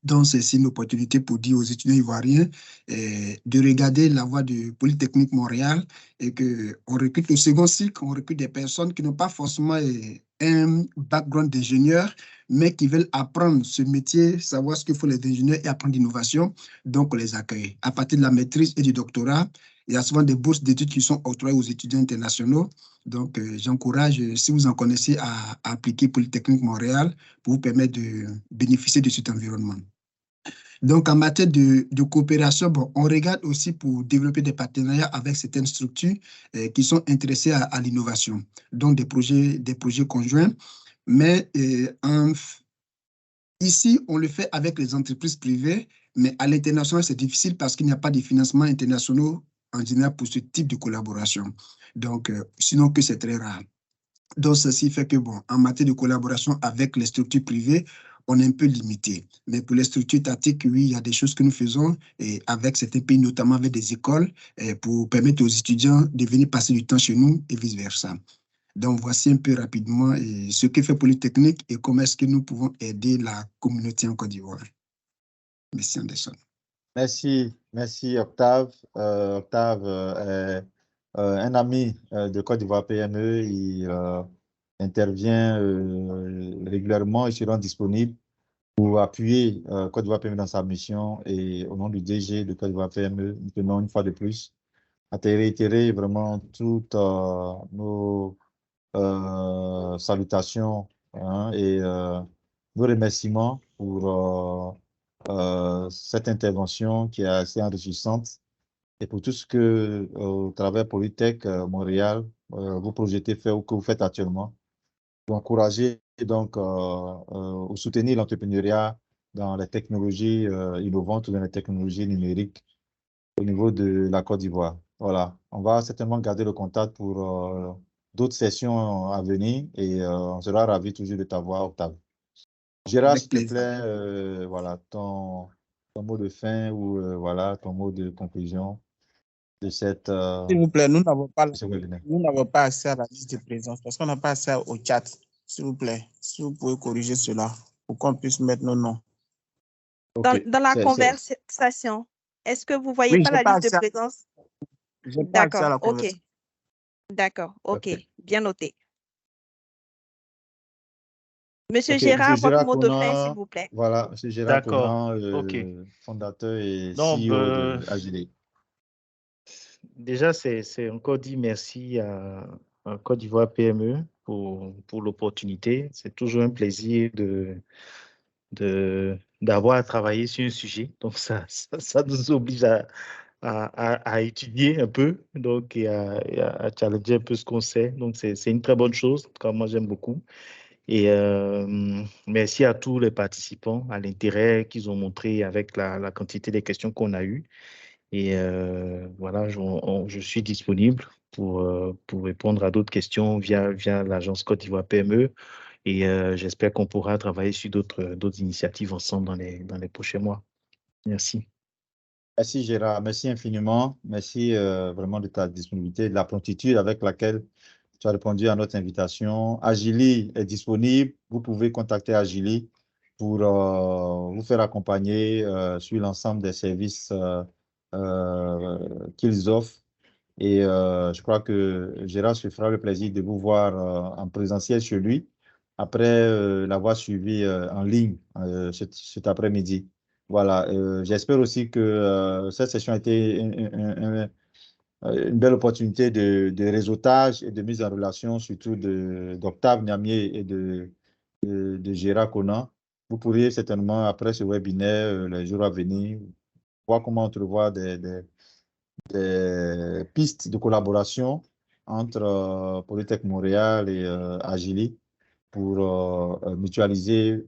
Donc, c'est une opportunité pour dire aux étudiants ivoiriens de regarder la voie de Polytechnique Montréal et qu'on recrute au second cycle, on recrute des personnes qui n'ont pas forcément un background d'ingénieur, mais qui veulent apprendre ce métier, savoir ce qu'il faut les ingénieurs et apprendre l'innovation. Donc, on les accueille. À partir de la maîtrise et du doctorat, il y a souvent des bourses d'études qui sont octroyées aux étudiants internationaux. Donc, j'encourage, si vous en connaissez, à appliquer Polytechnique Montréal pour vous permettre de bénéficier de cet environnement. Donc, en matière de coopération, bon, on regarde aussi pour développer des partenariats avec certaines structures qui sont intéressées à l'innovation, donc des projets conjoints. Mais ici, on le fait avec les entreprises privées, mais à l'international, c'est difficile parce qu'il n'y a pas de financements internationaux en général pour ce type de collaboration. Donc, sinon que c'est très rare. Donc, ceci fait que, bon, en matière de collaboration avec les structures privées, on est un peu limité. Mais pour les structures étatiques, oui, il y a des choses que nous faisons et avec certains pays, notamment avec des écoles, pour permettre aux étudiants de venir passer du temps chez nous et vice-versa. Donc, voici un peu rapidement ce que fait Polytechnique et comment est-ce que nous pouvons aider la communauté en Côte d'Ivoire. Merci, Anderson. Merci Octave. Octave est un ami de Côte d'Ivoire PME. Il intervient régulièrement et se rend disponible pour appuyer Côte d'Ivoire PME dans sa mission. Et au nom du DG de Côte d'Ivoire PME, nous tenons une fois de plus à te réitérer vraiment toutes nos salutations et nos remerciements pour cette intervention qui est assez enrichissante et pour tout ce que, au travers Polytech Montréal, vous projetez faire ou que vous faites actuellement, pour encourager donc ou soutenir l'entrepreneuriat dans les technologies innovantes ou dans les technologies numériques au niveau de la Côte d'Ivoire. Voilà, on va certainement garder le contact pour d'autres sessions à venir et on sera ravis toujours de t'avoir, Octave. Gérard, s'il te plaît, voilà, ton mot de fin ou voilà, ton mot de conclusion de cette... S'il vous plaît, nous n'avons pas accès à la liste de présence parce qu'on n'a pas accès au chat. S'il vous plaît, si vous pouvez corriger cela pour qu'on puisse mettre nos noms. Dans la conversation, est-ce que vous ne voyez pas la liste de présence? D'accord, ok. D'accord, ok, bien noté. Monsieur Gérard, votre mot de fin, s'il vous plaît. Voilà, Monsieur Gérard Conan, fondateur et CEO de Agile. Déjà, c'est encore dit merci à Côte d'Ivoire PME pour l'opportunité. C'est toujours un plaisir d'avoir travaillé sur un sujet. Donc, ça nous oblige à étudier un peu donc, et à challenger un peu ce qu'on sait. Donc, c'est une très bonne chose. Comme moi, j'aime beaucoup. Et merci à tous les participants, à l'intérêt qu'ils ont montré avec la quantité des questions qu'on a eues. Et voilà, je suis disponible pour répondre à d'autres questions via l'agence Côte d'Ivoire PME. Et j'espère qu'on pourra travailler sur d'autres initiatives ensemble dans les prochains mois. Merci. Merci Gérard, merci infiniment. Merci vraiment de ta disponibilité, de la promptitude avec laquelle tu as répondu à notre invitation. Agili est disponible. Vous pouvez contacter Agili pour vous faire accompagner sur l'ensemble des services qu'ils offrent. Et je crois que Gérard se fera le plaisir de vous voir en présentiel chez lui après l'avoir suivi en ligne cet après-midi. Voilà, j'espère aussi que cette session a été une belle opportunité de réseautage et de mise en relation, surtout d'Octave Niamier et de Gérard Conan. Vous pourriez certainement, après ce webinaire, les jours à venir, voir comment entrevoir des pistes de collaboration entre Polytech Montréal et Agili pour mutualiser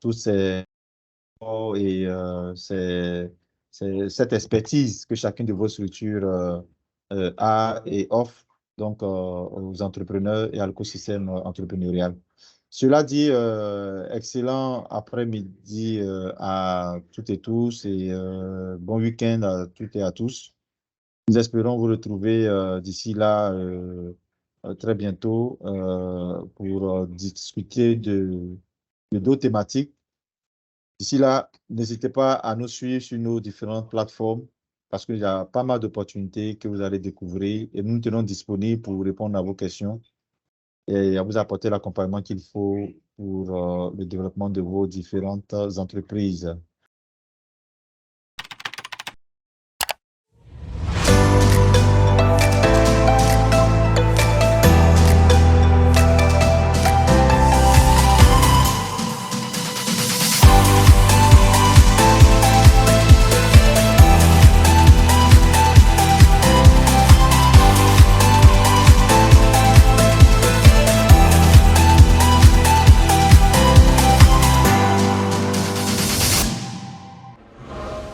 tous ces et cette expertise que chacune de vos structures a et offre donc aux entrepreneurs et à l'écosystème entrepreneurial. Cela dit, excellent après-midi à toutes et tous et bon week-end à toutes et à tous. Nous espérons vous retrouver d'ici là très bientôt pour discuter de d'autres thématiques. D'ici là, n'hésitez pas à nous suivre sur nos différentes plateformes parce qu'il y a pas mal d'opportunités que vous allez découvrir et nous nous tenons disponibles pour répondre à vos questions et à vous apporter l'accompagnement qu'il faut pour le développement de vos différentes entreprises.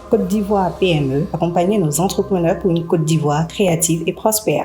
Côte d'Ivoire PME, accompagner nos entrepreneurs pour une Côte d'Ivoire créative et prospère.